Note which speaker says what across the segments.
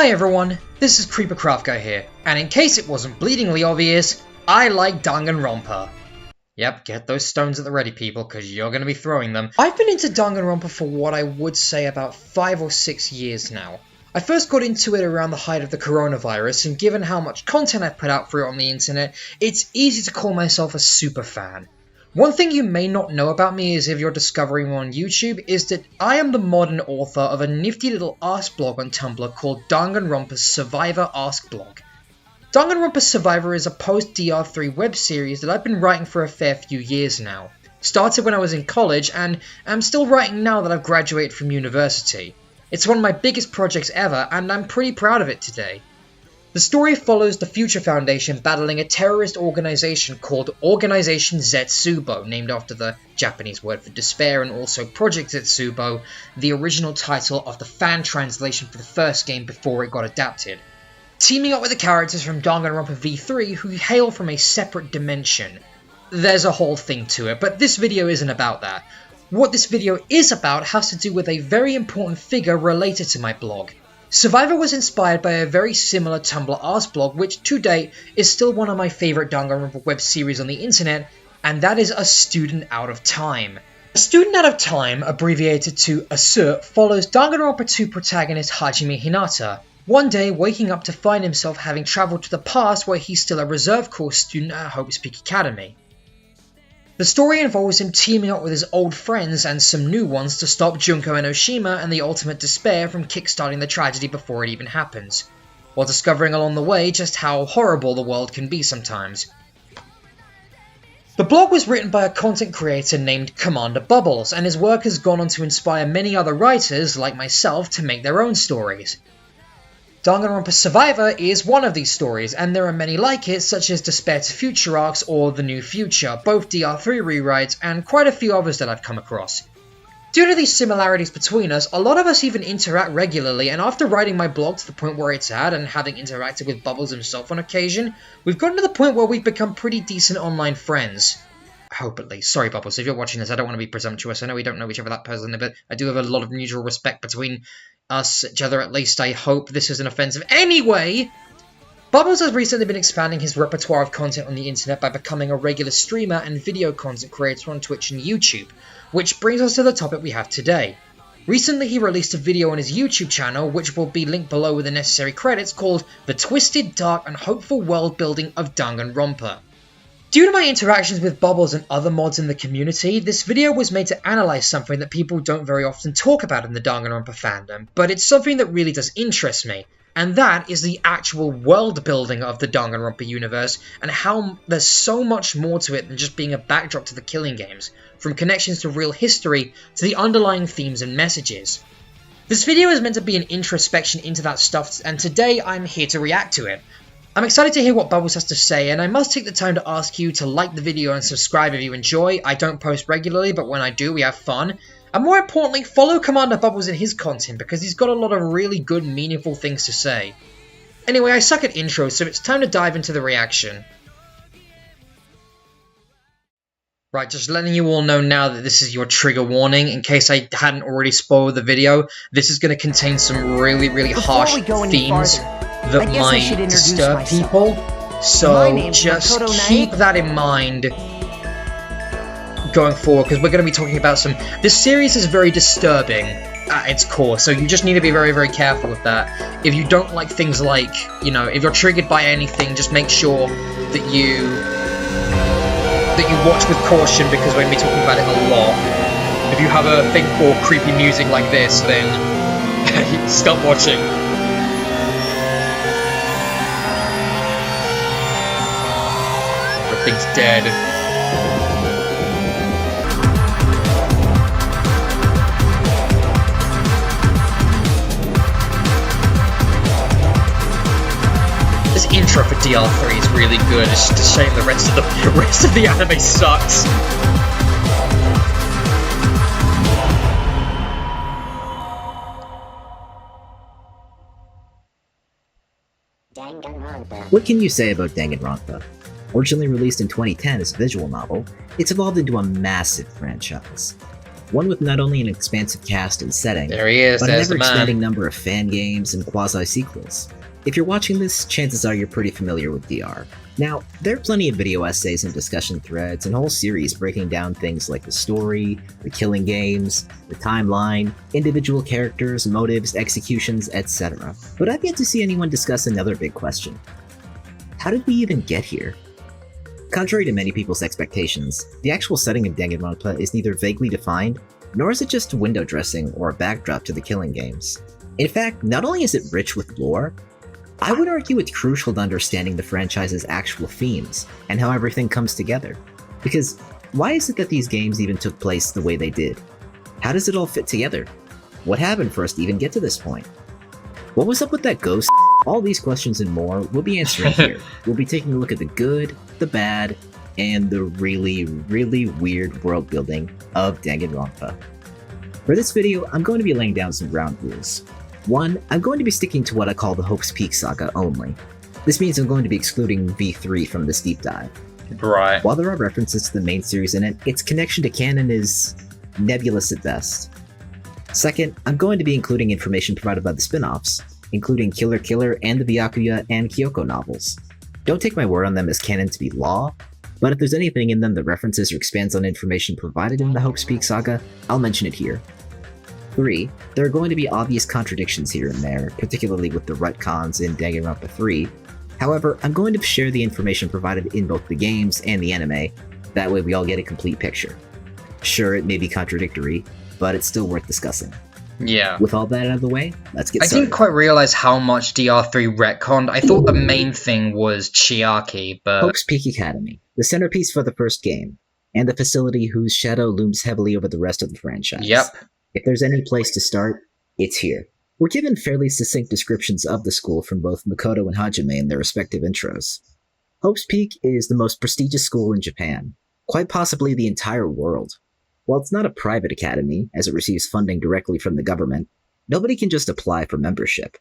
Speaker 1: Hi everyone, this is Creepercraftguy here, and in case it wasn't bleedingly obvious, I like Danganronpa. Yep, get those stones at the ready, people, because you're going to be throwing them. I've been into Danganronpa for what I would say about 5 or 6 years now. I first got into it around the height of the coronavirus, and given how much content I put out for it on the internet, it's easy to call myself a super fan. One thing you may not know about me is if you're discovering me on YouTube is that I am the modern author of a nifty little Ask blog on Tumblr called Danganronpa's Survivor Ask blog. Danganronpa Survivor is a post-DR3 web series that I've been writing for a fair few years now. Started when I was in college and am still writing now that I've graduated from university. It's one of my biggest projects ever and I'm pretty proud of it today. The story follows the Future Foundation battling a terrorist organization called Organization Zetsubo, named after the Japanese word for despair, and also Project Zetsubo, the original title of the fan translation for the first game before it got adapted. Teaming up with the characters from Danganronpa V3 who hail from a separate dimension. There's a whole thing to it, but this video isn't about that. What this video is about has to do with a very important figure related to my blog. Survivor was inspired by a very similar Tumblr Ask blog, which to date is still one of my favourite Danganronpa web series on the internet, and that is A Student Out of Time. A Student Out of Time, abbreviated to ASUR, follows Danganronpa 2 protagonist Hajime Hinata, one day waking up to find himself having travelled to the past where he's still a reserve course student at Hope's Peak Academy. The story involves him teaming up with his old friends and some new ones to stop Junko and Oshima and the Ultimate Despair from kickstarting the tragedy before it even happens, while discovering along the way just how horrible the world can be sometimes. The blog was written by a content creator named CmndrBubbles, and his work has gone on to inspire many other writers, like myself, to make their own stories. Danganronpa Survivor is one of these stories, and there are many like it, such as Despair to Future arcs or The New Future, both DR3 rewrites, and quite a few others that I've come across. Due to these similarities between us, a lot of us even interact regularly, and after writing my blog to the point where it's at, and having interacted with Bubbles himself on occasion, we've gotten to the point where we've become pretty decent online friends. I hope at least. Sorry Bubbles, if you're watching this, I don't want to be presumptuous. I know we don't know each other that personally, but I do have a lot of mutual respect between us, each other at least. I hope this isn't offensive. Anyway, Bubbles has recently been expanding his repertoire of content on the internet by becoming a regular streamer and video content creator on Twitch and YouTube, which brings us to the topic we have today. Recently he released a video on his YouTube channel, which will be linked below with the necessary credits, called The Twisted, Dark and Hopeful World Building of Danganronpa. Due to my interactions with Bubbles and other mods in the community, this video was made to analyse something that people don't very often talk about in the Danganronpa fandom, but it's something that really does interest me, and that is the actual world building of the Danganronpa universe, and how there's so much more to it than just being a backdrop to the killing games, from connections to real history to the underlying themes and messages. This video is meant to be an introspection into that stuff, and today I'm here to react to it. I'm excited to hear what Bubbles has to say, and I must take the time to ask you to like the video and subscribe if you enjoy. I don't post regularly, but when I do, we have fun. And more importantly, follow CmndrBubbles in his content, because he's got a lot of really good, meaningful things to say. Anyway, I suck at intros, so it's time to dive into the reaction. Right, just letting you all know now that this is your trigger warning, in case I hadn't already spoiled the video. This is going to contain some really harsh themes that might disturb people, so just keep that in mind going forward, because we're going to be talking about some... This series is very disturbing at its core, so you just need to be very careful with that. If you don't like things like, you know, if you're triggered by anything, just make sure that you watch with caution, because we're going to be talking about it a lot. If you have a thing for creepy music like this, then stop watching. Everything's dead. This intro for DR3 is really good. It's just a shame the rest of the anime sucks.
Speaker 2: What can you say about Danganronpa? Originally released in 2010 as a visual novel, it's evolved into a massive franchise. One with not only an expansive cast and setting,
Speaker 1: There he is,
Speaker 2: but an
Speaker 1: there's the man.
Speaker 2: ever-expanding number of fan games and quasi-sequels. If you're watching this, chances are you're pretty familiar with DR. Now, there are plenty of video essays and discussion threads and whole series breaking down things like the story, the killing games, the timeline, individual characters, motives, executions, etc. But I've yet to see anyone discuss another big question. How did we even get here? Contrary to many people's expectations, the actual setting of Danganronpa is neither vaguely defined, nor is it just window dressing or a backdrop to the killing games. In fact, not only is it rich with lore, I would argue it's crucial to understanding the franchise's actual themes and how everything comes together. Because why is it that these games even took place the way they did? How does it all fit together? What happened for us to even get to this point? What was up with that ghost? All these questions and more we'll be answering here. We'll be taking a look at the good, the bad, and the really, really weird world building of Danganronpa. For this video, I'm going to be laying down some ground rules. 1. I'm going to be sticking to what I call the Hope's Peak saga only. This means I'm going to be excluding V3 from this deep dive.
Speaker 1: Right.
Speaker 2: While there are references to the main series in it, its connection to canon is nebulous at best. 2nd, I'm going to be including information provided by the spin-offs, including Killer Killer and the Byakuya and Kyoko novels. Don't take my word on them as canon to be law, but if there's anything in them that references or expands on information provided in the Hope's Peak saga, I'll mention it here. 3. There are going to be obvious contradictions here and there, particularly with the retcons in Danganronpa 3. However, I'm going to share the information provided in both the games and the anime, that way we all get a complete picture. Sure, it may be contradictory, but it's still worth discussing.
Speaker 1: Yeah.
Speaker 2: With all that out of the way, let's get started.
Speaker 1: I didn't quite realize how much DR3 retconned. I thought the main thing was Chiaki, but...
Speaker 2: Hope's Peak Academy, the centerpiece for the first game, and the facility whose shadow looms heavily over the rest of the franchise.
Speaker 1: Yep.
Speaker 2: If there's any place to start, it's here. We're given fairly succinct descriptions of the school from both Makoto and Hajime in their respective intros. Hope's Peak is the most prestigious school in Japan, quite possibly the entire world. While it's not a private academy, as it receives funding directly from the government, nobody can just apply for membership.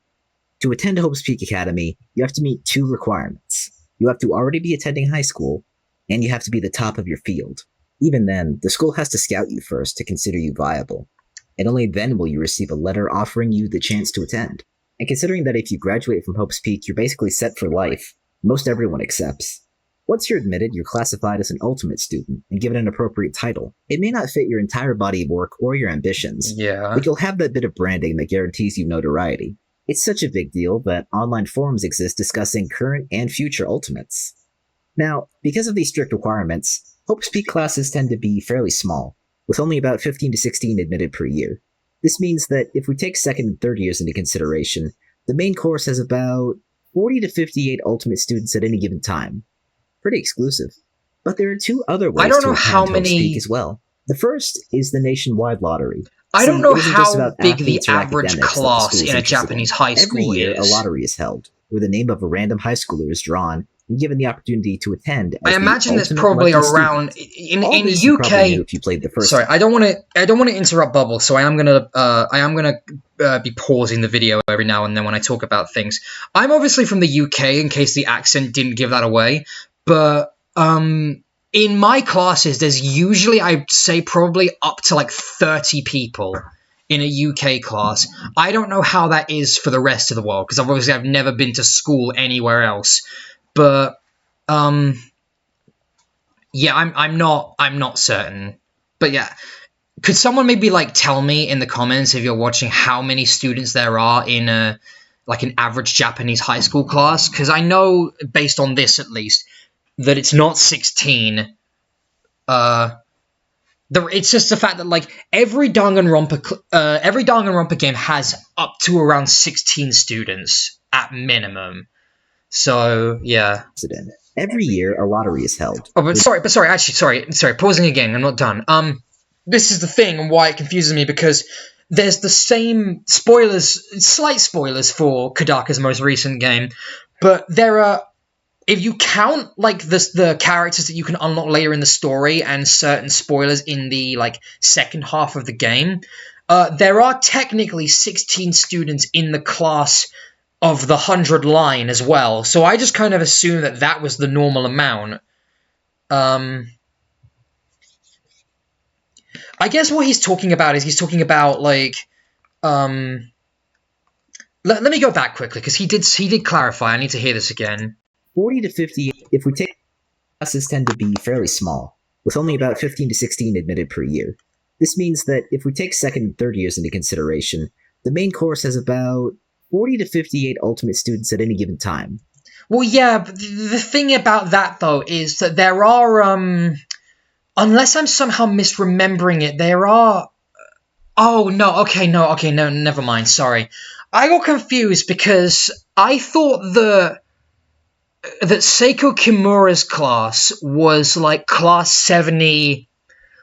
Speaker 2: To attend Hope's Peak Academy, you have to meet 2 requirements. You have to already be attending high school, and you have to be the top of your field. Even then, the school has to scout you first to consider you viable, and only then will you receive a letter offering you the chance to attend. And considering that if you graduate from Hope's Peak, you're basically set for life, most everyone accepts. Once you're admitted, you're classified as an ultimate student and given an appropriate title. It may not fit your entire body of work or your ambitions, but you'll have that bit of branding that guarantees you notoriety. It's such a big deal that online forums exist discussing current and future ultimates. Now, because of these strict requirements, Hope's Peak classes tend to be fairly small, with only about 15 to 16 admitted per year. This means that if we take 2nd and 3rd years into consideration, the main course has about 40 to 58 ultimate students at any given time. Pretty exclusive. But there are 2 other ways to attend Hope's Peak as well. The first is the nationwide lottery.
Speaker 1: I don't know how big the average class in a Japanese high school
Speaker 2: is. Every year,
Speaker 1: is.
Speaker 2: A lottery is held, where the name of a random high schooler is drawn and given the opportunity to attend. As
Speaker 1: I imagine there's probably around in UK.
Speaker 2: If you played the first.
Speaker 1: Sorry, I don't want to interrupt Bubbles, so I am gonna be pausing the video every now and then when I talk about things. I'm obviously from the UK, in case the accent didn't give that away, but in my classes, there's usually, I'd say, probably up to like 30 people in a UK class. I don't know how that is for the rest of the world, because obviously I've never been to school anywhere else. But yeah, I'm not certain. But yeah, could someone maybe like tell me in the comments if you're watching how many students there are in a like an average Japanese high school class? Because I know, based on this at least, that it's not 16. It's just the fact that like every Danganronpa game has up to around 16 students at minimum. So yeah.
Speaker 2: Every year, a lottery is held.
Speaker 1: Oh, sorry. Pausing again. I'm not done. This is the thing and why it confuses me, because there's the same slight spoilers for Kodaka's most recent game, but there are, if you count like the characters that you can unlock later in the story and certain spoilers in the like second half of the game, there are technically 16 students in the class of the 100 line as well. So I just kind of assumed that was the normal amount. I guess what he's talking about is he's talking about, like, let me go back quickly, because he did clarify. I need to hear this again.
Speaker 2: 40 to 50, if we take classes tend to be fairly small, with only about 15 to 16 admitted per year. This means that if we take second and third years into consideration, the main course has about 40 to 58 ultimate students at any given time.
Speaker 1: Well, yeah, but the thing about that, though, is that there are, unless I'm somehow misremembering it, there are... Oh, no, never mind, sorry. I got confused because I thought that Seiko Kimura's class was, like, class 70...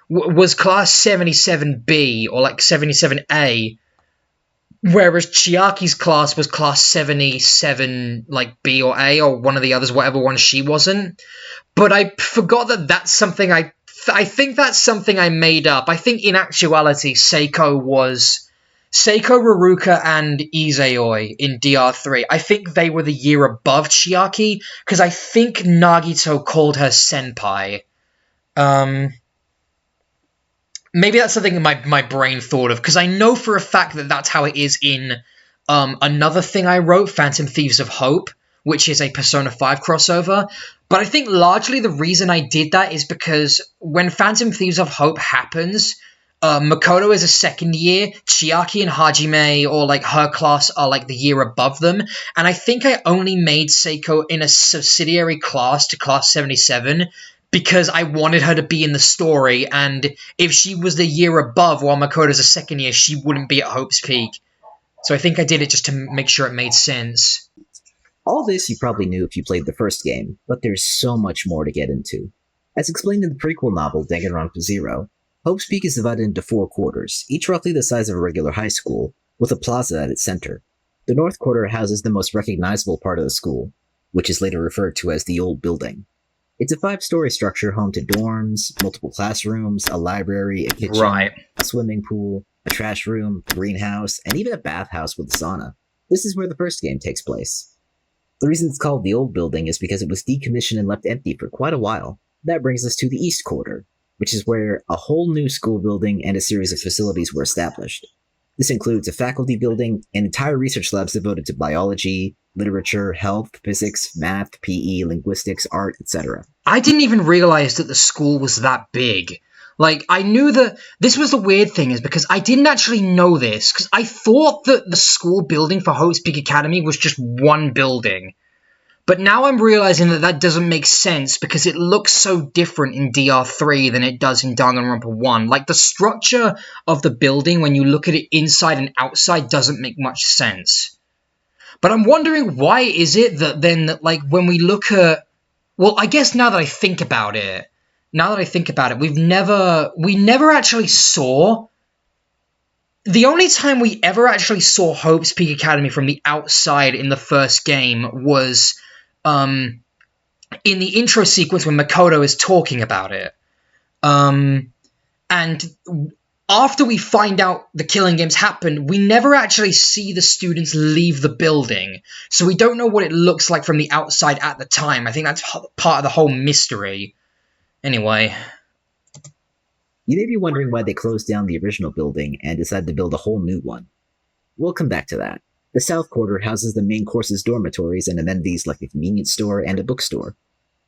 Speaker 1: was class 77B, or, like, 77A, whereas Chiaki's class was class 77, like, B or A, or one of the others, whatever one she wasn't. But I forgot that that's something I think that's something I made up. I think in actuality, Seiko, Ruruka, and Izayoi in DR3. I think they were the year above Chiaki, because I think Nagito called her senpai. Maybe that's something my brain thought of, because I know for a fact that that's how it is in another thing I wrote, Phantom Thieves of Hope, which is a Persona 5 crossover. But I think largely the reason I did that is because when Phantom Thieves of Hope happens, Makoto is a second year, Chiaki and Hajime, or like her class, are like the year above them, and I think I only made Seiko in a subsidiary class to class 77, because I wanted her to be in the story, and if she was the year above while Makoto's a second year, she wouldn't be at Hope's Peak. So I think I did it just to make sure it made sense.
Speaker 2: All this you probably knew if you played the first game, but there's so much more to get into. As explained in the prequel novel Danganronpa 0, Hope's Peak is divided into 4 quarters, each roughly the size of a regular high school, with a plaza at its center. The North Quarter houses the most recognizable part of the school, which is later referred to as the Old Building. It's a 5-story structure home to dorms, multiple classrooms, a library, a kitchen, a swimming pool, a trash room, a greenhouse, and even a bathhouse with a sauna. This is where the first game takes place. The reason it's called the Old Building is because it was decommissioned and left empty for quite a while. That brings us to the East Quarter, which is where a whole new school building and a series of facilities were established. This includes a faculty building and entire research labs devoted to biology, literature, health, physics, math, PE, linguistics, art, etc.
Speaker 1: I didn't even realize that the school was that big. Like, I knew that... This was the weird thing, is because I didn't actually know this, because I thought that the school building for Hope's Peak Academy was just one building. But now I'm realizing that that doesn't make sense, because it looks so different in DR3 than it does in Danganronpa 1. Like, the structure of the building, when you look at it inside and outside, doesn't make much sense. But I'm wondering, why is it that then, like, when we look at... Well, I guess now that I think about it, we never actually saw... The only time we ever actually saw Hope's Peak Academy from the outside in the first game was in the intro sequence when Makoto is talking about it. And after we find out the Killing Games happened, we never actually see the students leave the building. So we don't know what it looks like from the outside at the time. I think that's part of the whole mystery. Anyway.
Speaker 2: You may be wondering why they closed down the original building and decided to build a whole new one. We'll come back to that. The South Quarter houses the main course's dormitories and amenities like a convenience store and a bookstore.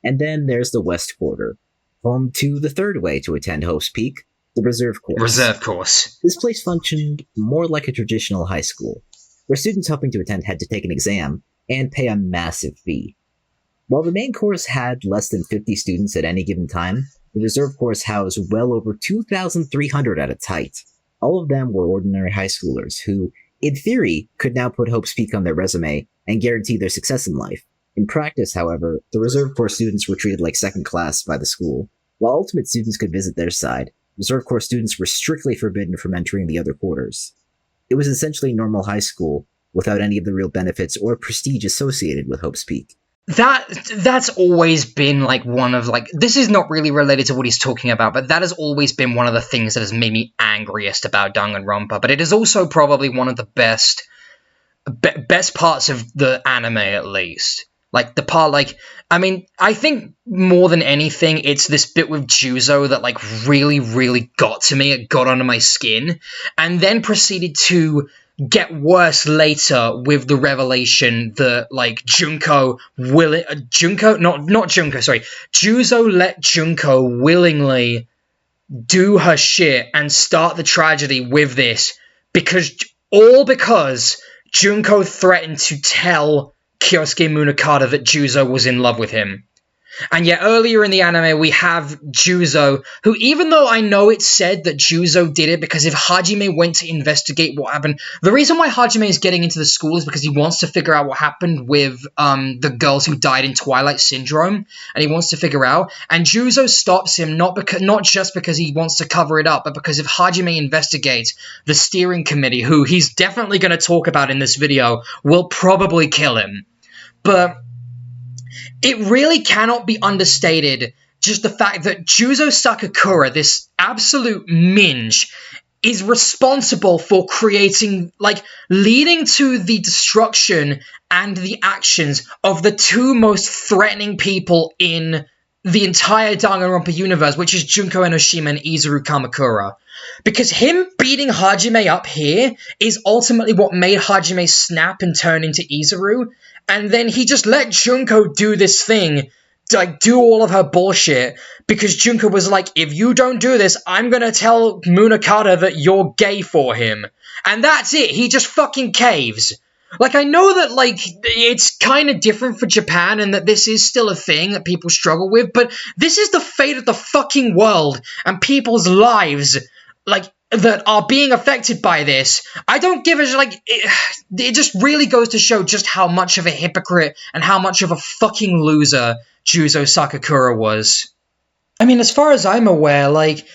Speaker 2: And then there's the West Quarter, home to the third way to attend Hope's Peak, the Reserve Course.
Speaker 1: Reserve Course.
Speaker 2: This place functioned more like a traditional high school, where students hoping to attend had to take an exam and pay a massive fee. While the main course had less than 50 students at any given time, the Reserve Course housed well over 2,300 at its height. All of them were ordinary high schoolers who, in theory, could now put Hope's Peak on their resume and guarantee their success in life. In practice, however, the Reserve Course students were treated like second class by the school. While Ultimate students could visit their side, Reserve Course students were strictly forbidden from entering the other quarters. It was essentially normal high school, without any of the real benefits or prestige associated with Hope's Peak.
Speaker 1: That's always been, like, one of, like... This is not really related to what he's talking about, but that has always been one of the things that has made me angriest about Danganronpa. But it is also probably one of the best parts of the anime, at least. Like, the part, like, I mean, I think more than anything, it's this bit with Juzo that, like, really, really got to me. It got under my skin. And then proceeded to get worse later with the revelation that, like, Juzo let Junko willingly do her shit and start the tragedy with this because Junko threatened to tell Kyosuke Munakata that Juzo was in love with him. And yet earlier in the anime, we have Juzo, who, even though I know it's said that Juzo did it because if Hajime went to investigate what happened, the reason why Hajime is getting into the school is because he wants to figure out what happened with the girls who died in Twilight Syndrome, and he wants to figure out, and Juzo stops him not just because he wants to cover it up, but because if Hajime investigates, the steering committee, who he's definitely going to talk about in this video, will probably kill him. But it really cannot be understated just the fact that Juzo Sakakura, this absolute minge, is responsible for creating, like, leading to the destruction and the actions of the two most threatening people in the entire Danganronpa universe, which is Junko Enoshima and Izuru Kamakura. Because him beating Hajime up here is ultimately what made Hajime snap and turn into Izuru, and then he just let Junko do this thing, like, do all of her bullshit, because Junko was like, if you don't do this, I'm gonna tell Munakata that you're gay for him. And that's it, he just fucking caves. Like, I know that, like, it's kind of different for Japan and that this is still a thing that people struggle with, but this is the fate of the fucking world and people's lives, like, that are being affected by this. I don't give a, like, it just really goes to show just how much of a hypocrite and how much of a fucking loser Juzo Sakakura was. I mean, as far as I'm aware, like,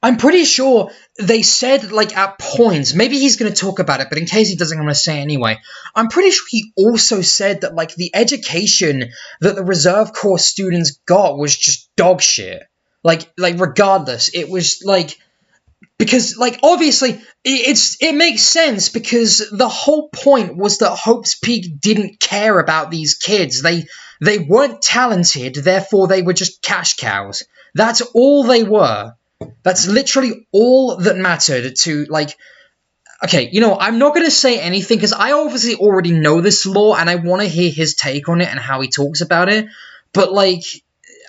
Speaker 1: I'm pretty sure they said, like, at points, maybe he's going to talk about it, but in case he doesn't, I'm going to say it anyway, I'm pretty sure he also said that, like, the education that the Reserve Corps students got was just dog shit. Like, regardless, it was, like, because, like, obviously, it makes sense, because the whole point was that Hope's Peak didn't care about these kids. They weren't talented, therefore they were just cash cows. That's all they were. That's literally all that mattered to, like... Okay, you know, I'm not going to say anything, because I obviously already know this lore, and I want to hear his take on it and how he talks about it, but, like...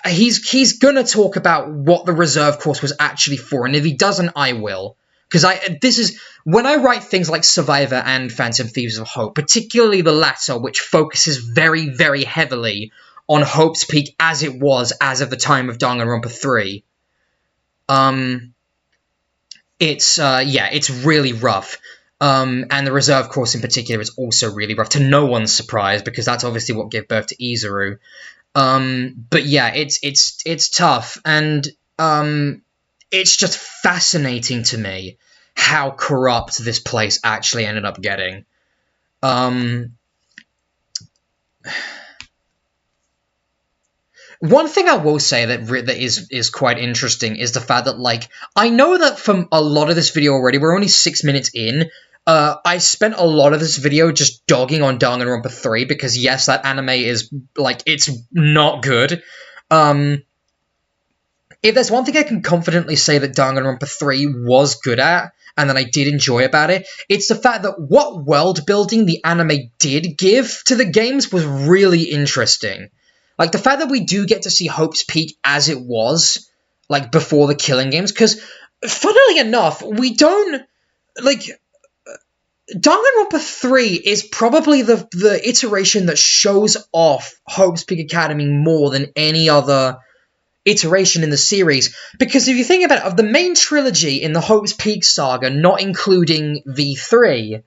Speaker 1: He's gonna talk about what the Reserve Course was actually for, and if he doesn't, I will. Because this is, when I write things like Survivor and Phantom Thieves of Hope, particularly the latter, which focuses very, very heavily on Hope's Peak as it was as of the time of Danganronpa 3, it's really rough. And the Reserve Course in particular is also really rough, to no one's surprise, because that's obviously what gave birth to Izuru. But yeah, it's tough, and, it's just fascinating to me how corrupt this place actually ended up getting. One thing I will say that is quite interesting is the fact that, like, I know that from a lot of this video already, we're only 6 minutes in. I spent a lot of this video just dogging on Danganronpa 3 because, yes, that anime is, like, it's not good. If there's one thing I can confidently say that Danganronpa 3 was good at, and that I did enjoy about it, it's the fact that what world building the anime did give to the games was really interesting. Like, the fact that we do get to see Hope's Peak as it was, like, before the Killing Games, because, funnily enough, we don't, like... Danganronpa 3 is probably the iteration that shows off Hope's Peak Academy more than any other iteration in the series. Because if you think about it, of the main trilogy in the Hope's Peak saga, not including V3,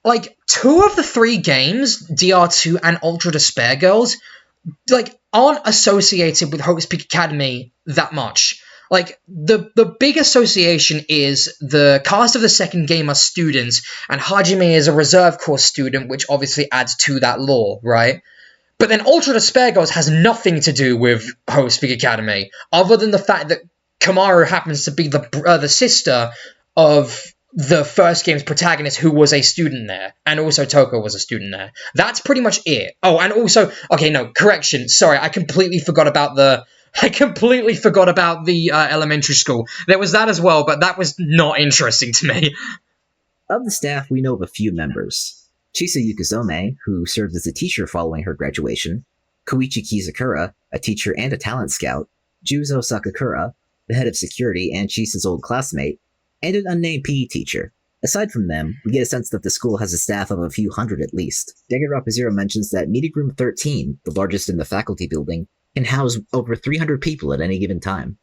Speaker 1: like, 2 of the 3 games, DR2 and Ultra Despair Girls, like, aren't associated with Hope's Peak Academy that much. Like, the big association is the cast of the second game are students, and Hajime is a Reserve Corps student, which obviously adds to that lore, right? But then Ultra Despair Girls has nothing to do with Hope's Peak Academy, other than the fact that Kamaru happens to be the sister of the first game's protagonist who was a student there, and also Toko was a student there. That's pretty much it. Oh, and also, okay, no, correction, sorry, I completely forgot about the elementary school. There was that as well, but that was not interesting to me.
Speaker 2: Of the staff, we know of a few members. Chisa Yukizome, who served as a teacher following her graduation, Koichi Kizakura, a teacher and a talent scout, Juzo Sakakura, the head of security and Chisa's old classmate, and an unnamed PE teacher. Aside from them, we get a sense that the school has a staff of a few hundred at least. Danganronpa Zero mentions that Meeting Room 13, the largest in the faculty building, can house over 300 people at any given time.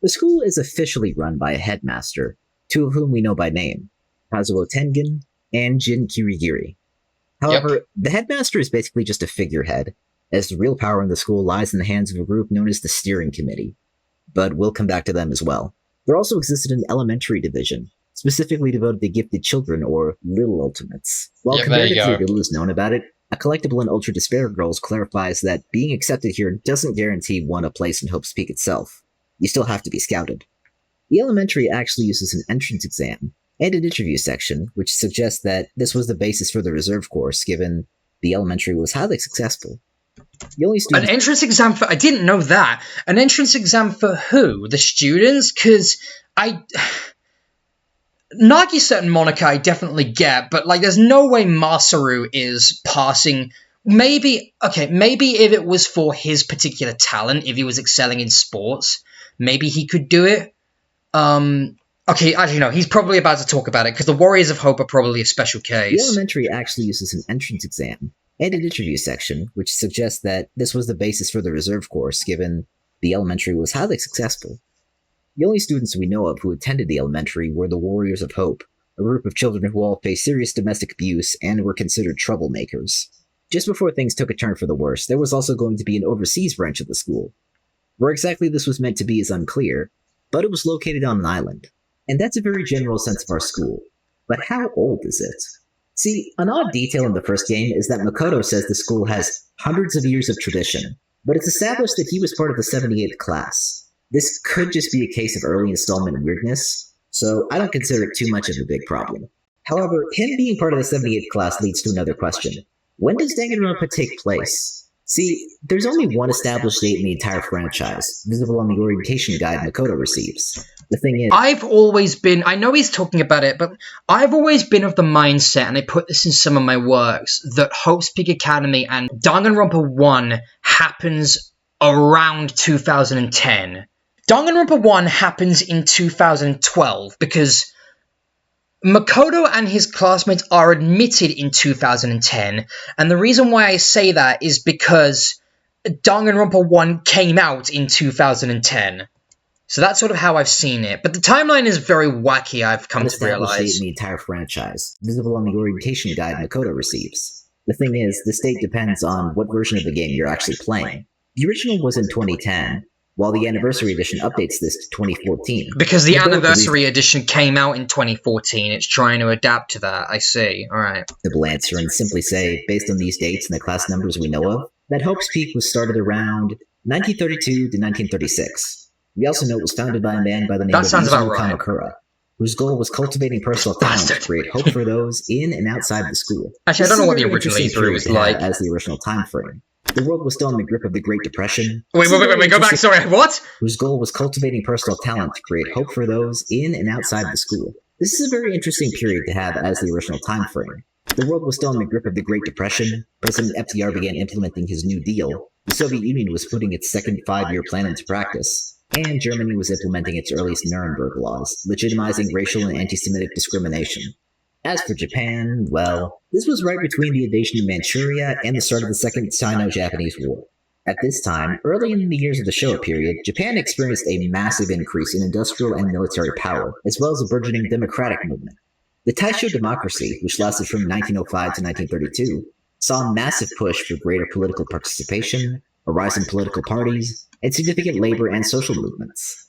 Speaker 2: The school is officially run by a headmaster, two of whom we know by name, Kazuo Tengen and Jin Kirigiri. However, The headmaster is basically just a figurehead, as the real power in the school lies in the hands of a group known as the Steering Committee. But we'll come back to them as well. There also existed an elementary division, specifically devoted to gifted children or Little Ultimates. While comparatively little is known about it, a collectible in Ultra Despair Girls clarifies that being accepted here doesn't guarantee one a place in Hope's Peak itself. You still have to be scouted. The elementary actually uses an entrance exam and an interview section, which suggests that this was the basis for the reserve course, given the elementary was highly successful. The only students...
Speaker 1: An entrance exam for... I didn't know that. An entrance exam for who? The students? Because Nagisa and Monica I definitely get, but, like, there's no way Masaru is passing... Maybe if it was for his particular talent, if he was excelling in sports, maybe he could do it. Okay, I don't know. He's probably about to talk about it, because the Warriors of Hope are probably a special case.
Speaker 2: The elementary actually uses an entrance exam and an interview section, which suggests that this was the basis for the reserve course, given the elementary was highly successful. The only students we know of who attended the elementary were the Warriors of Hope, a group of children who all faced serious domestic abuse and were considered troublemakers. Just before things took a turn for the worse, there was also going to be an overseas branch of the school. Where exactly this was meant to be is unclear, but it was located on an island. And that's a very general sense of our school. But how old is it? See, an odd detail in the first game is that Makoto says the school has hundreds of years of tradition, but it's established that he was part of the 78th class. This could just be a case of early installment weirdness, so I don't consider it too much of a big problem. However, him being part of the 78th class leads to another question. When does Danganronpa take place? See, there's only one established date in the entire franchise, visible on the orientation guide Makoto receives. The thing is...
Speaker 1: I know he's talking about it, but I've always been of the mindset, and I put this in some of my works, that Hope's Peak Academy and Danganronpa 1 happens around 2010. Danganronpa 1 happens in 2012, because Makoto and his classmates are admitted in 2010, and the reason why I say that is because Danganronpa 1 came out in 2010. So that's sort of how I've seen it. But the timeline is very wacky, I've come to realize.
Speaker 2: In the entire franchise, visible on the orientation guide Makoto receives. The thing is, this date depends on what version of the game you're actually playing. The original was in 2010, while the Anniversary Edition updates this to 2014.
Speaker 1: Because the Anniversary Edition came out in 2014, it's trying to adapt to that, I see, alright.
Speaker 2: The answer and simply say, based on these dates and the class numbers we know of, that Hope's Peak was started around 1932 to 1936. We also know it was founded by a man by the name of Izumi Kamakura, whose goal was cultivating personal talent to create hope for those in and outside the school.
Speaker 1: Actually, I don't know what the original E3 was like.
Speaker 2: As the original time frame. The world was still in the grip of the Great Depression.
Speaker 1: Wait, go back, sorry, what?
Speaker 2: Whose goal was cultivating personal talent to create hope for those in and outside the school. This is a very interesting period to have as the original time frame. The world was still in the grip of the Great Depression. President FDR began implementing his New Deal. The Soviet Union was putting its second five-year plan into practice. And Germany was implementing its earliest Nuremberg laws, legitimizing racial and anti-Semitic discrimination. As for Japan, well, this was right between the invasion of Manchuria and the start of the Second Sino-Japanese War. At this time, early in the years of the Showa period, Japan experienced a massive increase in industrial and military power, as well as a burgeoning democratic movement. The Taisho democracy, which lasted from 1905 to 1932, saw a massive push for greater political participation, a rise in political parties, and significant labor and social movements.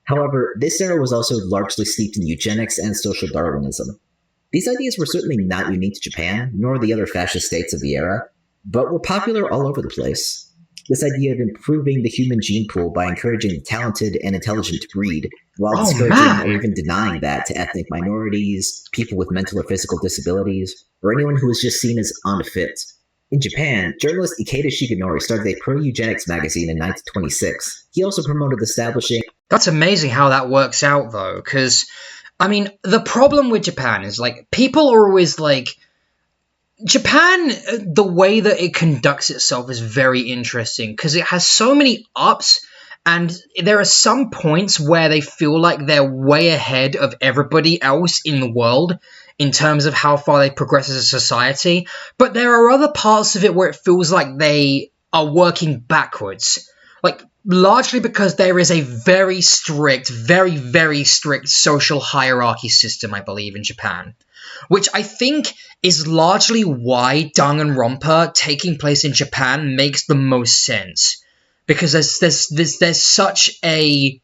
Speaker 2: However, this era was also largely steeped in eugenics and social Darwinism. These ideas were certainly not unique to Japan, nor the other fascist states of the era, but were popular all over the place. This idea of improving the human gene pool by encouraging the talented and intelligent to breed, while discouraging or even denying that to ethnic minorities, people with mental or physical disabilities, or anyone who is just seen as unfit. In Japan, journalist Ikeda Shigenori started a pro-eugenics magazine in 1926. He also promoted establishing...
Speaker 1: That's amazing how that works out, though, because, I mean, the problem with Japan is, like, people are always, like... Japan, the way that it conducts itself is very interesting, because it has so many ups, and there are some points where they feel like they're way ahead of everybody else in the world, in terms of how far they progress as a society, but there are other parts of it where it feels like they are working backwards. Like, largely because there is a very strict, very, very strict social hierarchy system, I believe, in Japan. Which I think is largely why Danganronpa taking place in Japan makes the most sense. Because there's such a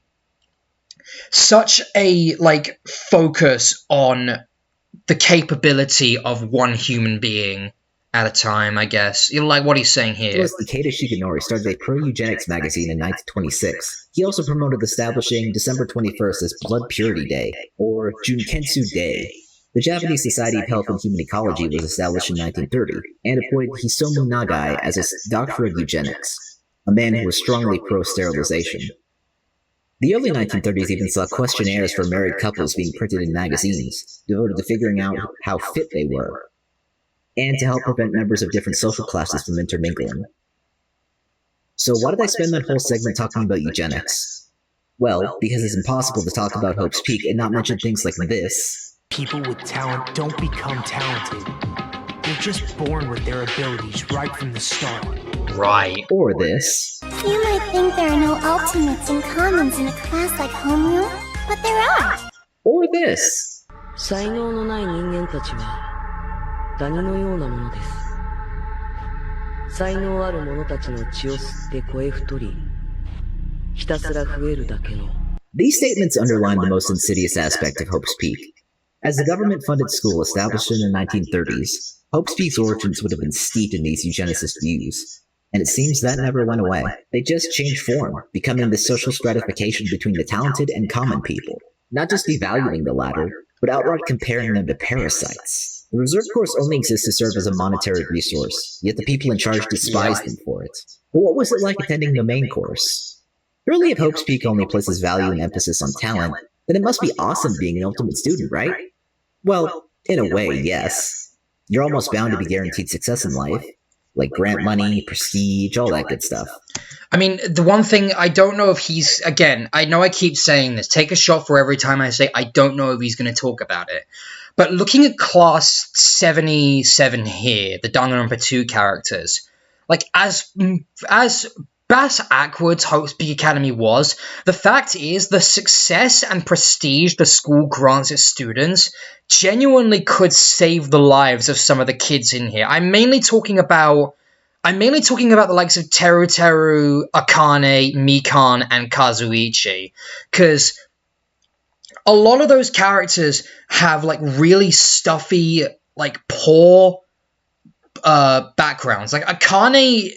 Speaker 1: like focus on the capability of one human being at a time, I guess. You know, like what he's saying here.
Speaker 2: Ikeda Shigenori started a pro-eugenics magazine in 1926. He also promoted establishing December 21st as Blood Purity Day, or Junketsu Day. The Japanese Society of Health and Human Ecology was established in 1930, and appointed Hisomu Nagai as a doctor of eugenics, a man who was strongly pro-sterilization. The early 1930s even saw questionnaires for married couples being printed in magazines, devoted to figuring out how fit they were, and to help prevent members of different social classes from intermingling. So why did I spend that whole segment talking about eugenics? Well, because it's impossible to talk about Hope's Peak and not mention things like this.
Speaker 3: People with talent don't become talented. They're just born with their abilities right from the start.
Speaker 1: Right.
Speaker 2: Or this.
Speaker 4: You might think there are no ultimates and commons in a class like homeroom, but there are.
Speaker 2: Or this.
Speaker 5: 才能のない人間たちはダニのようなものです。才能ある者たちの血を吸って肥え太り、ひたすら増えるだけの。
Speaker 2: These statements underline the most insidious aspect of Hope's Peak. As a government-funded school established in the 1930s, Hope's Peak's origins would have been steeped in these eugenicist views. And it seems that never went away. They just changed form, becoming the social stratification between the talented and common people. Not just devaluing the latter, but outright comparing them to parasites. The reserve course only exists to serve as a monetary resource, yet the people in charge despise them for it. But what was it like attending the main course? Surely if Hope's Peak only places value and emphasis on talent, then it must be awesome being an ultimate student, right? Well, in a way, yes. You're almost bound to be guaranteed success in life. Like grant money, prestige, all that good stuff.
Speaker 1: I mean, the one thing, I don't know if he's, again, I know I keep saying this, take a shot for every time I say I don't know if he's going to talk about it. But looking at Class 77 here, the Danganronpa 2 characters, like, as bass-ackwards Hope's Peak Academy was, the fact is the success and prestige the school grants its students genuinely could save the lives of some of the kids in here. I'm mainly talking about the likes of Teru, Akane, Mikan, and Kazuichi, because a lot of those characters have, like, really stuffy, like, poor backgrounds. Like, Akane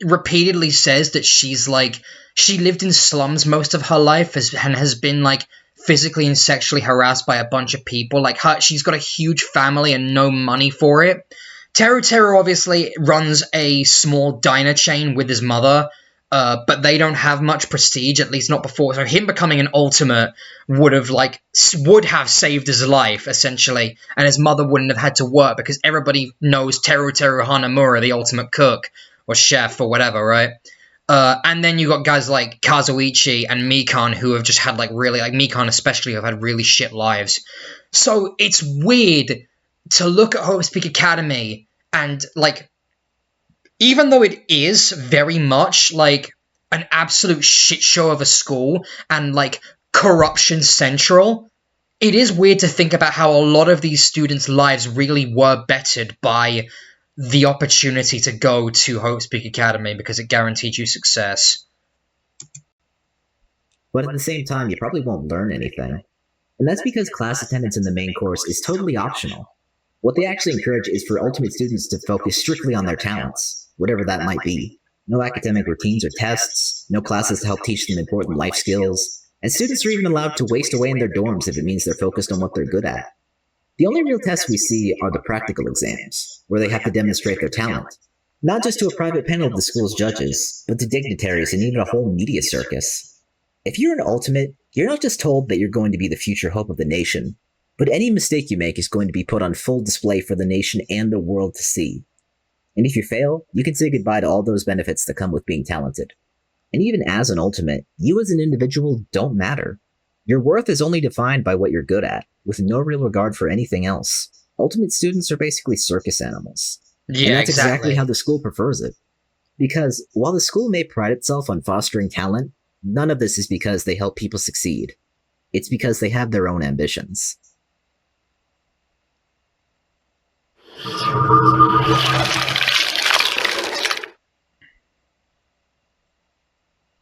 Speaker 1: repeatedly says that she's, like, she lived in slums most of her life and has been, like, physically and sexually harassed by a bunch of people. Like, she's got a huge family and no money for it. Teru obviously runs a small diner chain with his mother, but they don't have much prestige, at least not before. So him becoming an ultimate would have saved his life, essentially, and his mother wouldn't have had to work because everybody knows Teru Hanamura, the ultimate cook, or chef, or whatever, right? And then you got guys like Kazuichi and Mikan who have just had, like, really, like, Mikan especially, have had really shit lives. So it's weird to look at Hope's Peak Academy and, like, even though it is very much, like, an absolute shit show of a school and, like, corruption central, it is weird to think about how a lot of these students' lives really were bettered by the opportunity to go to Hope's Peak Academy because it guaranteed you success.
Speaker 2: But at the same time, you probably won't learn anything. And that's because class attendance in the main course is totally optional. What they actually encourage is for ultimate students to focus strictly on their talents, whatever that might be. No academic routines or tests, no classes to help teach them important life skills, and students are even allowed to waste away in their dorms if it means they're focused on what they're good at. The only real tests we see are the practical exams, where they have to demonstrate their talent. Not just to a private panel of the school's judges, but to dignitaries and even a whole media circus. If you're an ultimate, you're not just told that you're going to be the future hope of the nation, but any mistake you make is going to be put on full display for the nation and the world to see. And if you fail, you can say goodbye to all those benefits that come with being talented. And even as an ultimate, you as an individual don't matter. Your worth is only defined by what you're good at, with no real regard for anything else. Ultimate students are basically circus animals.
Speaker 1: Yeah,
Speaker 2: and that's exactly how the school prefers it. Because while the school may pride itself on fostering talent, none of this is because they help people succeed. It's because they have their own ambitions.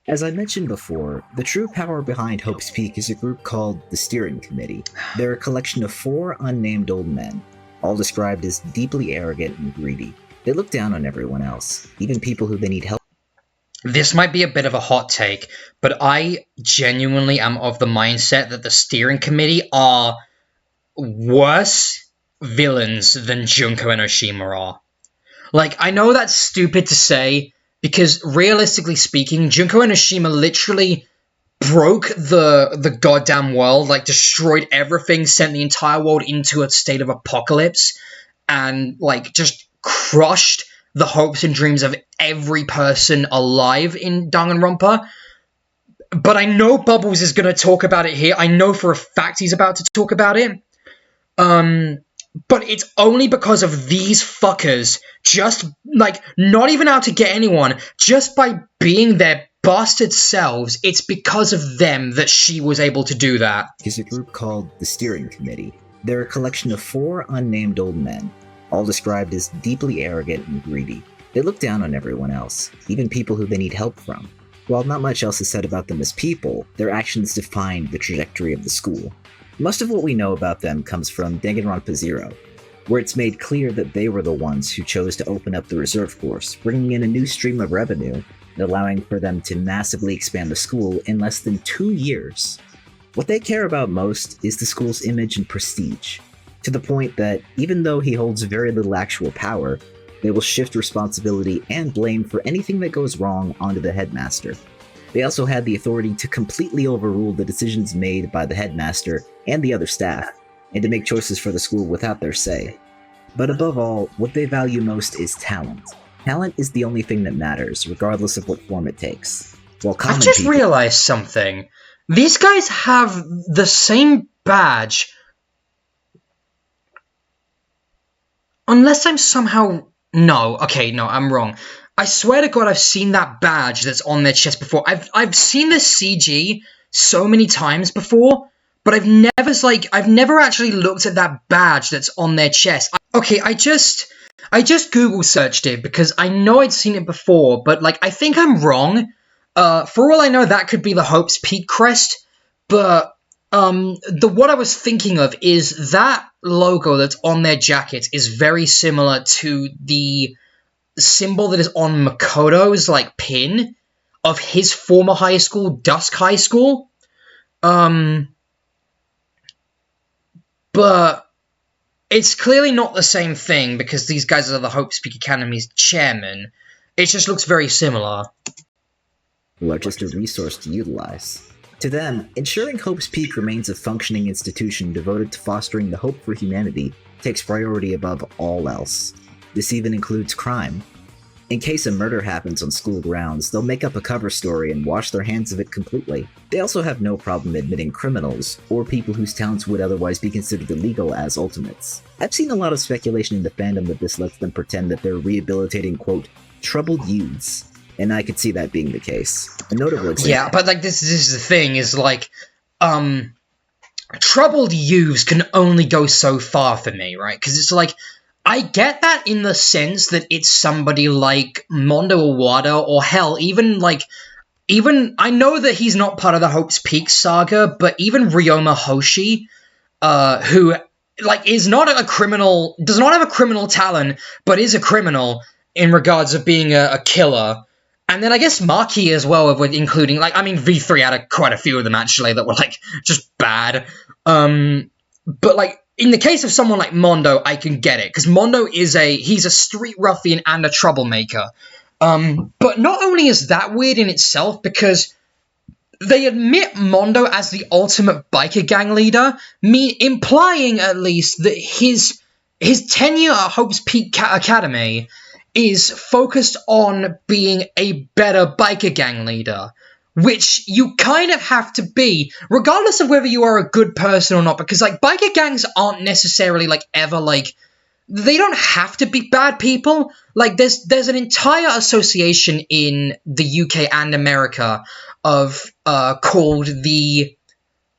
Speaker 2: As I mentioned before, the true power behind Hope's Peak is a group called the Steering Committee. They're a collection of 4 unnamed old men, all described as deeply arrogant and greedy. They look down on everyone else, even people who they need help.
Speaker 1: This might be a bit of a hot take, but I genuinely am of the mindset that the Steering Committee are worse villains than Junko and Oshima are. Like, I know that's stupid to say, because realistically speaking, Junko and Oshima literally broke the goddamn world, like destroyed everything, sent the entire world into a state of apocalypse, and like just crushed the hopes and dreams of every person alive in Danganronpa. But I know Bubbles is going to talk about it here. I know for a fact he's about to talk about it. But it's only because of these fuckers just, like, not even out to get anyone, just by being their bastard selves, it's because of them that she was able to do that.
Speaker 2: Is a group called the Steering Committee. They're a collection of 4 unnamed old men, all described as deeply arrogant and greedy. They look down on everyone else, even people who they need help from. While not much else is said about them as people, their actions define the trajectory of the school. Most of what we know about them comes from Danganronpa 0, where it's made clear that they were the ones who chose to open up the reserve course, bringing in a new stream of revenue and allowing for them to massively expand the school in less than 2 years. What they care about most is the school's image and prestige, to the point that even though he holds very little actual power, they will shift responsibility and blame for anything that goes wrong onto the headmaster. They also had the authority to completely overrule the decisions made by the headmaster and the other staff, and to make choices for the school without their say. But above all, what they value most is talent. Talent is the only thing that matters, regardless of what form it takes. While common
Speaker 1: I just
Speaker 2: people...
Speaker 1: realized something. These guys have the same badge. Unless I'm somehow... No, okay, no, I'm wrong. I swear to God I've seen that badge that's on their chest before. I've seen this CG so many times before, but I've never actually looked at that badge that's on their chest. I just Google searched it because I know I'd seen it before, but like I think I'm wrong. For all I know, that could be the Hope's Peak crest, but what I was thinking of is that logo that's on their jackets is very similar to the symbol that is on Makoto's like pin of his former high school, Dusk High School. But it's clearly not the same thing because these guys are the Hope's Peak Academy's chairman. It just looks very similar.
Speaker 2: Who are just a resource to utilize. To them, ensuring Hope's Peak remains a functioning institution devoted to fostering the hope for humanity takes priority above all else. This even includes crime. In case a murder happens on school grounds, they'll make up a cover story and wash their hands of it completely. They also have no problem admitting criminals, or people whose talents would otherwise be considered illegal as ultimates. I've seen a lot of speculation in the fandom that this lets them pretend that they're rehabilitating, quote, troubled youths. And I could see that being the case. A notable example...
Speaker 1: Yeah, but like this is the thing, is like, troubled youths can only go so far for me, right? Because it's like, I get that in the sense that it's somebody like Mondo Iwata, or hell, even, I know that he's not part of the Hope's Peak saga, but even Ryoma Hoshi, who, like, is not a criminal, does not have a criminal talent, but is a criminal in regards of being a killer, And then I guess Marquis as well, with including, like, I mean, V3 had quite a few of them, actually, that were, like, just bad. But, like, in the case of someone like Mondo, I can get it, because Mondo he's a street ruffian and a troublemaker. But not only is that weird in itself, because they admit Mondo as the ultimate biker gang leader, implying at least that his tenure at Hope's Peak Academy is focused on being a better biker gang leader, which you kind of have to be, regardless of whether you are a good person or not, because, like, biker gangs aren't necessarily, like, ever, like, they don't have to be bad people. Like, there's an entire association in the UK and America of called the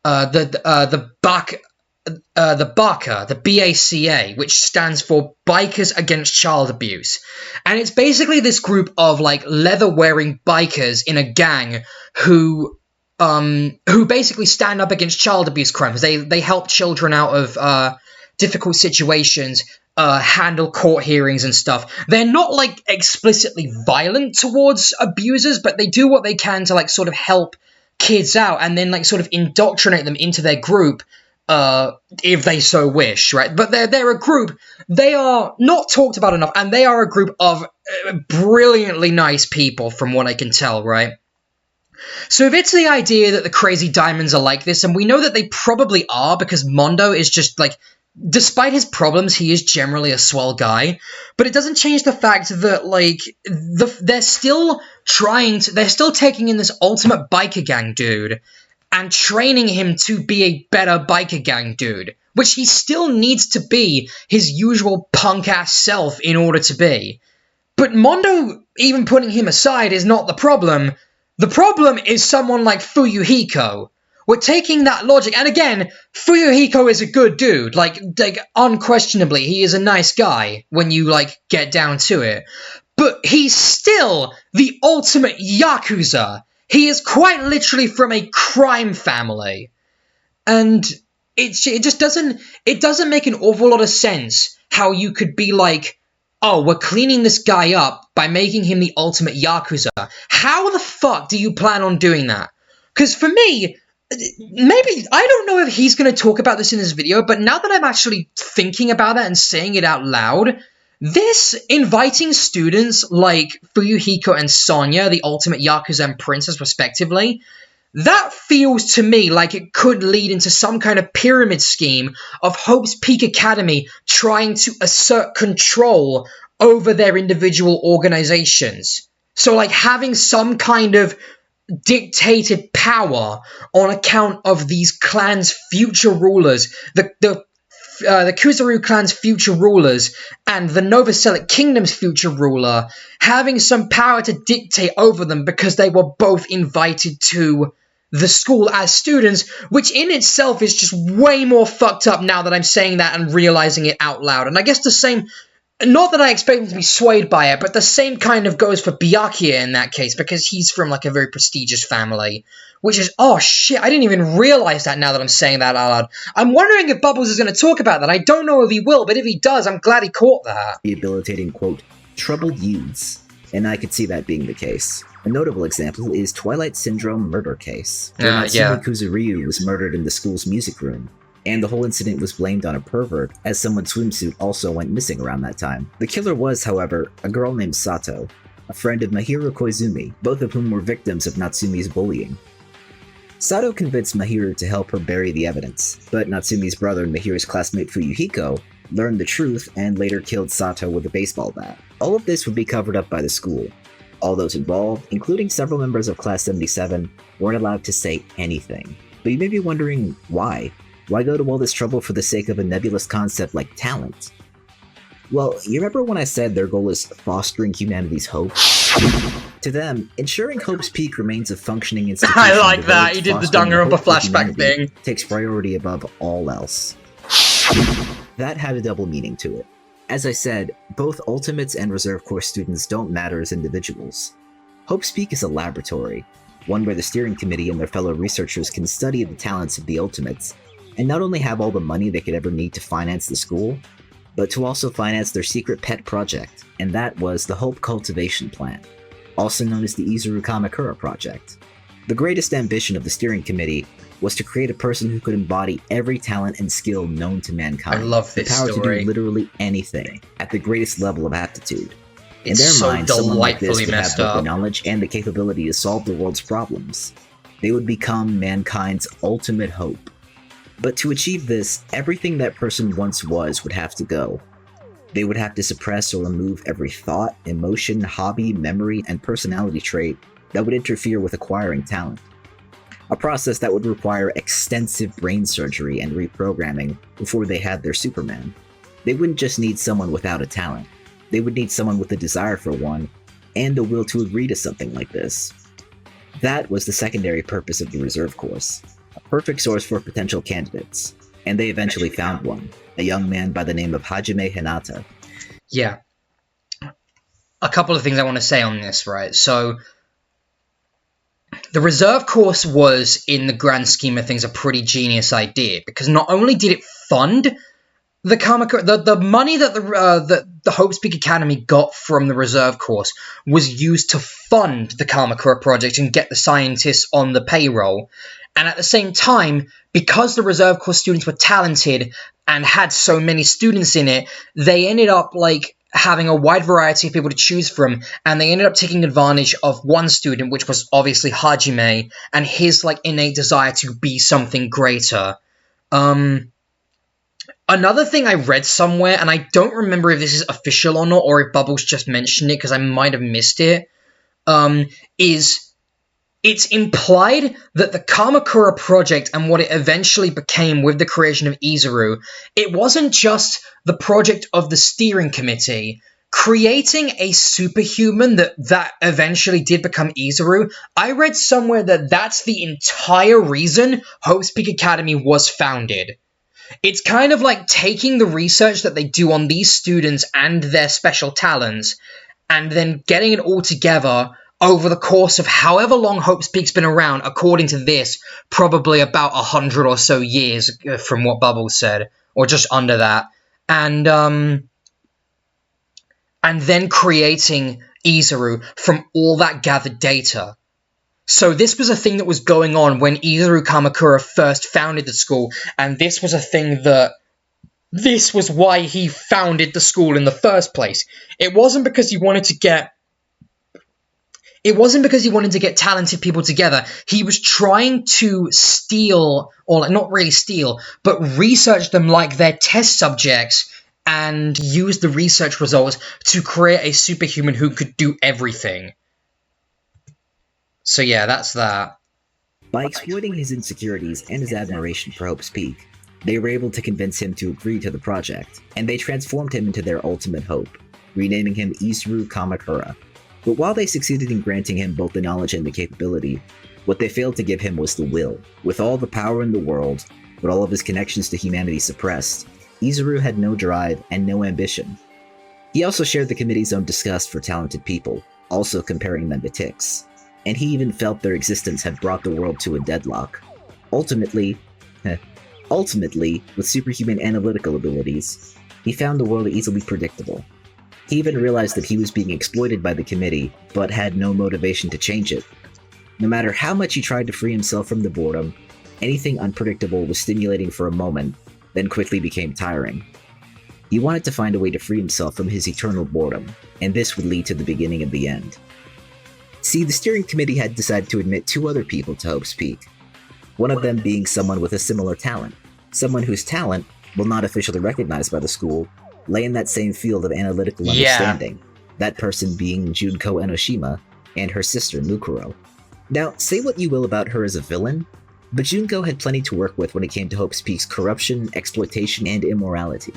Speaker 1: BACA, the BACA, which stands for Bikers Against Child Abuse. And it's basically this group of, like, leather-wearing bikers in a gang who basically stand up against child abuse crimes. They help children out of difficult situations, handle court hearings and stuff. They're not, like, explicitly violent towards abusers, but they do what they can to, like, sort of help kids out and then, like, sort of indoctrinate them into their group, if they so wish, right? But they're a group, they are not talked about enough, and they are a group of brilliantly nice people, from what I can tell, right? So if it's the idea that the Crazy Diamonds are like this, and we know that they probably are, because Mondo is just, like, despite his problems, he is generally a swell guy, but it doesn't change the fact that, like, they're still taking in this ultimate biker gang dude and training him to be a better biker gang dude, which he still needs to be his usual punk-ass self in order to be. But Mondo, even putting him aside, is not the problem. The problem is someone like Fuyuhiko. We're taking that logic, and again, Fuyuhiko is a good dude, like, unquestionably, he is a nice guy when you, like, get down to it. But he's still the ultimate Yakuza. He is quite literally from a crime family. And it just doesn't make an awful lot of sense how you could be like, oh, we're cleaning this guy up by making him the ultimate Yakuza. How the fuck do you plan on doing that? Because for me, maybe, I don't know if he's going to talk about this in this video, but now that I'm actually thinking about that and saying it out loud, this inviting students like Fuyuhiko and Sonya, the ultimate Yakuza and princess respectively, that feels to me like it could lead into some kind of pyramid scheme of Hope's Peak Academy trying to assert control over their individual organizations. So, like, having some kind of dictated power on account of these clans' future rulers, the Kuzaru clan's future rulers and the Novoselic Kingdom's future ruler, having some power to dictate over them because they were both invited to the school as students, which in itself is just way more fucked up now that I'm saying that and realizing it out loud. And I guess the same, not that I expect him to be swayed by it, but the same kind of goes for Byakuya in that case, because he's from, like, a very prestigious family. Which is, oh shit, I didn't even realize that now that I'm saying that out loud. I'm wondering if Bubbles is going to talk about that. I don't know if he will, but if he does, I'm glad he caught that.
Speaker 2: Rehabilitating, quote, troubled youths. And I could see that being the case. A notable example is Twilight Syndrome murder case, where Natsumi Kuzuryu was murdered in the school's music room, and the whole incident was blamed on a pervert, as someone's swimsuit also went missing around that time. The killer was, however, a girl named Sato, a friend of Mahiro Koizumi, both of whom were victims of Natsumi's bullying. Sato convinced Mahiro to help her bury the evidence, but Natsumi's brother and Mahiro's classmate Fuyuhiko learned the truth and later killed Sato with a baseball bat. All of this would be covered up by the school. All those involved, including several members of Class 77, weren't allowed to say anything. But you may be wondering, why? Why go to all this trouble for the sake of a nebulous concept like talent? Well, you remember when I said their goal is fostering humanity's hope? To them, ensuring Hope's Peak remains a functioning institution
Speaker 1: I like that, he did the Danganronpa flashback thing.
Speaker 2: Takes priority above all else. That had a double meaning to it. As I said, both Ultimates and Reserve Corps students don't matter as individuals. Hope's Peak is a laboratory, one where the steering committee and their fellow researchers can study the talents of the Ultimates, and not only have all the money they could ever need to finance the school, but to also finance their secret pet project, and that was the Hope Cultivation Plant. also known as the Izuru Kamakura Project. The greatest ambition of the steering committee was to create a person who could embody every talent and skill known to mankind.
Speaker 1: I love this
Speaker 2: the power
Speaker 1: story.
Speaker 2: to do literally anything at the greatest level of aptitude. In
Speaker 1: It's
Speaker 2: their
Speaker 1: so
Speaker 2: mind, someone like this
Speaker 1: delightfully
Speaker 2: would have
Speaker 1: messed
Speaker 2: both the
Speaker 1: up.
Speaker 2: knowledge and the capability to solve the world's problems. They would become mankind's ultimate hope. But to achieve this, everything that person once was would have to go. They would have to suppress or remove every thought, emotion, hobby, memory, and personality trait that would interfere with acquiring talent. A process that would require extensive brain surgery and reprogramming before they had their Superman. They wouldn't just need someone without a talent. They would need someone with a desire for one, and the will to agree to something like this. That was the secondary purpose of the reserve course, a perfect source for potential candidates, and they eventually found one, a young man by the name of Hajime Hinata.
Speaker 1: Yeah. A couple of things I want to say on this, right? So, the reserve course was, in the grand scheme of things, a pretty genius idea, because not only did it fund the Kamakura, the money that the Hope's Peak Academy got from the reserve course was used to fund the Kamakura project and get the scientists on the payroll. And at the same time, because the reserve course students were talented and had so many students in it, they ended up having a wide variety of people to choose from, and they ended up taking advantage of one student, which was obviously Hajime, and his innate desire to be something greater. Another thing I read somewhere, and I don't remember if this is official or not, or if Bubbles just mentioned it because I might have missed it, is it's implied that the Kamakura project and what it eventually became with the creation of Izuru, it wasn't just the project of the steering committee. Creating a superhuman that eventually did become Izuru, I read somewhere that that's the entire reason Hope's Peak Academy was founded. It's kind of like taking the research that they do on these students and their special talents, and then getting it all together over the course of however long Hope's Peak's been around, according to this, probably about 100 or so years from what Bubbles said, or just under that, and then creating Izuru from all that gathered data. So this was a thing that was going on when Izuru Kamakura first founded the school, and this was a thing that... This was why he founded the school in the first place. It wasn't because he wanted to get talented people together. He was trying to steal, or not really steal, but research them like their test subjects and use the research results to create a superhuman who could do everything. So yeah, that's that.
Speaker 2: By exploiting his insecurities and his admiration for Hope's Peak, they were able to convince him to agree to the project, and they transformed him into their ultimate hope, renaming him Izuru Kamakura. But while they succeeded in granting him both the knowledge and the capability, what they failed to give him was the will. With all the power in the world, but all of his connections to humanity suppressed, Izuru had no drive and no ambition. He also shared the committee's own disgust for talented people, also comparing them to ticks. And he even felt their existence had brought the world to a deadlock. Ultimately, with superhuman analytical abilities, he found the world easily predictable. He even realized that he was being exploited by the committee, but had no motivation to change it. No matter how much he tried to free himself from the boredom, anything unpredictable was stimulating for a moment, then quickly became tiring. He wanted to find a way to free himself from his eternal boredom, and this would lead to the beginning of the end. See, the steering committee had decided to admit 2 other people to Hope's Peak, one of them being someone with a similar talent, someone whose talent, while not officially recognized by the school, lay in that same field of analytical understanding, that person being Junko Enoshima and her sister Mukuro. Now, say what you will about her as a villain, but Junko had plenty to work with when it came to Hope's Peak's corruption, exploitation, and immorality.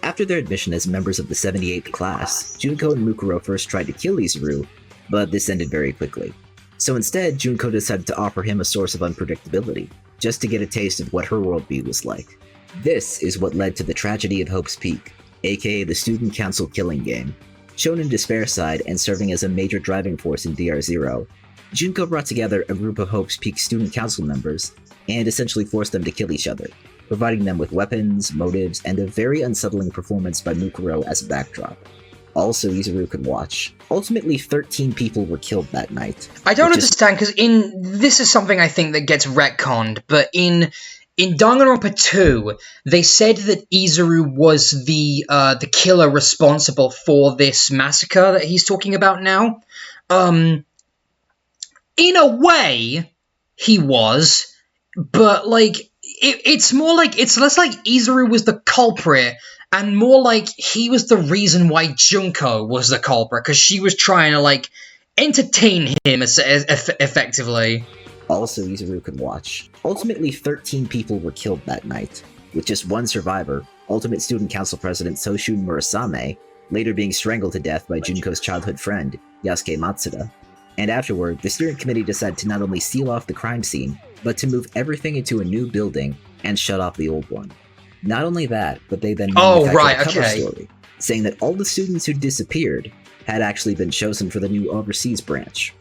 Speaker 2: After their admission as members of the 78th class, Junko and Mukuro first tried to kill Izuru, but this ended very quickly. So instead, Junko decided to offer him a source of unpredictability, just to get a taste of what her worldview was like. This is what led to the tragedy of Hope's Peak, aka the Student Council killing game. Shown in Despair Side and serving as a major driving force in DR0, Junko brought together a group of Hope's Peak Student Council members and essentially forced them to kill each other, providing them with weapons, motives, and a very unsettling performance by Mukuro as a backdrop. Also, Izuru could watch. Ultimately, 13 people were killed that night.
Speaker 1: I don't
Speaker 2: which is-
Speaker 1: understand, because this is something I think that gets retconned, but in Danganronpa 2, they said that Izuru was the killer responsible for this massacre that he's talking about now. In a way, he was, but like it's more like it's less like Izuru was the culprit and more like he was the reason why Junko was the culprit, because she was trying to like entertain him effectively.
Speaker 2: Also, Izuru could watch. Ultimately, 13 people were killed that night, with just one survivor, Ultimate Student Council President Soshun Murasame, later being strangled to death by Junko's childhood friend, Yasuke Matsuda. And afterward, the steering committee decided to not only seal off the crime scene, but to move everything into a new building and shut off the old one. Not only that, but they then manufactured a cover story, saying that all the students who disappeared had actually been chosen for the new overseas branch.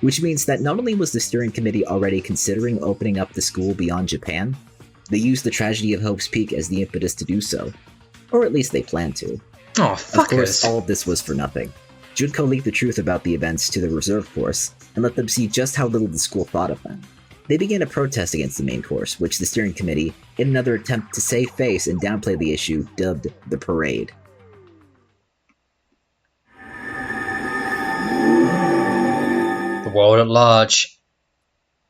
Speaker 2: Which means that not only was the steering committee already considering opening up the school beyond Japan, they used the tragedy of Hope's Peak as the impetus to do so. Or at least they planned to.
Speaker 1: Oh, fuck.
Speaker 2: Of course, all of this was for nothing. Junko leaked the truth about the events to the reserve course, and let them see just how little the school thought of them. They began a protest against the main course, which the steering committee, in another attempt to save face and downplay the issue, dubbed the Parade.
Speaker 1: The world at large.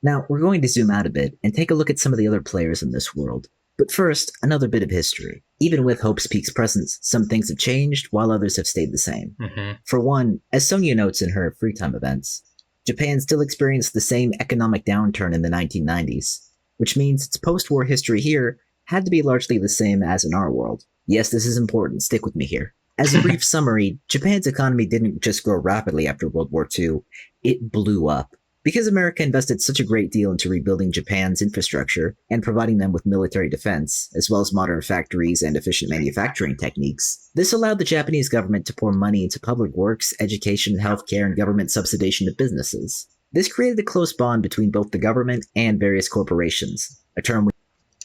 Speaker 2: Now, we're going to zoom out a bit and take a look at some of the other players in this world. But first, another bit of history. Even with Hope's Peak's presence, some things have changed while others have stayed the same. For one, as Sonia notes in her free time events, Japan still experienced the same economic downturn in the 1990s, which means its post-war history here had to be largely the same as in our world. Yes, this is important, stick with me here. As a brief summary, Japan's economy didn't just grow rapidly after World War II, it blew up. Because America invested such a great deal into rebuilding Japan's infrastructure and providing them with military defense, as well as modern factories and efficient manufacturing techniques, this allowed the Japanese government to pour money into public works, education, healthcare, and government subsidization of businesses. This created a close bond between both the government and various corporations, a term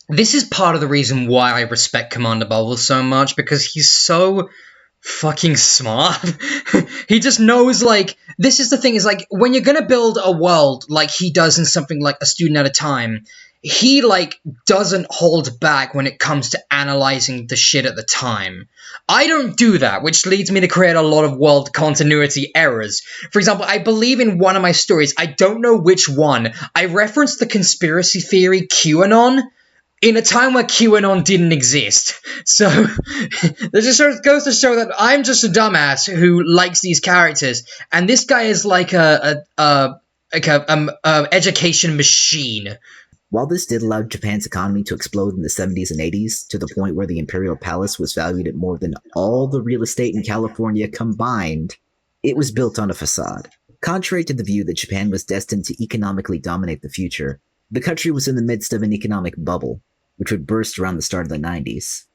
Speaker 1: This is part of the reason why I respect CmndrBubbles so much, because he's so fucking smart. He just knows, like, this is the thing, is like, when you're gonna build a world like he does in something like A Student at a Time, he, like, doesn't hold back when it comes to analyzing the shit at the time. I don't do that, which leads me to create a lot of world continuity errors. For example, I believe in one of my stories, I don't know which one, I referenced the conspiracy theory QAnon in a time where QAnon didn't exist. So, this just goes to show that I'm just a dumbass who likes these characters, and this guy is like a education machine.
Speaker 2: While this did allow Japan's economy to explode in the 70s and 80s, to the point where the Imperial Palace was valued at more than all the real estate in California combined, it was built on a facade. Contrary to the view that Japan was destined to economically dominate the future, the country was in the midst of an economic bubble, which would burst around the start of the 90s.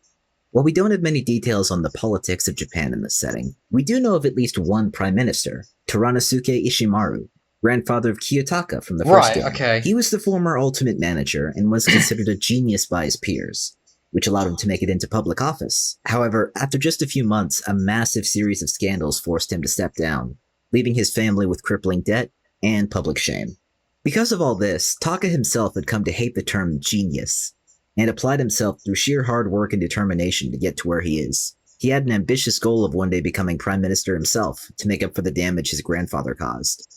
Speaker 2: While we don't have many details on the politics of Japan in this setting, we do know of at least one prime minister, Toranosuke Ishimaru, grandfather of Kiyotaka from the first game.
Speaker 1: Okay.
Speaker 2: He was the former Ultimate Manager and was considered a genius by his peers, which allowed him to make it into public office. However, after just a few months, a massive series of scandals forced him to step down, leaving his family with crippling debt and public shame. Because of all this, Taka himself had come to hate the term genius, and applied himself through sheer hard work and determination to get to where he is. He had an ambitious goal of one day becoming Prime Minister himself, to make up for the damage his grandfather caused.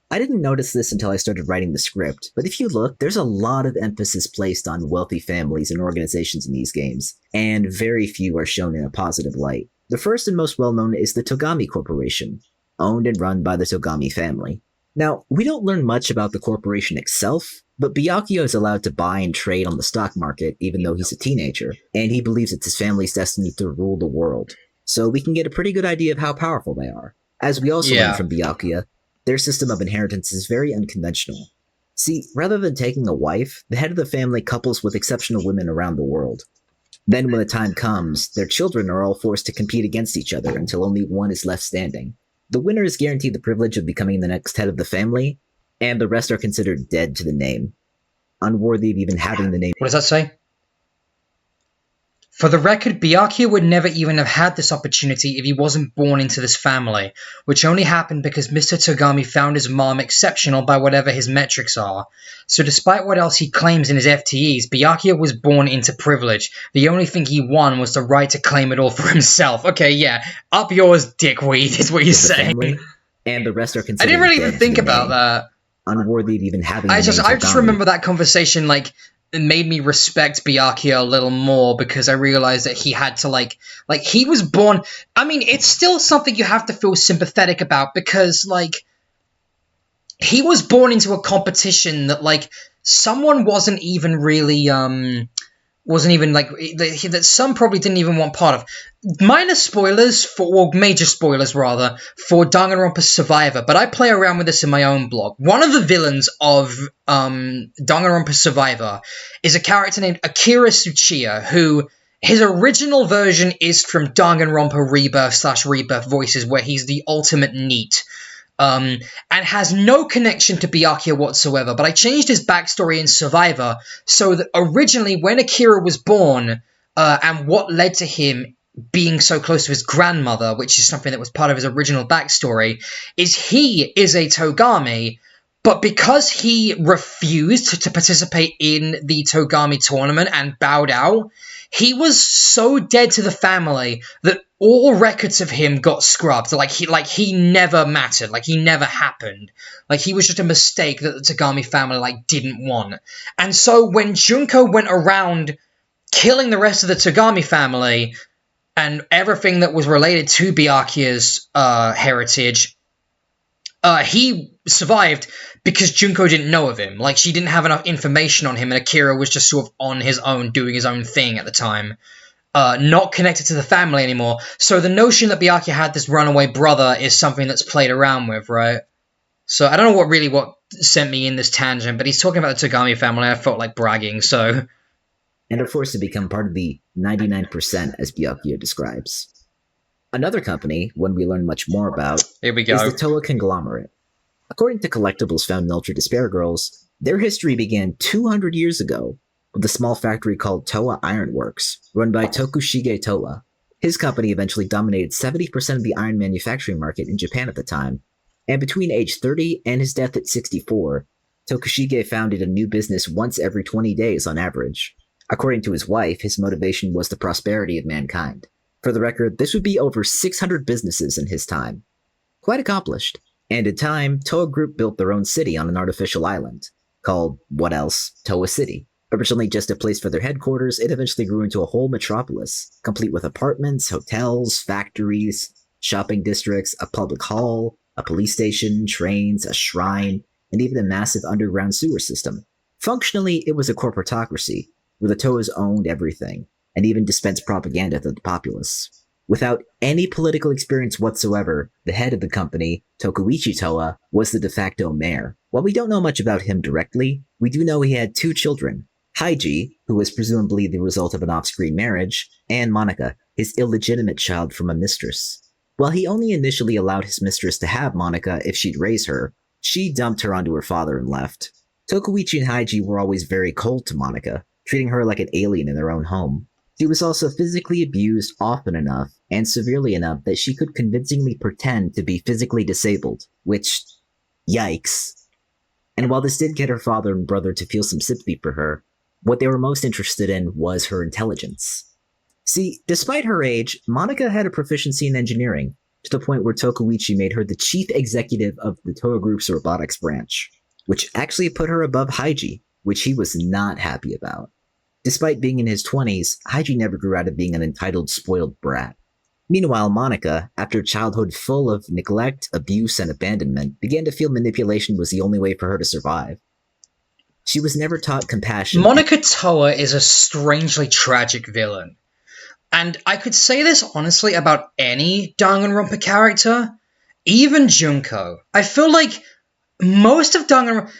Speaker 2: I didn't notice this until I started writing the script, but if you look, there's a lot of emphasis placed on wealthy families and organizations in these games, and very few are shown in a positive light. The first and most well-known is the Togami Corporation, owned and run by the Togami family. Now, we don't learn much about the corporation itself, but Byakuya is allowed to buy and trade on the stock market even though he's a teenager, and he believes it's his family's destiny to rule the world. So we can get a pretty good idea of how powerful they are. As we also learn from Byakuya, their system of inheritance is very unconventional. See, rather than taking a wife, the head of the family couples with exceptional women around the world. Then when the time comes, their children are all forced to compete against each other until only one is left standing. The winner is guaranteed the privilege of becoming the next head of the family, and the rest are considered dead to the name, unworthy of even having the name.
Speaker 1: What does that say? For the record, Byakuya would never even have had this opportunity if he wasn't born into this family, which only happened because Mr. Togami found his mom exceptional by whatever his metrics are. So despite what else he claims in his FTEs, Byakuya was born into privilege. The only thing he won was the right to claim it all for himself. Okay, yeah, up yours, dickweed, is what you're saying.
Speaker 2: Family, and the rest are considered
Speaker 1: I didn't really even
Speaker 2: dead
Speaker 1: think
Speaker 2: to the
Speaker 1: about
Speaker 2: name,
Speaker 1: that.
Speaker 2: unworthy of even having
Speaker 1: I
Speaker 2: the
Speaker 1: just
Speaker 2: name Togami.
Speaker 1: remember that conversation, like, it made me respect Byakuya a little more because I realized that he had to, like, he was born... I mean, it's still something you have to feel sympathetic about because, like, he was born into a competition that, like, someone wasn't even really, that some probably didn't even want part of. Minor spoilers, major spoilers rather, for Danganronpa Survivor, but I play around with this in my own blog. One of the villains of Danganronpa Survivor is a character named Akira Tsuchiya, who his original version is from Danganronpa Rebirth/Rebirth Voices, where he's the ultimate NEET. And has no connection to Byakuya whatsoever, but I changed his backstory in Survivor so that originally when Akira was born, and what led to him being so close to his grandmother, which is something that was part of his original backstory, is he is a Togami, but because he refused to participate in the Togami tournament and bowed out, he was so dead to the family that all records of him got scrubbed. He never mattered. Like, he never happened. Like, he was just a mistake that the Togami family, like, didn't want. And so when Junko went around killing the rest of the Togami family and everything that was related to Byakuya's heritage, he survived because Junko didn't know of him. Like, she didn't have enough information on him, and Akira was just sort of on his own, doing his own thing at the time. Not connected to the family anymore. So the notion that Byakuya had this runaway brother is something that's played around with, right? So I don't know what sent me in this tangent, but he's talking about the Togami family. I felt like bragging, so...
Speaker 2: And are forced to become part of the 99%, as Byakuya describes. Another company, one we learn much more about,
Speaker 1: Here we go.
Speaker 2: is the Toa conglomerate. According to collectibles found in Ultra Despair Girls, their history began 200 years ago with a small factory called Toa Ironworks, run by Tokushige Toa. His company eventually dominated 70% of the iron manufacturing market in Japan at the time, and between age 30 and his death at 64, Tokushige founded a new business once every 20 days on average. According to his wife, his motivation was the prosperity of mankind. For the record, this would be over 600 businesses in his time. Quite accomplished. And in time, Toa Group built their own city on an artificial island, called, what else, Toa City. Originally just a place for their headquarters, it eventually grew into a whole metropolis, complete with apartments, hotels, factories, shopping districts, a public hall, a police station, trains, a shrine, and even a massive underground sewer system. Functionally, it was a corporatocracy, where the Toas owned everything, and even dispensed propaganda to the populace. Without any political experience whatsoever, the head of the company, Tokuichi Toa, was the de facto mayor. While we don't know much about him directly, we do know he had 2 children, Haiji, who was presumably the result of an off-screen marriage, and Monika, his illegitimate child from a mistress. While he only initially allowed his mistress to have Monika if she'd raise her, she dumped her onto her father and left. Tokuichi and Haiji were always very cold to Monika, treating her like an alien in their own home. She was also physically abused often enough and severely enough that she could convincingly pretend to be physically disabled, which, yikes. And while this did get her father and brother to feel some sympathy for her, what they were most interested in was her intelligence. See, despite her age, Monika had a proficiency in engineering, to the point where Tokuichi made her the chief executive of the Toa Group's robotics branch, which actually put her above Haiji, which he was not happy about. Despite being in his 20s, Haiji never grew out of being an entitled, spoiled brat. Meanwhile, Monika, after a childhood full of neglect, abuse, and abandonment, began to feel manipulation was the only way for her to survive. She was never taught compassion.
Speaker 1: Monika Toa is a strangely tragic villain. And I could say this honestly about any Danganronpa character, even Junko. I feel like most of Danganronpa...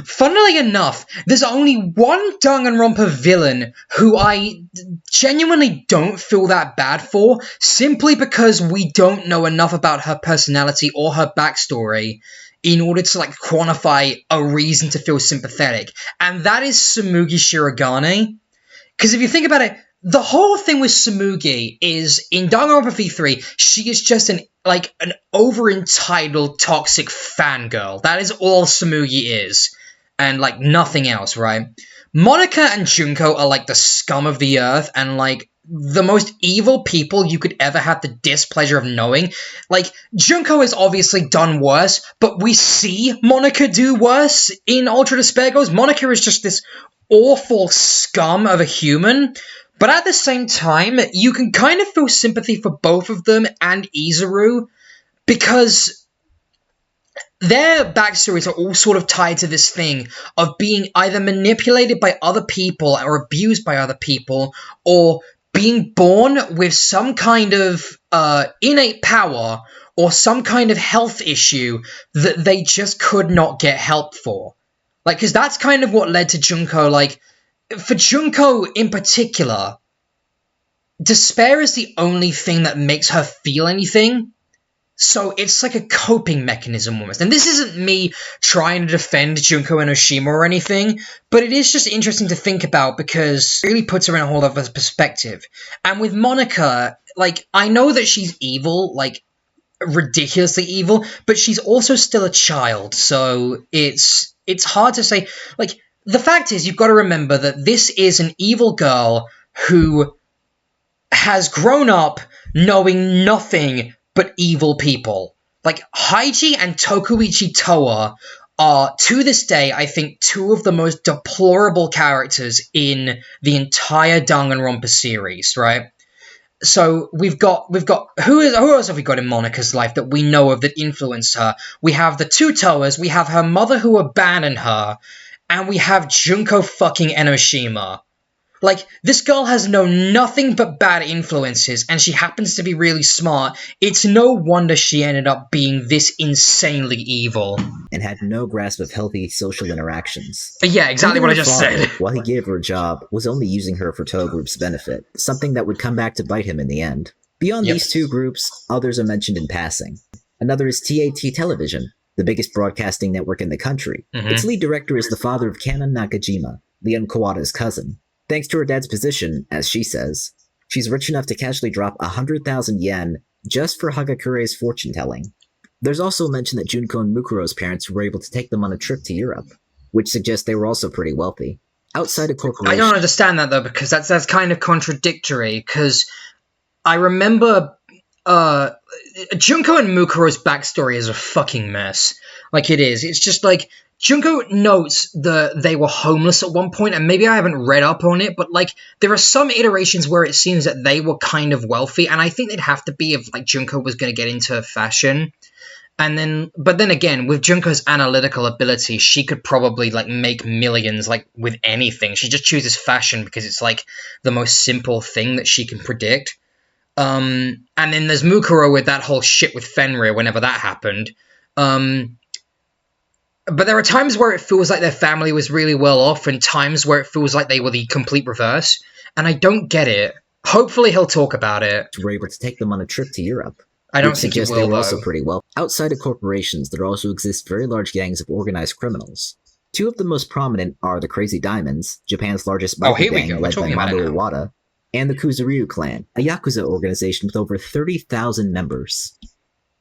Speaker 1: Funnily enough, there's only one Danganronpa villain who I genuinely don't feel that bad for, simply because we don't know enough about her personality or her backstory in order to, like, quantify a reason to feel sympathetic. And that is Tsumugi Shirogane. Because if you think about it, the whole thing with Tsumugi is, in Danganronpa V3, she is just an over-entitled, toxic fangirl. That is all Tsumugi is. And, like, nothing else, right? Monika and Junko are, like, the scum of the earth, and, like, the most evil people you could ever have the displeasure of knowing. Like, Junko has obviously done worse, but we see Monika do worse in Ultra Despair Goes. Monika is just this awful scum of a human, but at the same time, you can kind of feel sympathy for both of them and Izuru, because their backstories are all sort of tied to this thing of being either manipulated by other people or abused by other people, or being born with some kind of innate power or some kind of health issue that they just could not get help for. Like, because that's kind of what led to Junko. Like, for Junko in particular, despair is the only thing that makes her feel anything. So it's like a coping mechanism almost. And this isn't me trying to defend Junko Enoshima or anything, but it is just interesting to think about because it really puts her in a whole other perspective. And with Monika, like, I know that she's evil, like, ridiculously evil, but she's also still a child, so it's hard to say. Like, the fact is, you've got to remember that this is an evil girl who has grown up knowing nothing but evil people. Like, Haiji and Tokuichi Toa are, to this day, I think, two of the most deplorable characters in the entire Danganronpa series, right? So we've got who else have we got in Monika's life that we know of that influenced her? We have the two Toas, we have her mother who abandoned her, and we have Junko fucking Enoshima. Like, this girl has known nothing but bad influences, and she happens to be really smart. It's no wonder she ended up being this insanely evil.
Speaker 2: And had no grasp of healthy social interactions.
Speaker 1: Yeah, exactly what I just
Speaker 2: father,
Speaker 1: said.
Speaker 2: While he gave her a job, was only using her for Toa Group's benefit, something that would come back to bite him in the end. Beyond these two groups, others are mentioned in passing. Another is TAT Television, the biggest broadcasting network in the country. Its lead director is the father of Kanon Nakajima, Leon Kawada's cousin. Thanks to her dad's position, as she says, she's rich enough to casually drop 100,000 yen just for Hagakure's fortune-telling. There's also mention that Junko and Mukuro's parents were able to take them on a trip to Europe, which suggests they were also pretty wealthy. Outside of corporations...
Speaker 1: I don't understand that, though, because that's kind of contradictory, because I remember Junko and Mukuro's backstory is a fucking mess. Like, it is. It's just like... Junko notes that they were homeless at one point, and maybe I haven't read up on it, but, like, there are some iterations where it seems that they were kind of wealthy, and I think they'd have to be if, like, Junko was going to get into fashion. But then again, with Junko's analytical ability, she could probably, like, make millions, like, with anything. She just chooses fashion because it's, like, the most simple thing that she can predict. And then there's Mukuro with that whole shit with Fenrir whenever that happened. But there are times where it feels like their family was really well off, and times where it feels like they were the complete reverse, and I don't get it. Hopefully he'll talk about it.
Speaker 2: Were able to take them on a trip to Europe.
Speaker 1: I don't think he will,
Speaker 2: they were
Speaker 1: though.
Speaker 2: Also pretty well. Outside of corporations, there also exist very large gangs of organized criminals. Two of the most prominent are the Crazy Diamonds, Japan's largest biker gang led by Mando Iwata, and the Kuzuryu clan, a Yakuza organization with over 30,000 members.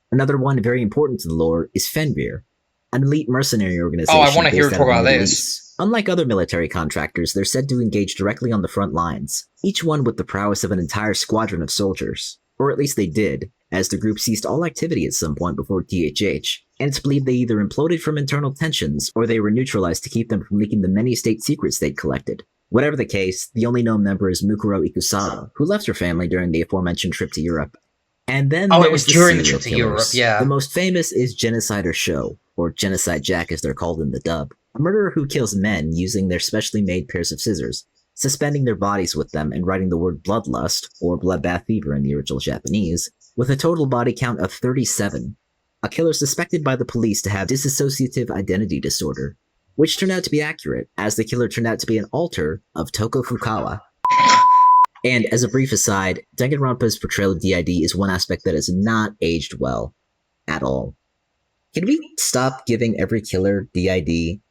Speaker 2: Another one very important to the lore is Fenrir, an elite mercenary organization.
Speaker 1: Oh, I want to hear talk about this.
Speaker 2: Unlike other military contractors, they're said to engage directly on the front lines, each one with the prowess of an entire squadron of soldiers. Or at least they did, as the group ceased all activity at some point before THH, and it's believed they either imploded from internal tensions, or they were neutralized to keep them from leaking the many state secrets they'd collected. Whatever the case, the only known member is Mukuro Ikusawa, who left her family during the aforementioned trip to Europe. And then
Speaker 1: it was during the trip to Europe, yeah.
Speaker 2: The most famous is Genocider Sho, or Genocide Jack as they're called in the dub, a murderer who kills men using their specially made pairs of scissors, suspending their bodies with them and writing the word bloodlust, or bloodbath fever in the original Japanese, with a total body count of 37. A killer suspected by the police to have dissociative identity disorder, which turned out to be accurate, as the killer turned out to be an alter of Toko Fukawa. And as a brief aside, Danganronpa's portrayal of DID is one aspect that has not aged well. At all. Can we stop giving every killer DID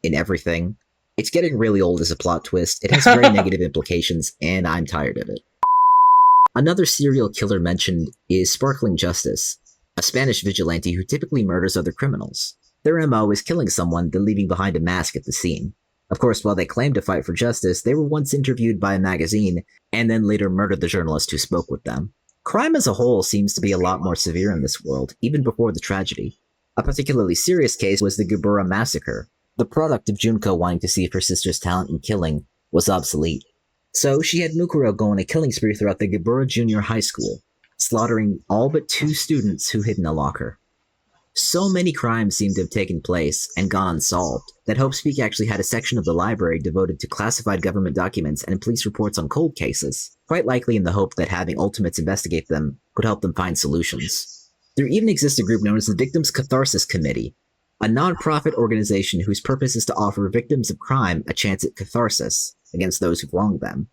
Speaker 2: in everything? It's getting really old as a plot twist, it has very negative implications, and I'm tired of it. Another serial killer mentioned is Sparkling Justice, a Spanish vigilante who typically murders other criminals. Their MO is killing someone, then leaving behind a mask at the scene. Of course, while they claim to fight for justice, they were once interviewed by a magazine, and then later murdered the journalist who spoke with them. Crime as a whole seems to be a lot more severe in this world, even before the tragedy. A particularly serious case was the Gebura massacre. The product of Junko wanting to see if her sister's talent in killing was obsolete. So she had Mukuro go on a killing spree throughout the Gebura Junior High School, slaughtering all but 2 students who hid in a locker. So many crimes seem to have taken place and gone unsolved that Hope Speak actually had a section of the library devoted to classified government documents and police reports on cold cases, quite likely in the hope that having Ultimates investigate them could help them find solutions. There even exists a group known as the Victims Catharsis Committee, a non-profit organization whose purpose is to offer victims of crime a chance at catharsis against those who've wronged them,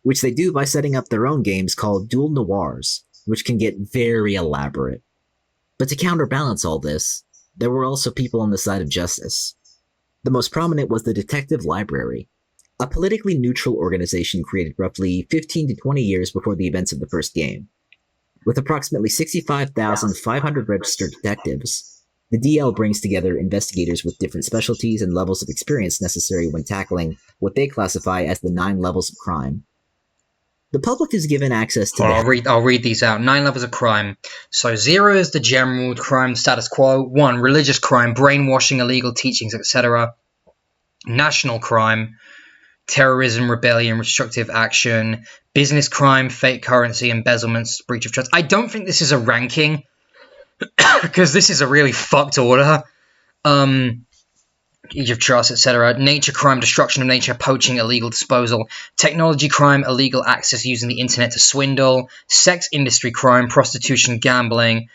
Speaker 2: which they do by setting up their own games called Duel Noirs, which can get very elaborate. But to counterbalance all this, there were also people on the side of justice. The most prominent was the Detective Library, a politically neutral organization created roughly 15 to 20 years before the events of the first game. With approximately 65,500 registered detectives, the DL brings together investigators with different specialties and levels of experience necessary when tackling what they classify as the 9 levels of crime. The public is given access to
Speaker 1: I'll read these out. 9 levels of crime. So 0 is the general crime status quo. 1, religious crime, brainwashing, illegal teachings, etc. National crime, terrorism, rebellion, restrictive action, business crime, fake currency, embezzlements, breach of trust. I don't think this is a ranking, because this is a really fucked order. Breach of trust, etc. Nature crime, destruction of nature, poaching, illegal disposal. Technology crime, illegal access using the internet to swindle. Sex industry crime, prostitution, gambling.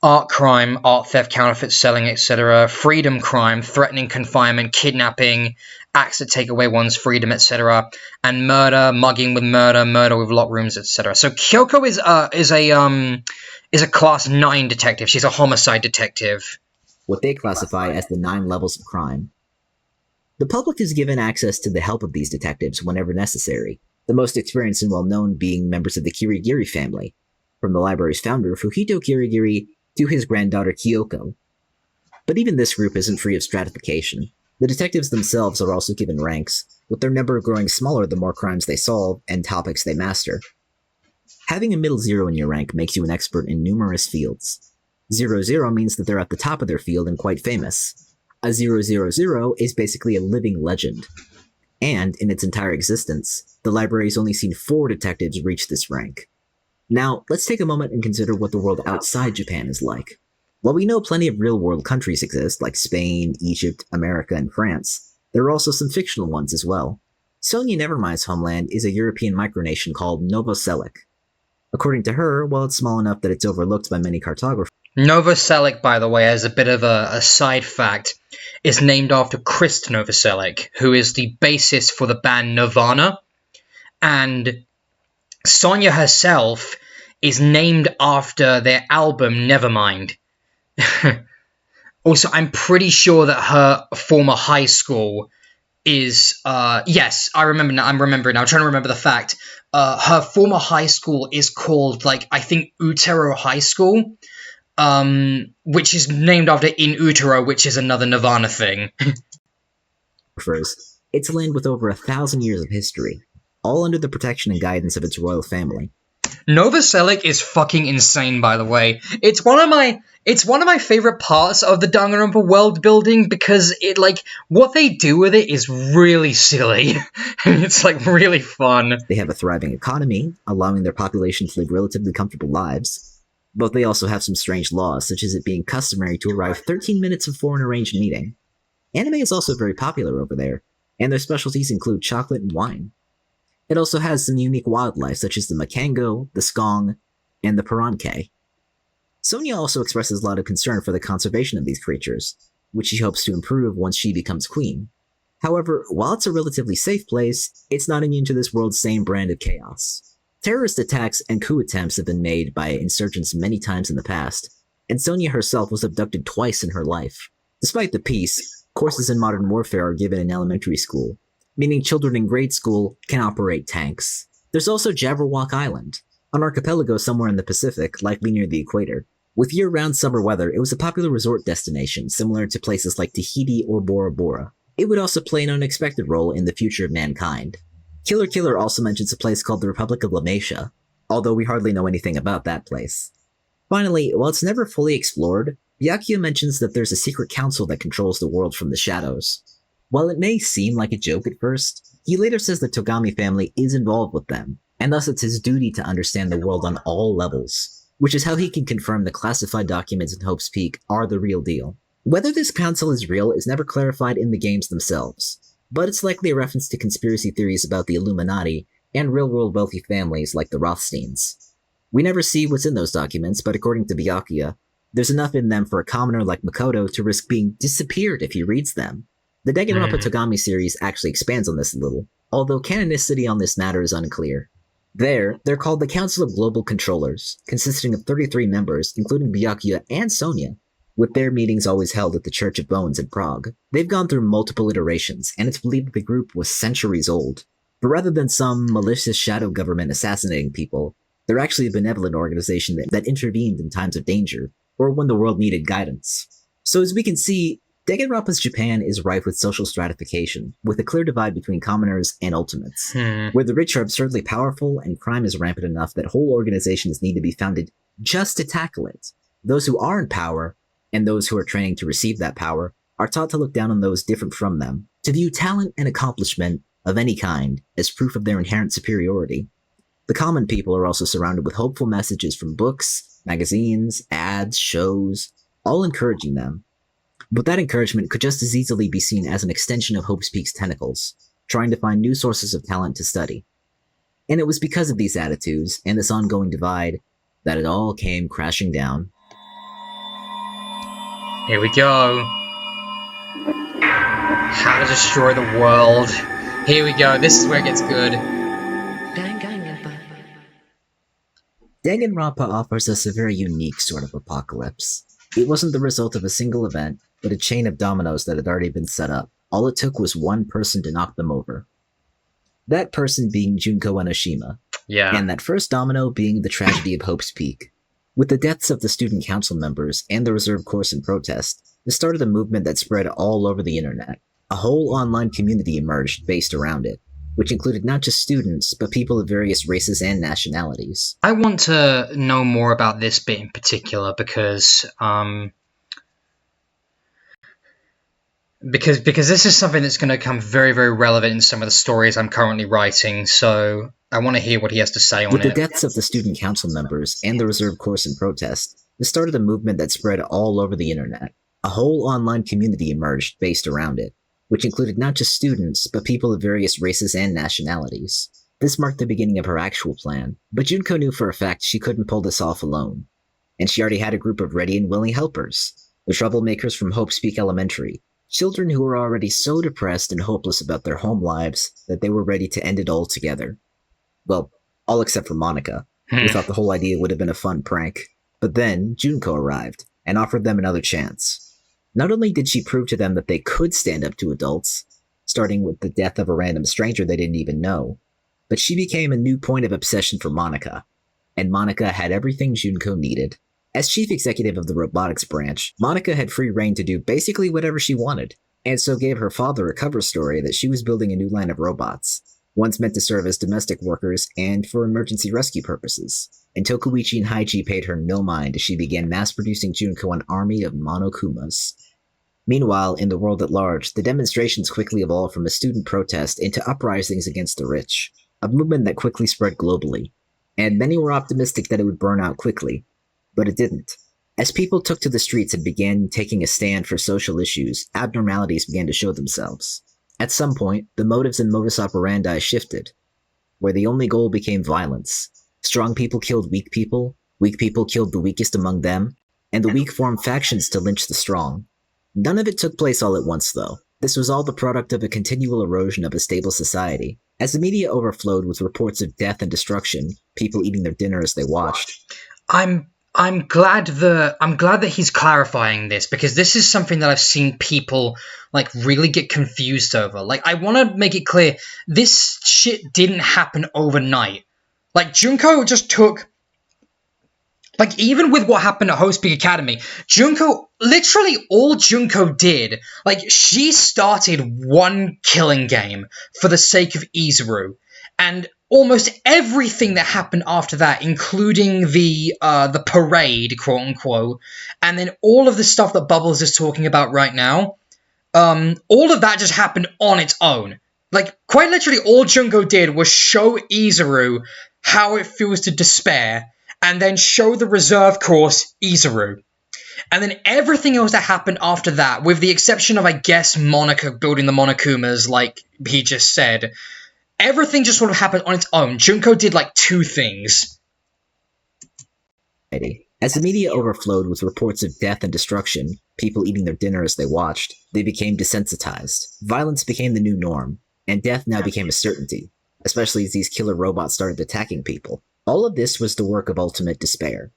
Speaker 1: Art crime, art theft, counterfeit selling, etc. Freedom crime, threatening confinement, kidnapping, acts that take away one's freedom, etc. And murder, mugging with murder, murder with locked rooms, etc. So Kyoko is a class 9 detective. She's a homicide detective.
Speaker 2: What they classify as the 9 levels of crime. The public is given access to the help of these detectives whenever necessary, the most experienced and well-known being members of the Kirigiri family, from the library's founder Fuhito Kirigiri to his granddaughter Kyoko. But even this group isn't free of stratification. The detectives themselves are also given ranks, with their number growing smaller the more crimes they solve and topics they master. Having a middle 0 in your rank makes you an expert in numerous fields. 0-0 means that they're at the top of their field and quite famous. A 0-0-0 is basically a living legend. And, in its entire existence, the library's only seen 4 detectives reach this rank. Now, let's take a moment and consider what the world outside Japan is like. While we know plenty of real-world countries exist, like Spain, Egypt, America, and France, there are also some fictional ones as well. Sonia Nevermind's homeland is a European micronation called Novoselic. According to her, while it's small enough that it's overlooked by many cartographers,
Speaker 1: Novoselic, by the way, as a bit of a side fact, is named after Krist Novoselic, who is the bassist for the band Nirvana, and Sonia herself is named after their album Nevermind. Also, I'm pretty sure that her former high school is, yes, I'm remembering now, I'm trying to remember the fact. Her former high school is called, I think Utero High School, which is named after In Utero, which is another Nirvana thing.
Speaker 2: It's a land with over 1,000 years of history, all under the protection and guidance of its royal family.
Speaker 1: Novoselic is fucking insane, by the way. It's one of my favorite parts of the Danganronpa world building, because what they do with it is really silly. It's really fun.
Speaker 2: They have a thriving economy, allowing their population to live relatively comfortable lives. But they also have some strange laws, such as it being customary to arrive 13 minutes before an arranged meeting. Anime is also very popular over there, and their specialties include chocolate and wine. It also has some unique wildlife, such as the makango, the skong, and the piranke. Sonia also expresses a lot of concern for the conservation of these creatures, which she hopes to improve once she becomes queen. However, while it's a relatively safe place, it's not immune to this world's same brand of chaos. Terrorist attacks and coup attempts have been made by insurgents many times in the past, and Sonia herself was abducted twice in her life. Despite the peace, courses in modern warfare are given in elementary school, meaning children in grade school can operate tanks. There's also Jabberwock Island, an archipelago somewhere in the Pacific, likely near the equator. With year-round summer weather, it was a popular resort destination, similar to places like Tahiti or Bora Bora. It would also play an unexpected role in the future of mankind. Killer Killer also mentions a place called the Republic of Lamatia, although we hardly know anything about that place. Finally, while it's never fully explored, Byakuya mentions that there's a secret council that controls the world from the shadows. While it may seem like a joke at first, he later says the Togami family is involved with them, and thus it's his duty to understand the world on all levels, which is how he can confirm the classified documents in Hope's Peak are the real deal. Whether this council is real is never clarified in the games themselves, but it's likely a reference to conspiracy theories about the Illuminati and real-world wealthy families like the Rothsteins. We never see what's in those documents, but according to Byakuya, there's enough in them for a commoner like Makoto to risk being disappeared if he reads them. The Danganronpa Togami series actually expands on this a little, although canonicity on this matter is unclear. There, they're called the Council of Global Controllers, consisting of 33 members, including Byakuya and Sonia, with their meetings always held at the Church of Bones in Prague. They've gone through multiple iterations, and it's believed that the group was centuries old. But rather than some malicious shadow government assassinating people, they're actually a benevolent organization that intervened in times of danger, or when the world needed guidance. So as we can see, Danganronpa's Japan is rife with social stratification, with a clear divide between commoners and ultimates, where the rich are absurdly powerful and crime is rampant enough that whole organizations need to be founded just to tackle it. Those who are in power, and those who are training to receive that power, are taught to look down on those different from them, to view talent and accomplishment of any kind as proof of their inherent superiority. The common people are also surrounded with hopeful messages from books, magazines, ads, shows, all encouraging them. But that encouragement could just as easily be seen as an extension of Hope's Peak's tentacles, trying to find new sources of talent to study. And it was because of these attitudes and this ongoing divide that it all came crashing down.
Speaker 1: Here we go. How to destroy the world. Here we go. This is where it gets good.
Speaker 2: Danganronpa offers us a very unique sort of apocalypse. It wasn't the result of a single event, but a chain of dominoes that had already been set up. All it took was one person to knock them over. That person being Junko Enoshima.
Speaker 1: Yeah.
Speaker 2: And that first domino being the tragedy of Hope's Peak. With the deaths of the student council members and the reserve course in protest, this started a movement that spread all over the internet. A whole online community emerged based around it, which included not just students, but people of various races and nationalities.
Speaker 1: I want to know more about this bit in particular because this is something that's going to become very, very relevant in some of the stories I'm currently writing, so I want to hear what he has to say on it.
Speaker 2: With the deaths of the student council members and the reserve course in protest, this started a movement that spread all over the internet. A whole online community emerged based around it, which included not just students, but people of various races and nationalities. This marked the beginning of her actual plan, but Junko knew for a fact she couldn't pull this off alone. And she already had a group of ready and willing helpers, the troublemakers from Hope's Peak Elementary, children who were already so depressed and hopeless about their home lives that they were ready to end it all together. Well, all except for Monica, who thought the whole idea would have been a fun prank. But then Junko arrived, and offered them another chance. Not only did she prove to them that they could stand up to adults, starting with the death of a random stranger they didn't even know, but she became a new point of obsession for Monica, and Monica had everything Junko needed. As chief executive of the robotics branch, Monica had free reign to do basically whatever she wanted, and so gave her father a cover story that she was building a new line of robots, once meant to serve as domestic workers and for emergency rescue purposes. And Tokuichi and Haichi paid her no mind as she began mass-producing Junko an army of Monokumas. Meanwhile, in the world at large, the demonstrations quickly evolved from a student protest into uprisings against the rich, a movement that quickly spread globally. And many were optimistic that it would burn out quickly, but it didn't. As people took to the streets and began taking a stand for social issues, abnormalities began to show themselves. At some point, the motives and modus operandi shifted, where the only goal became violence. Strong people killed weak people killed the weakest among them, and the weak formed factions to lynch the strong. None of it took place all at once, though. This was all the product of a continual erosion of a stable society. As the media overflowed with reports of death and destruction, people eating their dinner as they watched.
Speaker 1: I'm I'm glad that he's clarifying this, because this is something that I've seen people like really get confused over. Like, I want to make it clear, this shit didn't happen overnight. Like, Junko just took, like, even with what happened at Host Peak Academy, literally all Junko did, like, she started one killing game for the sake of Izuru, and almost everything that happened after that, including the parade, quote unquote, and then all of the stuff that Bubbles is talking about right now, all of that just happened on its own. Like, quite literally, all Junko did was show Izuru how it feels to despair, and then show the reserve course Izuru. And then everything else that happened after that, with the exception of, I guess, Monica building the Monokumas, like he just said, everything just sort of happened on its own. Junko did, like, two things.
Speaker 2: As the media overflowed with reports of death and destruction, people eating their dinner as they watched, they became desensitized. Violence became the new norm, and death now became a certainty, especially as these killer robots started attacking people. All of this was the work of Ultimate Despair.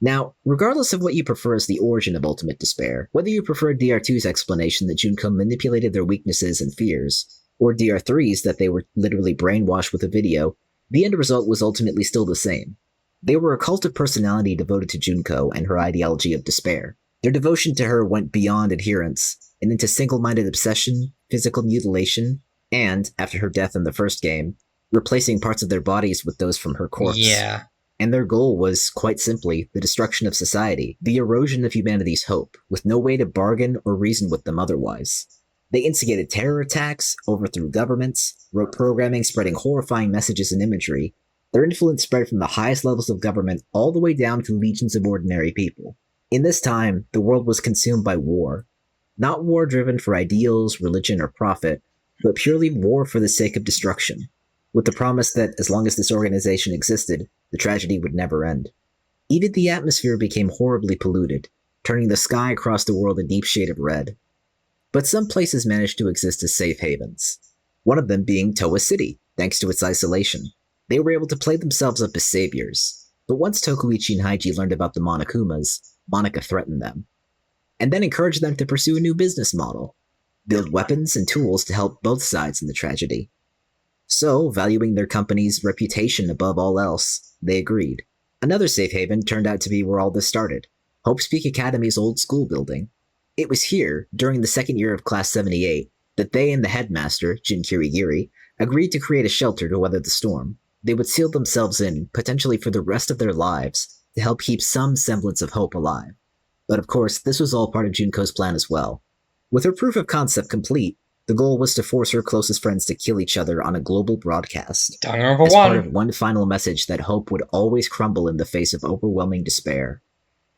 Speaker 2: Now, regardless of what you prefer as the origin of Ultimate Despair, whether you prefer DR2's explanation that Junko manipulated their weaknesses and fears, or DR3's that they were literally brainwashed with a video, the end result was ultimately still the same. They were a cult of personality devoted to Junko and her ideology of despair. Their devotion to her went beyond adherence and into single-minded obsession, physical mutilation, and, after her death in the first game, replacing parts of their bodies with those from her corpse.
Speaker 1: Yeah.
Speaker 2: And their goal was, quite simply, the destruction of society, the erosion of humanity's hope, with no way to bargain or reason with them otherwise. They instigated terror attacks, overthrew governments, wrote programming spreading horrifying messages and imagery. Their influence spread from the highest levels of government all the way down to legions of ordinary people. In this time, the world was consumed by war. Not war driven for ideals, religion, or profit, but purely war for the sake of destruction, with the promise that as long as this organization existed, the tragedy would never end. Even the atmosphere became horribly polluted, turning the sky across the world a deep shade of red. But some places managed to exist as safe havens, one of them being Towa City, thanks to its isolation. They were able to play themselves up as saviors, but once Tokuichi and Haiji learned about the Monokumas, Monica threatened them, and then encouraged them to pursue a new business model, build weapons and tools to help both sides in the tragedy. So, valuing their company's reputation above all else, they agreed. Another safe haven turned out to be where all this started, Hope's Peak Academy's old school building. It was here, during the second year of Class 78, that they and the headmaster, Jin Kirigiri, agreed to create a shelter to weather the storm. They would seal themselves in, potentially for the rest of their lives, to help keep some semblance of hope alive. But of course, this was all part of Junko's plan as well. With her proof of concept complete, the goal was to force her closest friends to kill each other on a global broadcast, as part of one final message that hope would always crumble in the face of overwhelming despair.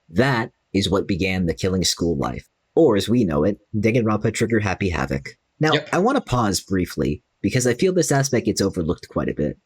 Speaker 2: That is what began the killing school life, or as we know it, Danganronpa Trigger Happy Havoc. Now, I want to pause briefly, because I feel this aspect gets overlooked quite a bit.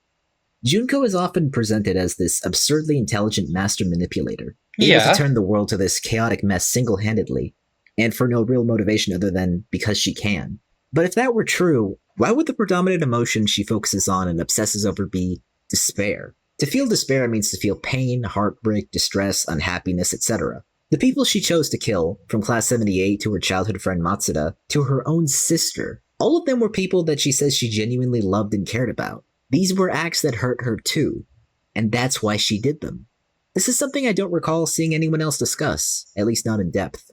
Speaker 2: Junko is often presented as this absurdly intelligent master manipulator, able to turn the world to this chaotic mess single-handedly, and for no real motivation other than because she can. But if that were true, why would the predominant emotion she focuses on and obsesses over be despair? To feel despair means to feel pain, heartbreak, distress, unhappiness, etc. The people she chose to kill, from Class 78 to her childhood friend Matsuda, to her own sister, all of them were people that she says she genuinely loved and cared about. These were acts that hurt her too, and that's why she did them. This is something I don't recall seeing anyone else discuss, at least not in depth.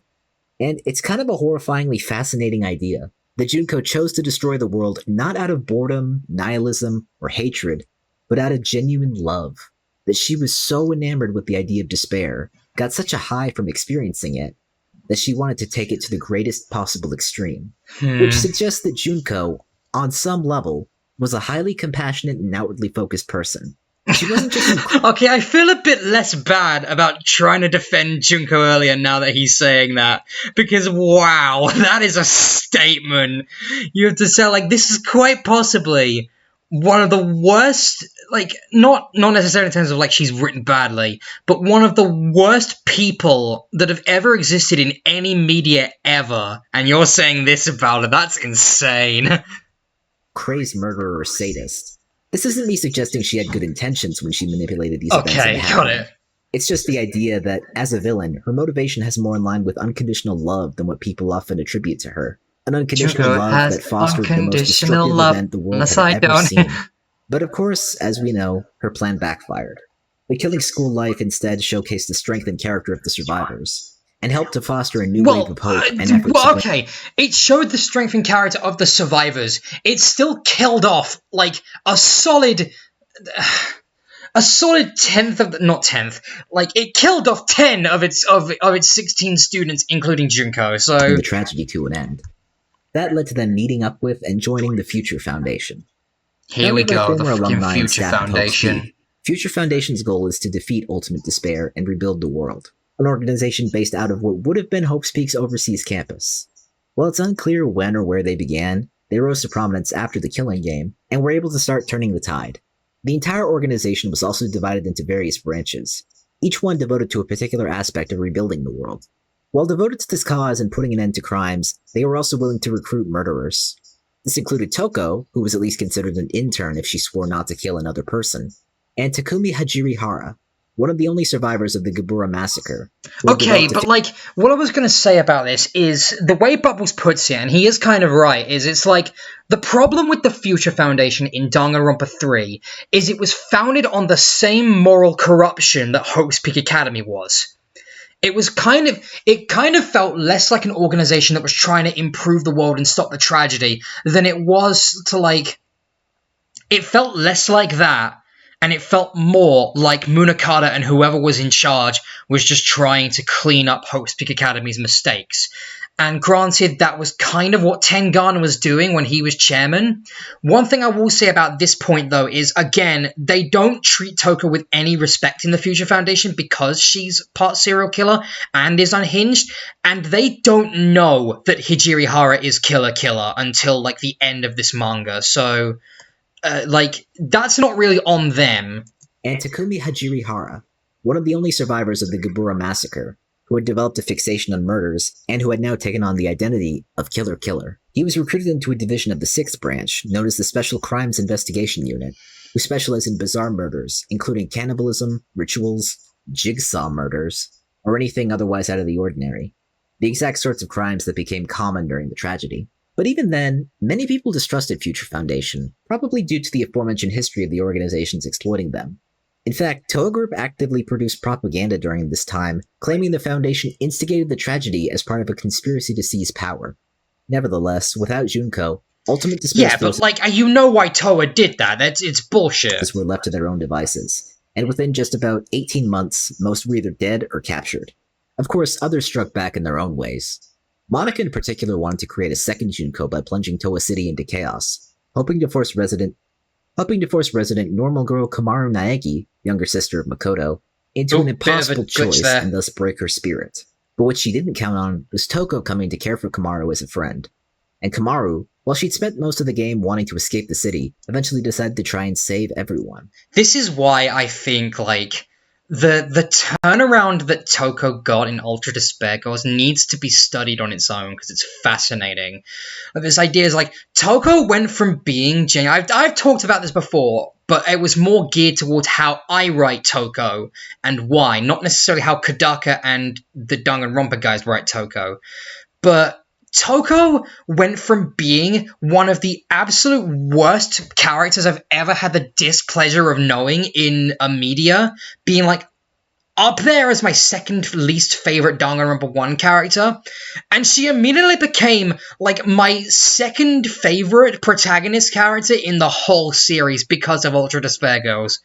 Speaker 2: And it's kind of a horrifyingly fascinating idea, that Junko chose to destroy the world not out of boredom, nihilism, or hatred, but out of genuine love. That she was so enamored with the idea of despair, got such a high from experiencing it, that she wanted to take it to the greatest possible extreme. Which suggests that Junko, on some level, was a highly compassionate and outwardly focused person. She wasn't just...
Speaker 1: Okay, I feel a bit less bad about trying to defend Junko earlier now that he's saying that. Because, wow, that is a statement. You have to say, like, this is quite possibly one of the worst, like, not necessarily in terms of, like, she's written badly, but one of the worst people that have ever existed in any media ever. And you're saying this about her. That's insane.
Speaker 2: Crazed murderer or sadist. This isn't me suggesting she had good intentions when she manipulated these events.
Speaker 1: Okay, got it.
Speaker 2: It's just the idea that, as a villain, her motivation has more in line with unconditional love than what people often attribute to her. An unconditional
Speaker 1: Junko
Speaker 2: love
Speaker 1: has
Speaker 2: that fostered the most
Speaker 1: unconditional
Speaker 2: destructive
Speaker 1: love.
Speaker 2: event the world
Speaker 1: Unless
Speaker 2: had
Speaker 1: I
Speaker 2: ever
Speaker 1: don't.
Speaker 2: seen. But of course, as we know, her plan backfired. The killing school life instead showcased the strength and character of the survivors, and helped to foster a new wave of hope and effort.
Speaker 1: Okay, it showed the strength and character of the survivors. It still killed off, like, a solid 10th of the, not 10th, like, it killed off 10 of its 16 students, including Junko, so...
Speaker 2: Bring the tragedy to an end. That led to them meeting up with and joining the Future Foundation.
Speaker 1: Here we go, the fucking Future Foundation.
Speaker 2: Future Foundation's goal is to defeat Ultimate Despair and rebuild the world. An organization based out of what would have been Hope's Peak's overseas campus. While it's unclear when or where they began, they rose to prominence after the Killing Game, and were able to start turning the tide. The entire organization was also divided into various branches, each one devoted to a particular aspect of rebuilding the world. While devoted to this cause and putting an end to crimes, they were also willing to recruit murderers. This included Toko, who was at least considered an intern if she swore not to kill another person, and Takumi Hajirihara, one of the only survivors of the Gabura massacre.
Speaker 1: Okay, but like, what I was going to say about this is, the way Bubbles puts it, and he is kind of right, is it's like, the problem with the Future Foundation in Danganronpa 3 is it was founded on the same moral corruption that Hope's Peak Academy was. It kind of felt less like an organization that was trying to improve the world and stop the tragedy than it was to, like, it felt less like that. And it felt more like Munakata and whoever was in charge was just trying to clean up Hope's Peak Academy's mistakes. And granted, that was kind of what Tengan was doing when he was chairman. One thing I will say about this point, though, is, again, they don't treat Toko with any respect in the Future Foundation because she's part serial killer and is unhinged. And they don't know that Hijirihara is Killer until, like, the end of this manga. So... like, that's not really on them.
Speaker 2: And Takumi Hajirihara, one of the only survivors of the Gabura massacre, who had developed a fixation on murders, and who had now taken on the identity of Killer. He was recruited into a division of the 6th branch, known as the Special Crimes Investigation Unit, who specialize in bizarre murders, including cannibalism, rituals, jigsaw murders, or anything otherwise out of the ordinary. The exact sorts of crimes that became common during the tragedy. But even then, many people distrusted Future Foundation, probably due to the aforementioned history of the organizations exploiting them. In fact, Toa Group actively produced propaganda during this time, claiming the Foundation instigated the tragedy as part of a conspiracy to seize power. Nevertheless, without Junko, Ultimate Despair...
Speaker 1: Yeah, but like, you know why Toa did that. It's bullshit.
Speaker 2: ...were left to their own devices, and within just about 18 months, most were either dead or captured. Of course, others struck back in their own ways. Monica in particular wanted to create a second Junko by plunging Toa City into chaos, hoping to force resident normal girl Kamaru Naegi, younger sister of Makoto, into an impossible choice and thus break her spirit. But what she didn't count on was Toko coming to care for Kamaru as a friend. And Kamaru, while she'd spent most of the game wanting to escape the city, eventually decided to try and save everyone.
Speaker 1: This is why I think, like, the turnaround that Toko got in Ultra Despair Girls needs to be studied on its own, because it's fascinating. Like, this idea is, like, Toko went from being I've talked about this before, but it was more geared towards how I write Toko, and why, not necessarily how Kodaka and the Danganronpa guys write Toko. But Toko went from being one of the absolute worst characters I've ever had the displeasure of knowing in a media, being like up there as my second least favorite Danganronpa 1 character, and she immediately became like my second favorite protagonist character in the whole series because of Ultra Despair Girls.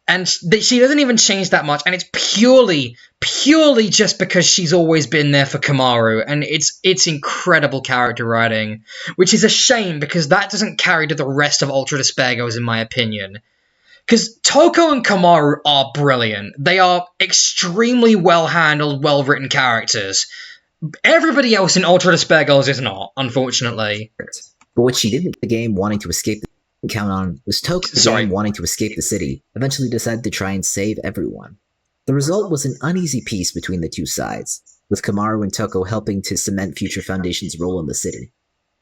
Speaker 1: And she doesn't even change that much, and it's purely just because she's always been there for Kamaru, and it's incredible character writing, which is a shame because that doesn't carry to the rest of Ultra Despair Girls, in my opinion. Because Toko and Kamaru are brilliant. They are extremely well-handled, well-written characters. Everybody else in Ultra Despair Girls is not, unfortunately.
Speaker 2: But what she didn't the game wanting to escape count on was Toko wanting to escape the city, eventually decided to try and save everyone. The result was an uneasy peace between the two sides, with Kamaru and Toko helping to cement Future Foundation's role in the city.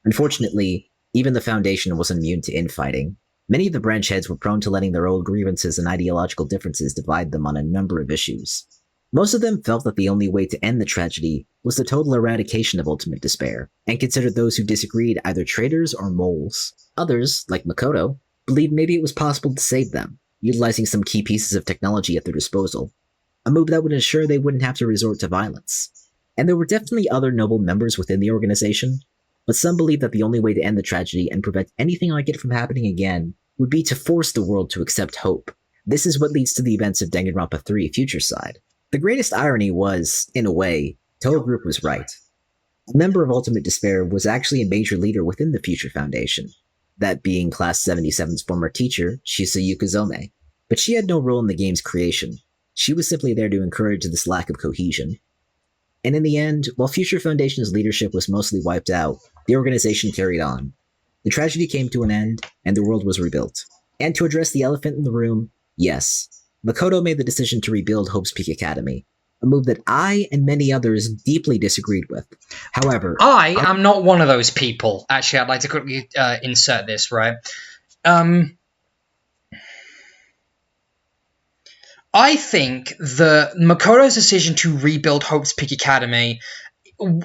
Speaker 2: Unfortunately, even the Foundation wasn't immune to infighting. Many of the branch heads were prone to letting their old grievances and ideological differences divide them on a number of issues. Most of them felt that the only way to end the tragedy was the total eradication of ultimate despair, and considered those who disagreed either traitors or moles. Others, like Makoto, believed maybe it was possible to save them, utilizing some key pieces of technology at their disposal, a move that would ensure they wouldn't have to resort to violence. And there were definitely other noble members within the organization, but some believed that the only way to end the tragedy and prevent anything like it from happening again would be to force the world to accept hope. This is what leads to the events of Danganronpa 3 Future Side. The greatest irony was, in a way, Toho Group was right. A member of Ultimate Despair was actually a major leader within the Future Foundation, that being Class 77's former teacher, Shisa Yukizome. But she had no role in the game's creation. She was simply there to encourage this lack of cohesion. And in the end, while Future Foundation's leadership was mostly wiped out, the organization carried on. The tragedy came to an end, and the world was rebuilt. And to address the elephant in the room, yes, Makoto made the decision to rebuild Hope's Peak Academy, a move that I and many others deeply disagreed with. However,
Speaker 1: I am not one of those people. Actually, I'd like to quickly insert this, right? I think Makoto's decision to rebuild Hope's Peak Academy,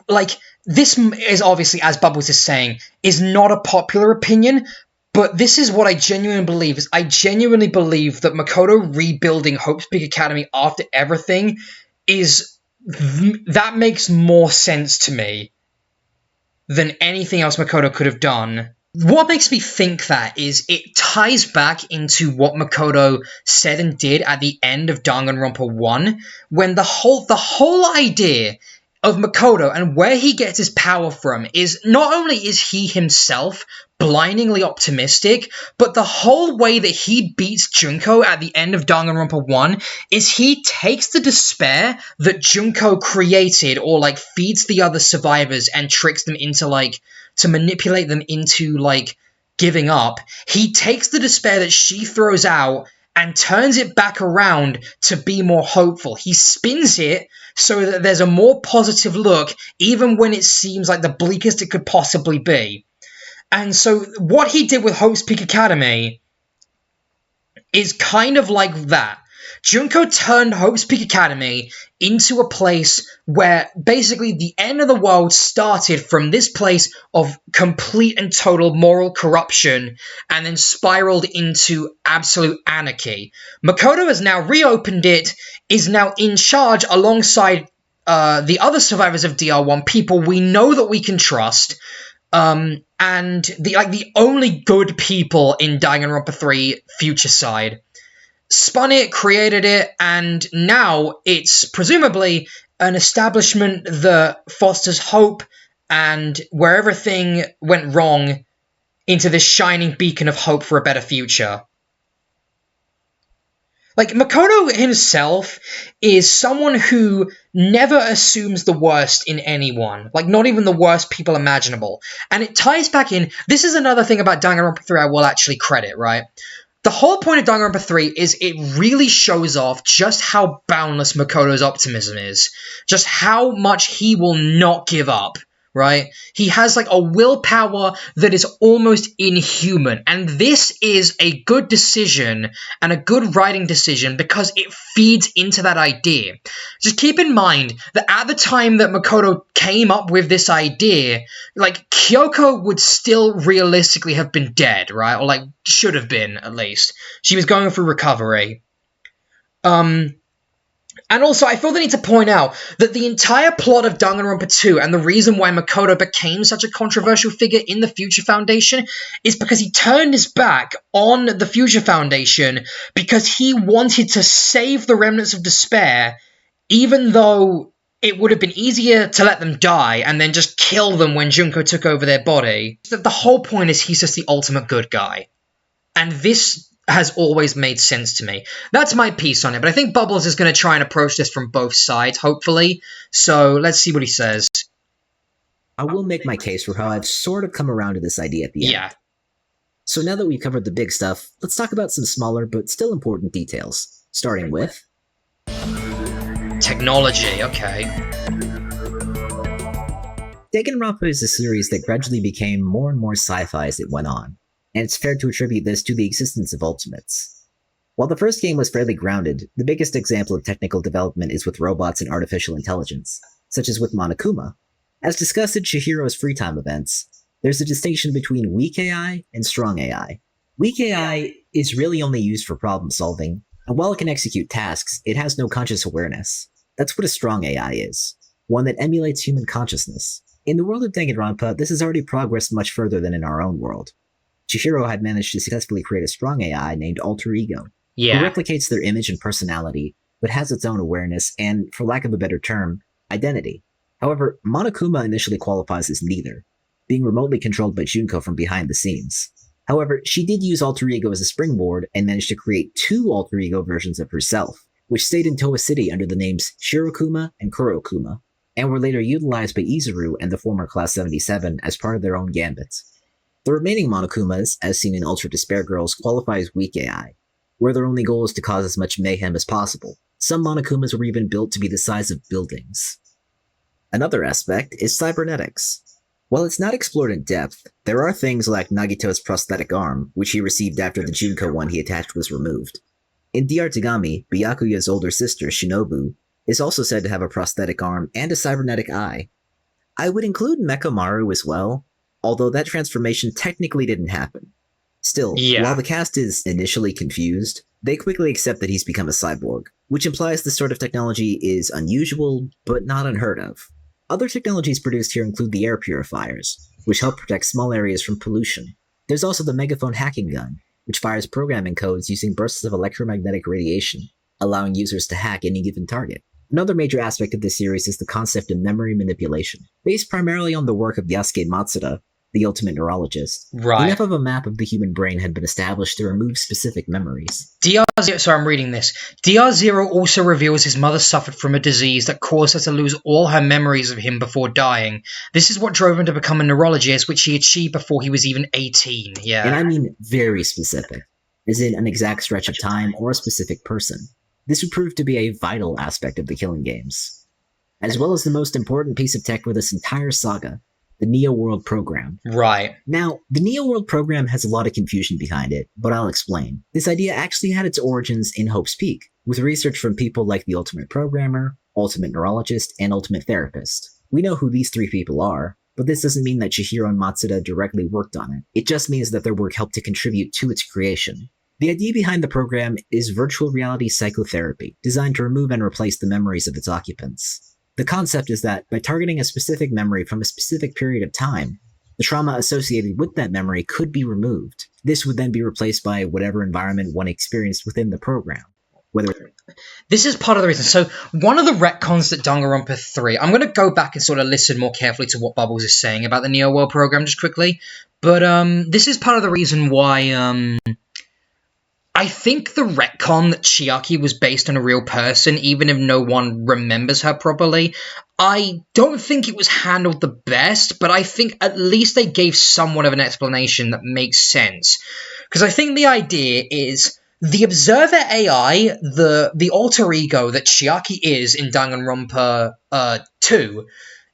Speaker 1: like, this is obviously, as Bubbles is saying, is not a popular opinion, but this is what I genuinely believe. I genuinely believe that Makoto rebuilding Hope's Peak Academy after everything that makes more sense to me than anything else Makoto could have done. What makes me think that is it ties back into what Makoto said and did at the end of Danganronpa 1, when the whole idea of Makoto and where he gets his power from is not only is he himself blindingly optimistic, but the whole way that he beats Junko at the end of Danganronpa 1 is he takes the despair that Junko created, or like feeds the other survivors and tricks them into like to manipulate them into like giving up. He takes the despair that she throws out and turns it back around to be more hopeful. He spins it so that there's a more positive look, even when it seems like the bleakest it could possibly be. And so what he did with Hope's Peak Academy is kind of like that. Junko turned Hope's Peak Academy into a place where basically the end of the world started from this place of complete and total moral corruption and then spiraled into absolute anarchy. Makoto has now reopened it, is now in charge alongside the other survivors of DR1, people we know that we can trust, and the only good people in Danganronpa 3 Future Side. Spun it, created it, and now it's presumably an establishment that fosters hope and where everything went wrong into this shining beacon of hope for a better future. Like, Makoto himself is someone who never assumes the worst in anyone. Like, not even the worst people imaginable. And it ties back in. This is another thing about Danganronpa 3 I will actually credit, right? The whole point of Danganronpa 3 is it really shows off just how boundless Makoto's optimism is. Just how much he will not give up, right? He has like a willpower that is almost inhuman. And this is a good decision and a good writing decision because it feeds into that idea. Just keep in mind that at the time that Makoto came up with this idea, like, Kyoko would still realistically have been dead, right? Or like, should have been, at least. She was going through recovery. And also, I feel the need to point out that the entire plot of Danganronpa 2 and the reason why Makoto became such a controversial figure in the Future Foundation is because he turned his back on the Future Foundation because he wanted to save the remnants of despair, even though it would have been easier to let them die and then just kill them when Junko took over their body. The whole point is he's just the ultimate good guy. And this has always made sense to me. That's my piece on it, but I think Bubbles is going to try and approach this from both sides, hopefully. So let's see what he says.
Speaker 2: I will make my case for how I've sort of come around to this idea at the end.
Speaker 1: Yeah.
Speaker 2: So now that we've covered the big stuff, let's talk about some smaller but still important details, starting with
Speaker 1: technology, okay.
Speaker 2: Danganronpa is a series that gradually became more and more sci-fi as it went on. and it's fair to attribute this to the existence of ultimates. While the first game was fairly grounded, the biggest example of technical development is with robots and artificial intelligence, such as with Monokuma. As discussed in Chihiro's free time events, there's a distinction between weak AI and strong AI. Weak AI is really only used for problem solving, and while it can execute tasks, it has no conscious awareness. That's what a strong AI is, one that emulates human consciousness. In the world of Danganronpa, this has already progressed much further than in our own world. Chihiro had managed to successfully create a strong AI named Alter Ego, who replicates their image and personality, but has its own awareness and, for lack of a better term, identity. However, Monokuma initially qualifies as neither, being remotely controlled by Junko from behind the scenes. However, she did use Alter Ego as a springboard and managed to create 2 Alter Ego versions of herself, which stayed in Towa City under the names Shirokuma and Kurokuma, and were later utilized by Izuru and the former Class 77 as part of their own gambit. The remaining Monokumas, as seen in Ultra Despair Girls, qualify as weak AI, where their only goal is to cause as much mayhem as possible. Some Monokumas were even built to be the size of buildings. Another aspect is cybernetics. While it's not explored in depth, there are things like Nagito's prosthetic arm, which he received after the Junko one he attached was removed. In DR Tagami, Byakuya's older sister, Shinobu, is also said to have a prosthetic arm and a cybernetic eye. I would include Mechamaru as well, although that transformation technically didn't happen. Still, while the cast is initially confused, they quickly accept that he's become a cyborg, which implies this sort of technology is unusual, but not unheard of. Other technologies produced here include the air purifiers, which help protect small areas from pollution. There's also the megaphone hacking gun, which fires programming codes using bursts of electromagnetic radiation, allowing users to hack any given target. Another major aspect of this series is the concept of memory manipulation, based primarily on the work of Yasuke Matsuda, the ultimate neurologist. Enough of a map of the human brain had been established to remove specific memories.
Speaker 1: I'm reading this. DR0 also reveals his mother suffered from a disease that caused her to lose all her memories of him before dying. This is what drove him to become a neurologist, which he achieved before he was even 18.
Speaker 2: And I mean very specific, as in an exact stretch of time or a specific person. This would prove to be a vital aspect of the Killing Games, as well as the most important piece of tech for this entire saga, the Neo World program. Now, the Neo World program has a lot of confusion behind it, but I'll explain. This idea actually had its origins in Hope's Peak, with research from people like the Ultimate Programmer, Ultimate Neurologist, and Ultimate Therapist. We know who these 3 people are, but this doesn't mean that Chihiro and Matsuda directly worked on it. It just means that their work helped to contribute to its creation. The idea behind the program is virtual reality psychotherapy, designed to remove and replace the memories of its occupants. The concept is that, by targeting a specific memory from a specific period of time, the trauma associated with that memory could be removed. This would then be replaced by whatever environment one experienced within the program.
Speaker 1: This is part of the reason. So, one of the retcons that Danganronpa 3... I'm going to go back and sort of listen more carefully to what Bubbles is saying about the Neo World program just quickly. But this is part of the reason why... I think the retcon that Chiaki was based on a real person, even if no one remembers her properly, I don't think it was handled the best, but I think at least they gave somewhat of an explanation that makes sense. Because I think the idea is the Observer AI, the alter ego that Chiaki is in Danganronpa 2,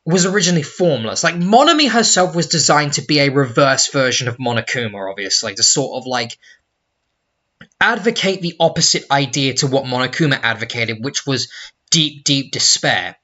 Speaker 1: was originally formless. Like, Monomi herself was designed to be a reverse version of Monokuma, obviously, to sort of, like, advocate the opposite idea to what Monokuma advocated, which was deep, deep despair.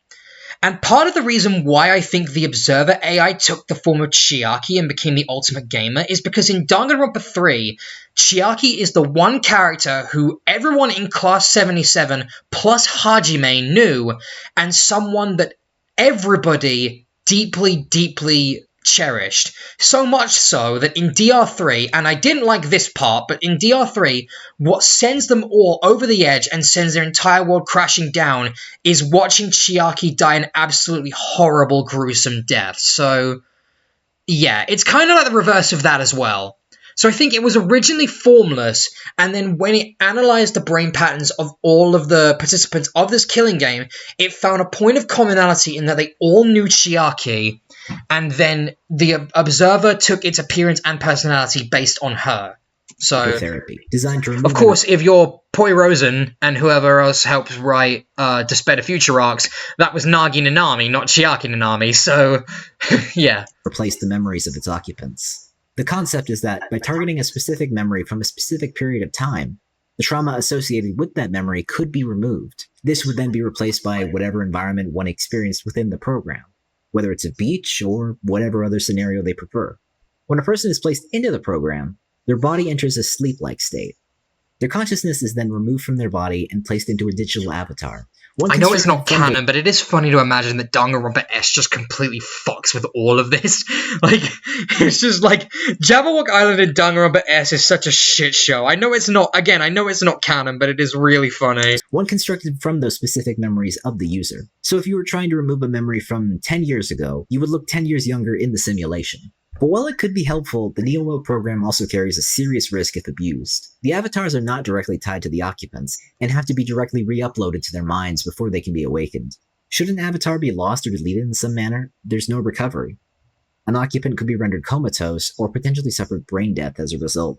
Speaker 1: And part of the reason why I think the Observer AI took the form of Chiaki and became the ultimate gamer is because in Danganronpa 3, Chiaki is the one character who everyone in Class 77 plus Hajime knew, and someone that everybody deeply, deeply cherished. So much so that in DR3, and I didn't like this part, but in DR3, what sends them all over the edge and sends their entire world crashing down is watching Chiaki die an absolutely horrible, gruesome death. So, yeah, it's kind of like the reverse of that as well. So I think it was originally formless, and then when it analyzed the brain patterns of all of the participants of this killing game, it found a point of commonality in that they all knew Chiaki, and then the Observer took its appearance and personality based on her. So,
Speaker 2: therapy designed to remove
Speaker 1: of course, if you're Poi Rosen and whoever else helps write Despair the Future arcs, that was Nagi Nanami, not Chiaki Nanami, so, yeah.
Speaker 2: Replace the memories of its occupants. The concept is that by targeting a specific memory from a specific period of time, the trauma associated with that memory could be removed. This would then be replaced by whatever environment one experienced within the program, whether it's a beach or whatever other scenario they prefer. When a person is placed into the program, their body enters a sleep-like state. Their consciousness is then removed from their body and placed into a digital avatar.
Speaker 1: I know it's not canon, but it is funny to imagine that Danganronpa S just completely fucks with all of this. Like, it's just like, Jabberwock Island in Danganronpa S is such a shit show. I know it's not canon, but it is really funny.
Speaker 2: One constructed from those specific memories of the user. So if you were trying to remove a memory from 10 years ago, you would look 10 years younger in the simulation. But while it could be helpful, the Neo-World program also carries a serious risk if abused. The avatars are not directly tied to the occupants, and have to be directly re-uploaded to their minds before they can be awakened. Should an avatar be lost or deleted in some manner, there's no recovery. An occupant could be rendered comatose, or potentially suffer brain death as a result.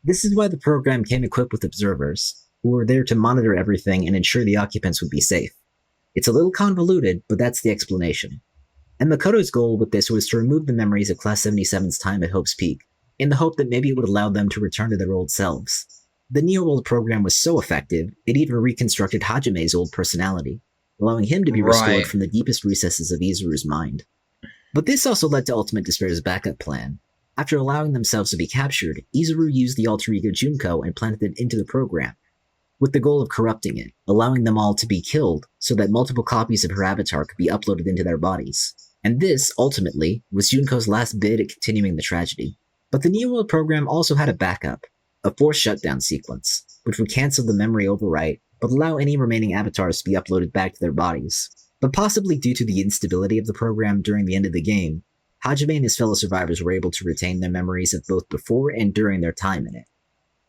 Speaker 2: This is why the program came equipped with observers, who were there to monitor everything and ensure the occupants would be safe. It's a little convoluted, but that's the explanation. And Makoto's goal with this was to remove the memories of Class 77's time at Hope's Peak, in the hope that maybe it would allow them to return to their old selves. The Neo-World program was so effective, it even reconstructed Hajime's old personality, allowing him to be restored from the deepest recesses of Izuru's mind. But this also led to Ultimate Despair's backup plan. After allowing themselves to be captured, Izuru used the alter ego Junko and planted it into the program, with the goal of corrupting it, allowing them all to be killed so that multiple copies of her avatar could be uploaded into their bodies. And this, ultimately, was Junko's last bid at continuing the tragedy. But the Neo-World program also had a backup, a forced shutdown sequence, which would cancel the memory overwrite, but allow any remaining avatars to be uploaded back to their bodies. But possibly due to the instability of the program during the end of the game, Hajime and his fellow survivors were able to retain their memories of both before and during their time in it.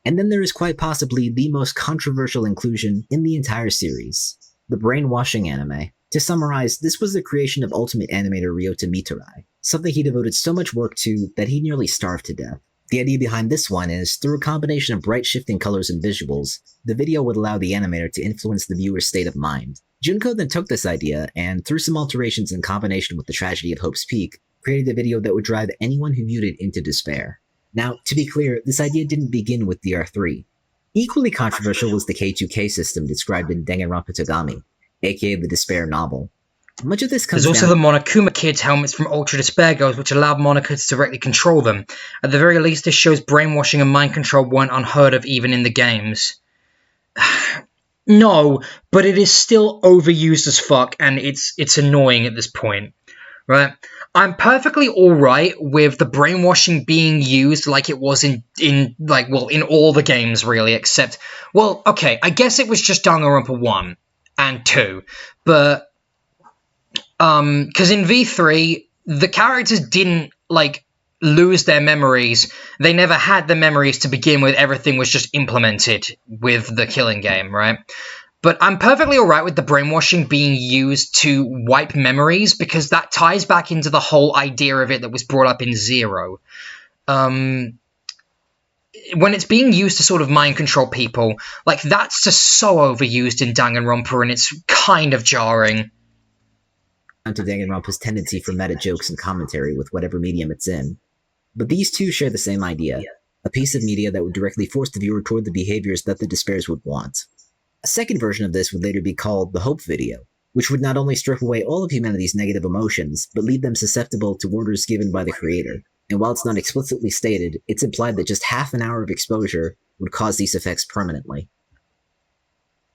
Speaker 2: And then there is quite possibly the most controversial inclusion in the entire series, the brainwashing anime. To summarize, this was the creation of Ultimate Animator Ryota Miturai, something he devoted so much work to that he nearly starved to death. The idea behind this one is, through a combination of bright shifting colors and visuals, the video would allow the animator to influence the viewer's state of mind. Junko then took this idea, and through some alterations in combination with the tragedy of Hope's Peak, created a video that would drive anyone who viewed it into despair. Now, to be clear, this idea didn't begin with DR3. Equally controversial was the K2K system described in Danganronpa Togami, aka the Despair novel. Much of this comes
Speaker 1: There's also the Monokuma Kids helmets from Ultra Despair Girls, which allowed Monika to directly control them. At the very least, this shows brainwashing and mind control weren't unheard of even in the games. No, but it is still overused as fuck, and it's annoying at this point, right? I'm perfectly alright with the brainwashing being used like it was in all the games, really, except, well, okay, I guess it was just Danganronpa 1 and 2, but, because in V3, the characters didn't, lose their memories. They never had the memories to begin with. Everything was just implemented with the killing game, right? But I'm perfectly alright with the brainwashing being used to wipe memories, because that ties back into the whole idea of it that was brought up in Zero. When it's being used to sort of mind control people, that's just so overused in Danganronpa, and it's kind of jarring.
Speaker 2: To Danganronpa's tendency for meta jokes and commentary with whatever medium it's in. But these two share the same idea, a piece of media that would directly force the viewer toward the behaviors that the despairs would want. A second version of this would later be called the Hope video, which would not only strip away all of humanity's negative emotions, but leave them susceptible to orders given by the creator. And while it's not explicitly stated, it's implied that just half an hour of exposure would cause these effects permanently.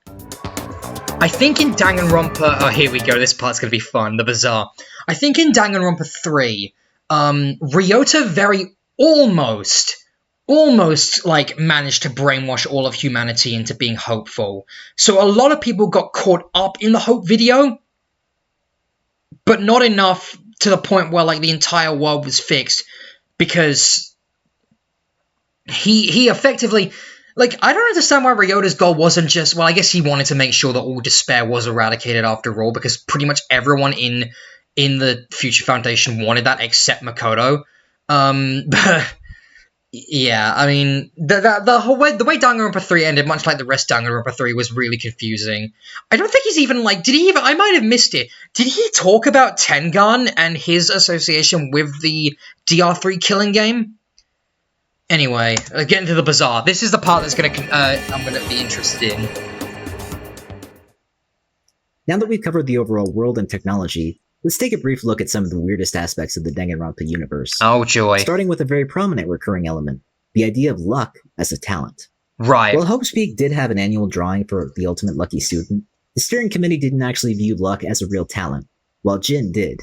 Speaker 1: I think in Danganronpa... Oh, here we go, this part's gonna be fun, the bazaar. I think in Danganronpa 3, Ryota very almost managed to brainwash all of humanity into being hopeful. So a lot of people got caught up in the Hope video, but not enough to the point where, the entire world was fixed, because he effectively... I don't understand why Ryota's goal wasn't just... Well, I guess he wanted to make sure that all despair was eradicated after all, because pretty much everyone in the Future Foundation wanted that, except Makoto. But... Yeah, I mean, the way Danganronpa 3 ended, much like the rest of Danganronpa 3, was really confusing. I don't think he's even, I might have missed it. Did he talk about Tengan and his association with the DR3 killing game? Anyway, getting to the bazaar. This is the part that's I'm gonna be interested in.
Speaker 2: Now that we've covered the overall world and technology, let's take a brief look at some of the weirdest aspects of the Danganronpa universe.
Speaker 1: Oh joy.
Speaker 2: Starting with a very prominent recurring element, the idea of luck as a talent.
Speaker 1: Right.
Speaker 2: While Hope's Peak did have an annual drawing for the ultimate lucky student, the steering committee didn't actually view luck as a real talent, while Jin did,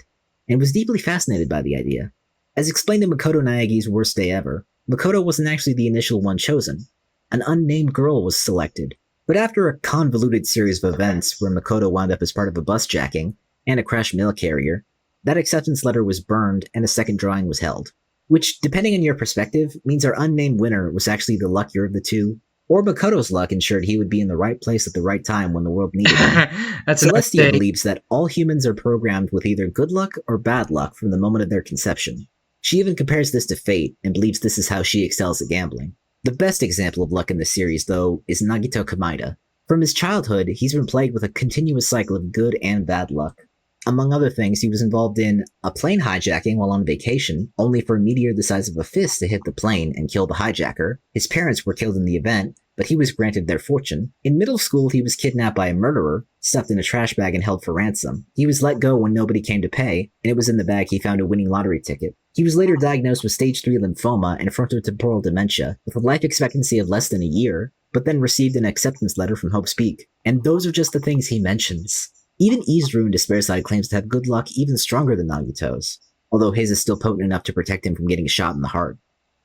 Speaker 2: and was deeply fascinated by the idea. As explained in Makoto Naegi's Worst Day Ever, Makoto wasn't actually the initial one chosen. An unnamed girl was selected, but after a convoluted series of events where Makoto wound up as part of a bus jacking and a crashed mail carrier, that acceptance letter was burned and a second drawing was held. Which, depending on your perspective, means our unnamed winner was actually the luckier of the two, or Makoto's luck ensured he would be in the right place at the right time when the world needed him. Celestia believes that all humans are programmed with either good luck or bad luck from the moment of their conception. She even compares this to fate and believes this is how she excels at gambling. The best example of luck in the series, though, is Nagito Kamaida. From his childhood, he's been plagued with a continuous cycle of good and bad luck. Among other things, he was involved in a plane hijacking while on vacation, only for a meteor the size of a fist to hit the plane and kill the hijacker. His parents were killed in the event, but he was granted their fortune. In middle school, he was kidnapped by a murderer, stuffed in a trash bag and held for ransom. He was let go when nobody came to pay, and it was in the bag he found a winning lottery ticket. He was later diagnosed with stage 3 lymphoma and frontotemporal dementia, with a life expectancy of less than a year, but then received an acceptance letter from Hope's Peak. And those are just the things he mentions. Even Izuru in Despair Side claims to have good luck even stronger than Nagito's, although his is still potent enough to protect him from getting shot in the heart.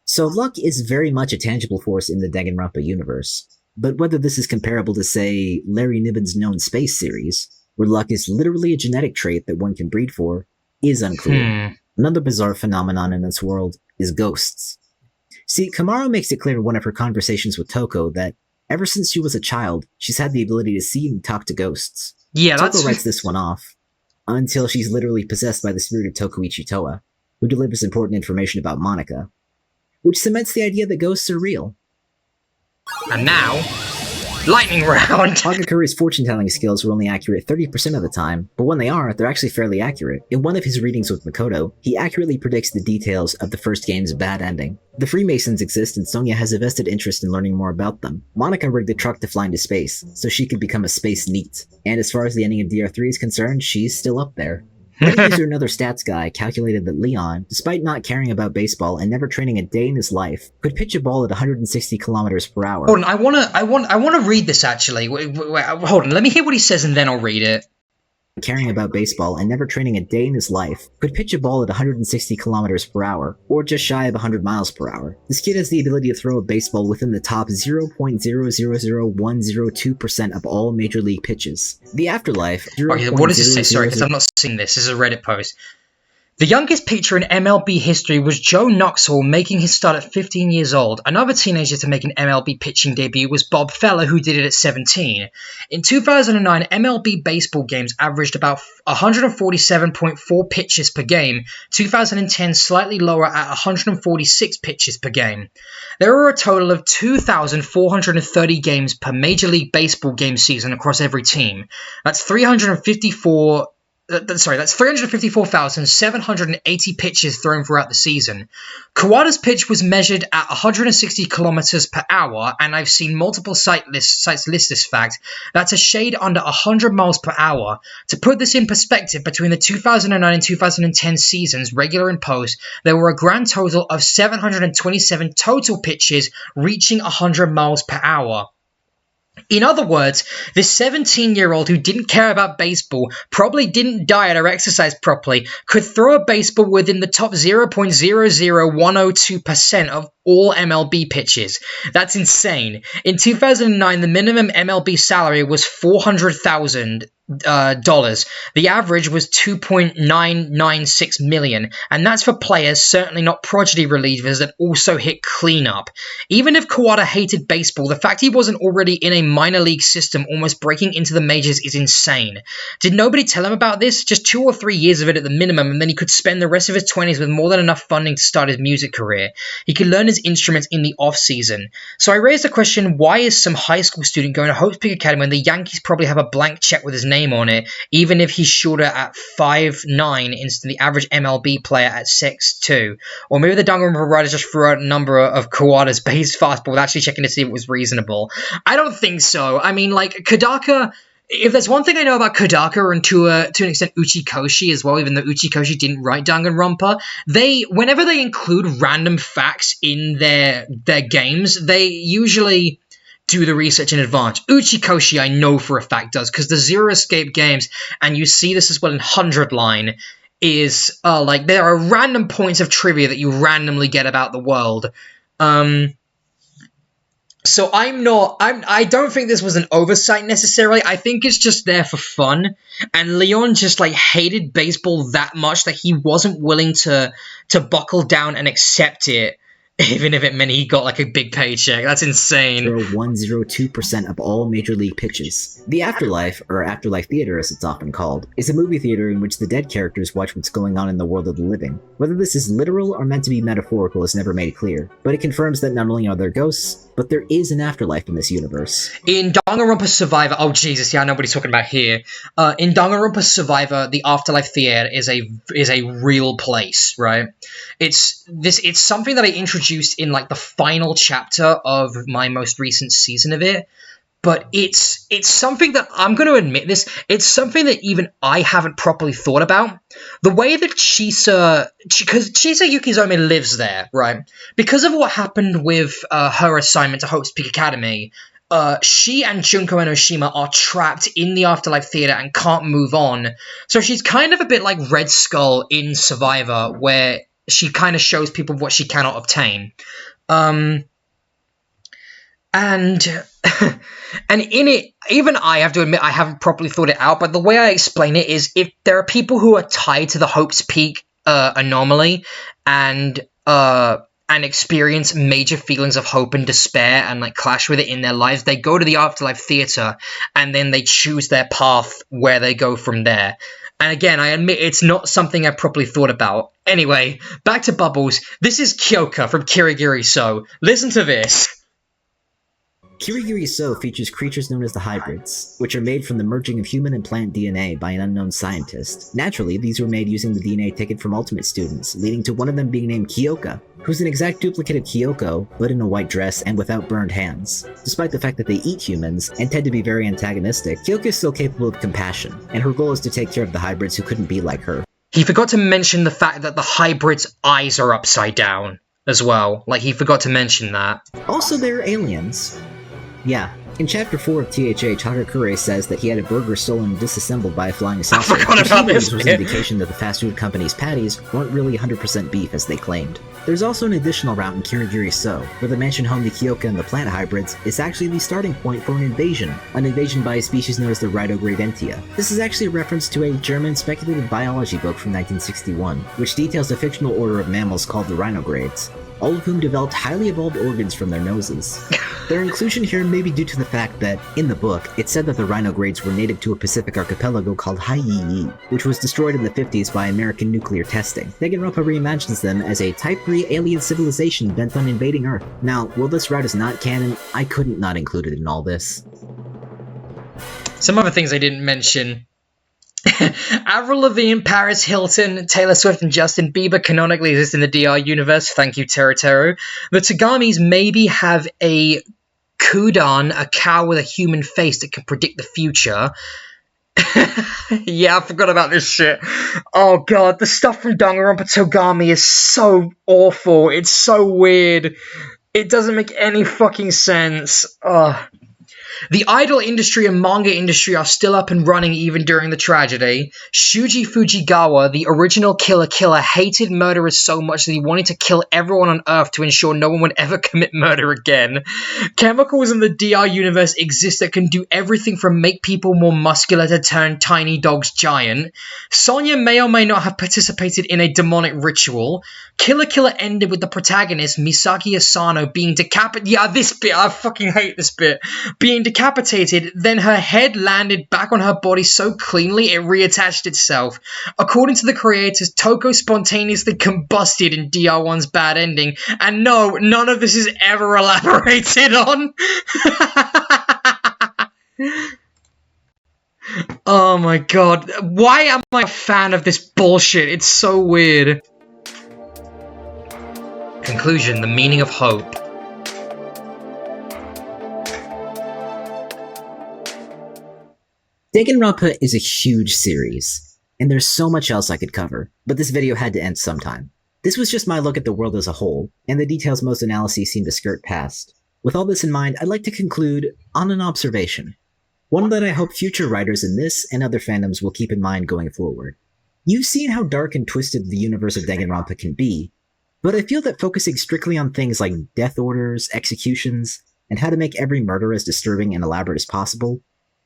Speaker 2: So luck is very much a tangible force in the Danganronpa universe, but whether this is comparable to, say, Larry Niven's Known Space series, where luck is literally a genetic trait that one can breed for, is unclear. Another bizarre phenomenon in this world is ghosts. See, Kamaru makes it clear in one of her conversations with Toko that ever since she was a child, she's had the ability to see and talk to ghosts.
Speaker 1: Yeah,
Speaker 2: Toko writes this one off, until she's literally possessed by the spirit of Tokuichi Toa, who delivers important information about Monica, which cements the idea that ghosts are real.
Speaker 1: And now, lightning round!
Speaker 2: Hagakuri's fortune-telling skills are only accurate 30% of the time, but when they are, they're actually fairly accurate. In one of his readings with Makoto, he accurately predicts the details of the first game's bad ending. The Freemasons exist and Sonia has a vested interest in learning more about them. Monica rigged a truck to fly into space, so she could become a space NEET. And as far as the ending of DR3 is concerned, she's still up there. Reddit user Another Stats Guy calculated that Leon, despite not caring about baseball and never training a day in his life, could pitch a ball at 160 kilometers per hour.
Speaker 1: Hold on, I wanna read this actually. Wait, hold on, let me hear what he says and then I'll read it.
Speaker 2: Caring about baseball and never training a day in his life, could pitch a ball at 160 kilometers per hour, or just shy of 100 miles per hour. This kid has the ability to throw a baseball within the top 0.000102% of all major league pitches. The Afterlife,
Speaker 1: Okay, what does it say? Sorry, because I'm not seeing this. This is a Reddit post. The youngest pitcher in MLB history was Joe Knoxville, making his start at 15 years old. Another teenager to make an MLB pitching debut was Bob Feller, who did it at 17. In 2009, MLB baseball games averaged about 147.4 pitches per game. 2010, slightly lower at 146 pitches per game. There are a total of 2,430 games per Major League Baseball game season across every team. That's 354,780 pitches thrown throughout the season. Kawada's pitch was measured at 160 kilometers per hour, and I've seen multiple sites list this fact. That's a shade under 100 miles per hour. To put this in perspective, between the 2009 and 2010 seasons, regular and post, there were a grand total of 727 total pitches reaching 100 miles per hour. In other words, this 17-year-old who didn't care about baseball, probably didn't diet or exercise properly, could throw a baseball within the top 0.00102% of all MLB pitches. That's insane. In 2009, the minimum MLB salary was $400,000. The average was $2.996 million, and that's for players, certainly not prodigy relievers that also hit cleanup. Even if Kawada hated baseball, the fact he wasn't already in a minor league system almost breaking into the majors is insane. Did nobody tell him about this? Just 2 or 3 years of it at the minimum, and then he could spend the rest of his 20s with more than enough funding to start his music career. He could learn his instruments in the off-season. So I raised the question, why is some high school student going to Hope's Peak Academy when the Yankees probably have a blank check with his name name on it, even if he's shorter at 5'9" instead of the average MLB player at 6'2". Or maybe the Danganronpa writers just threw out a number of Kawada's base fastball without actually checking to see if it was reasonable. I don't think so. I mean, like, Kodaka... If there's one thing I know about Kodaka and to an extent Uchikoshi as well, even though Uchikoshi didn't write Danganronpa, whenever they include random facts in their games, they usually do the research in advance. Uchikoshi, I know for a fact, does, because the Zero Escape games, and you see this as well in 100 Line, is, like, there are random points of trivia that you randomly get about the world. So I don't think this was an oversight necessarily. I think it's just there for fun. And Leon just, like, hated baseball that much that he wasn't willing to buckle down and accept it, even if it meant he got, like, a big paycheck. That's insane.
Speaker 2: 102% of all major league pitches. The Afterlife, or Afterlife Theater as it's often called, is a movie theater in which the dead characters watch what's going on in the world of the living. Whether this is literal or meant to be metaphorical is never made clear, but it confirms that not only are there ghosts, but there is an afterlife in this universe.
Speaker 1: In Danganronpa Survivor, oh Jesus, yeah, I know what he's talking about here. In Danganronpa Survivor, the Afterlife Theater is a real place, right? It's something that I introduced in, like, the final chapter of my most recent season of it. But it's something that, I'm going to admit this, it's something that even I haven't properly thought about. The way that because Chisa Yukizome lives there, right? Because of what happened with her assignment to Hope's Peak Academy, she and Junko Enoshima are trapped in the Afterlife Theater and can't move on. So she's kind of a bit like Red Skull in Survivor, where she kind of shows people what she cannot obtain. And in it, even I have to admit I haven't properly thought it out, but the way I explain it is, if there are people who are tied to the Hope's Peak anomaly and experience major feelings of hope and despair and, like, clash with it in their lives, they go to the Afterlife Theater and then they choose their path where they go from there. And again, I admit it's not something I properly thought about. Anyway, back to Bubbles. This is Kyoka from Kirigiri So. Listen to this.
Speaker 2: Kirigiri So features creatures known as the hybrids, which are made from the merging of human and plant DNA by an unknown scientist. Naturally, these were made using the DNA taken from Ultimate students, leading to one of them being named Kyoka, who's an exact duplicate of Kyoko, but in a white dress and without burned hands. Despite the fact that they eat humans, and tend to be very antagonistic, Kyoka is still capable of compassion, and her goal is to take care of the hybrids who couldn't be like her.
Speaker 1: He forgot to mention the fact that the hybrids' eyes are upside down as well. Like, he forgot to mention that.
Speaker 2: Also, they're aliens. Yeah. In Chapter 4 of THA, Takakure says that he had a burger stolen and disassembled by a flying saucer.
Speaker 1: I forgot about this
Speaker 2: was an indication that the fast food company's patties weren't really 100% beef as they claimed. There's also an additional route in Kirigiri So, where the mansion home to Kyoka and the plant hybrids is actually the starting point for an invasion by a species known as the Rhinogradentia. This is actually a reference to a German speculative biology book from 1961, which details a fictional order of mammals called the rhinogrades, all of whom developed highly evolved organs from their noses. Their inclusion here may be due to the fact that, in the book, it said that the rhinogrades were native to a Pacific archipelago called Haiyii, which was destroyed in the 50s by American nuclear testing. Danganronpa reimagines them as a Type 3 alien civilization bent on invading Earth. Now, while this route is not canon, I couldn't not include it in all this.
Speaker 1: Some other things I didn't mention. Avril Lavigne, Paris Hilton, Taylor Swift, and Justin Bieber canonically exist in the DR universe. Thank you, Teru. The Tagamis maybe have a Kudan, a cow with a human face that can predict the future. Yeah, I forgot about this shit. Oh god, the stuff from Danganronpa Togami is so awful. It's so weird. It doesn't make any fucking sense. Ugh. The idol industry and manga industry are still up and running even during the tragedy. Shuji Fujigawa, the original killer, hated murderers so much that he wanted to kill everyone on Earth to ensure no one would ever commit murder again. Chemicals in the DR universe exist that can do everything from make people more muscular to turn tiny dogs giant. Sonya may or may not have participated in a demonic ritual. Killer ended with the protagonist, Misaki Asano, being decapitated. Yeah, this bit, I fucking hate this bit. Being decapitated, then her head landed back on her body so cleanly it reattached itself. According to the creators, Toko spontaneously combusted in DR1's bad ending, and no, none of this is ever elaborated on. Oh my god. Why am I a fan of this bullshit? It's so weird. Conclusion, the meaning of hope.
Speaker 2: Danganronpa is a huge series, and there's so much else I could cover, but this video had to end sometime. This was just my look at the world as a whole, and the details most analyses seem to skirt past. With all this in mind, I'd like to conclude on an observation. One that I hope future writers in this and other fandoms will keep in mind going forward. You've seen how dark and twisted the universe of Danganronpa can be, but I feel that focusing strictly on things like death orders, executions, and how to make every murder as disturbing and elaborate as possible,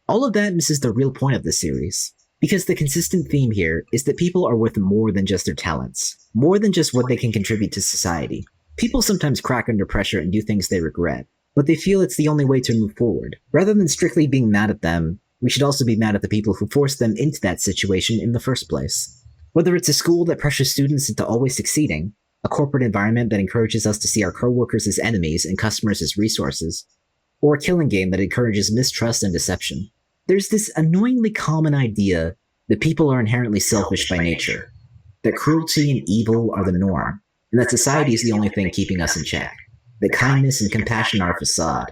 Speaker 2: all of that misses the real point of this series. Because the consistent theme here is that people are worth more than just their talents, more than just what they can contribute to society. People sometimes crack under pressure and do things they regret, but they feel it's the only way to move forward. Rather than strictly being mad at them, we should also be mad at the people who forced them into that situation in the first place. Whether it's a school that pressures students into always succeeding, a corporate environment that encourages us to see our coworkers as enemies and customers as resources, or a killing game that encourages mistrust and deception. There's this annoyingly common idea that people are inherently selfish by nature, that cruelty and evil are the norm, and that society is the only thing keeping us in check, that kindness and compassion are a facade,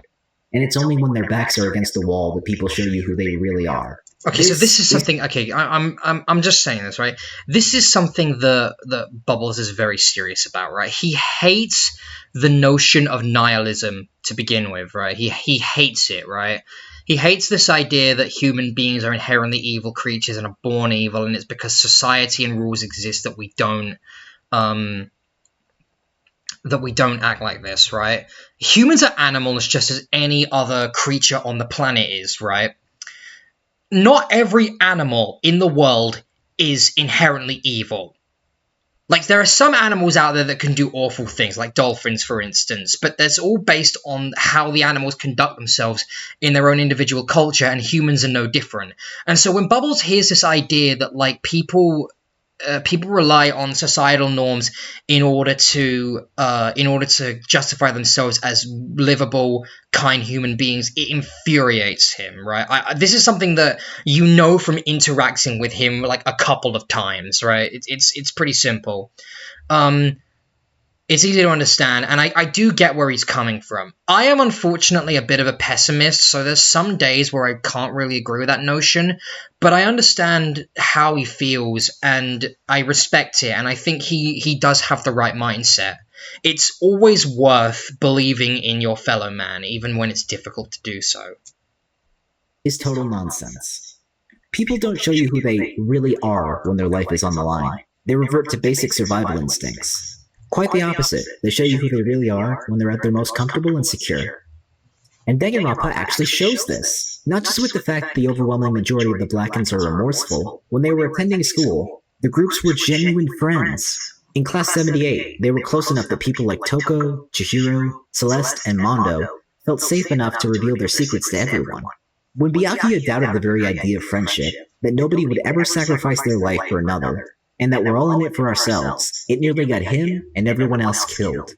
Speaker 2: and it's only when their backs are against the wall that people show you who they really are.
Speaker 1: Okay, so this is something. Okay, I'm just saying this, right? This is something that Bubbles is very serious about, right? He hates the notion of nihilism to begin with, right? He hates it, right? He hates this idea that human beings are inherently evil creatures and are born evil, and it's because society and rules exist that we don't act like this, right? Humans are animals just as any other creature on the planet is, right? Not every animal in the world is inherently evil. Like, there are some animals out there that can do awful things, like dolphins, for instance, but that's all based on how the animals conduct themselves in their own individual culture, and humans are no different. And so when Bubbles hears this idea that, like, people rely on societal norms in order to justify themselves as livable, kind human beings, it infuriates him, right? This is something that you know from interacting with him like a couple of times, right? It's pretty simple. It's easy to understand, and I do get where he's coming from. I am unfortunately a bit of a pessimist, so there's some days where I can't really agree with that notion, but I understand how he feels, and I respect it, and I think he does have the right mindset. It's always worth believing in your fellow man, even when it's difficult to do so.
Speaker 2: Is total nonsense. People don't show you who they really are when their life is on the line. They revert to basic survival instincts. Quite the opposite. They show you who they really are when they're at their most comfortable and secure. And Danganronpa actually shows this, not just with the fact that the overwhelming majority of the Blackens are remorseful. When they were attending school, the groups were genuine friends. In Class 78, they were close enough that people like Toko, Chihiro, Celeste, and Mondo felt safe enough to reveal their secrets to everyone. When Byakuya doubted the very idea of friendship, that nobody would ever sacrifice their life for another, and that we're all in it for ourselves, it nearly got him and everyone else killed.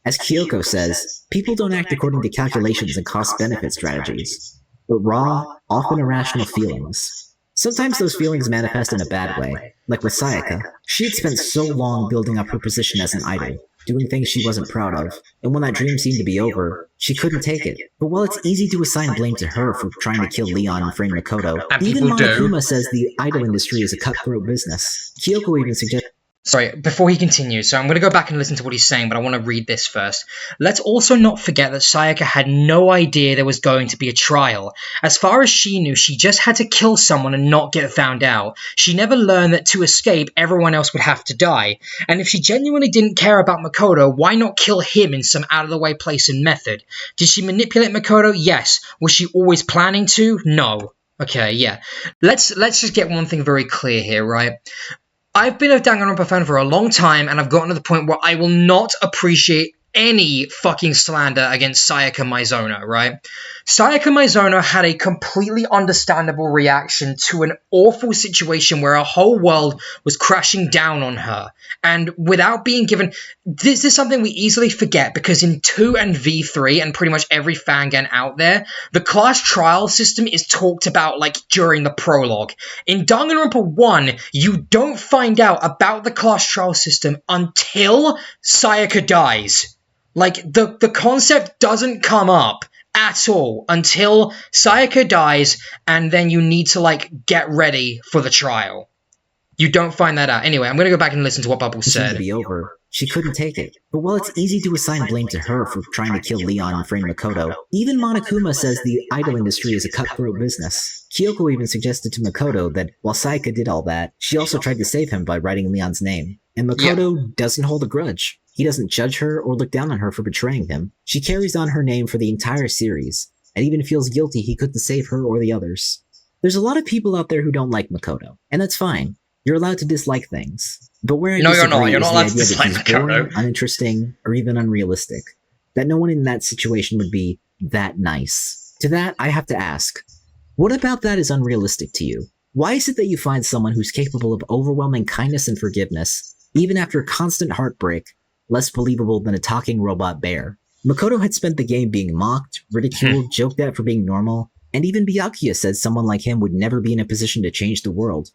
Speaker 2: As Kyoko says, people don't act according to calculations and cost-benefit strategies, but raw, often irrational feelings. Sometimes those feelings manifest in a bad way, like with Sayaka. She had spent so long building up her position as an idol, doing things she wasn't proud of, and when that dream seemed to be over, she couldn't take it. But while it's easy to assign blame to her for trying to kill Leon and frame Makoto, even Monokuma says the idol industry is a cutthroat business. Kyoko even suggests—
Speaker 1: Sorry, before he continues, so I'm going to go back and listen to what he's saying, but I want to read this first. Let's also not forget that Sayaka had no idea there was going to be a trial. As far as she knew, she just had to kill someone and not get found out. She never learned that to escape, everyone else would have to die. And if she genuinely didn't care about Makoto, why not kill him in some out-of-the-way place and method? Did she manipulate Makoto? Yes. Was she always planning to? No. Okay, yeah. Let's just get one thing very clear here, right? I've been a Danganronpa fan for a long time, and I've gotten to the point where I will not appreciate any fucking slander against Sayaka Mizono, right? Sayaka Mizono had a completely understandable reaction to an awful situation where a whole world was crashing down on her. And without being given... This is something we easily forget, because in 2 and V3, and pretty much every fangan out there, the class trial system is talked about, like, during the prologue. In Danganronpa 1, you don't find out about the class trial system until Sayaka dies. Like, the concept doesn't come up at all until Sayaka dies, and then you need to, like, get ready for the trial. You don't find that out. Anyway, I'm going to go back and listen to what Bubbles said.
Speaker 2: To be over, she couldn't take it. But while it's easy to assign blame to her for trying to kill Leon and frame Makoto, even Monokuma says the idol industry is a cutthroat business. Kyoko even suggested to Makoto that while Sayaka did all that, she also tried to save him by writing Leon's name. And Makoto doesn't hold a grudge. He doesn't judge her or look down on her for betraying him. She carries on her name for the entire series, and even feels guilty he couldn't save her or the others. There's a lot of people out there who don't like Makoto, and that's fine. You're allowed to dislike things. But where I disagree
Speaker 1: you're not. You're
Speaker 2: is
Speaker 1: not
Speaker 2: the
Speaker 1: allowed to
Speaker 2: idea
Speaker 1: dislike
Speaker 2: that he's boring,
Speaker 1: Makoto.
Speaker 2: uninteresting, or even unrealistic. That no one in that situation would be that nice. To that, I have to ask, what about that is unrealistic to you? Why is it that you find someone who's capable of overwhelming kindness and forgiveness, even after constant heartbreak, less believable than a talking robot bear? Makoto had spent the game being mocked, ridiculed, joked at for being normal, and even Byakuya said someone like him would never be in a position to change the world.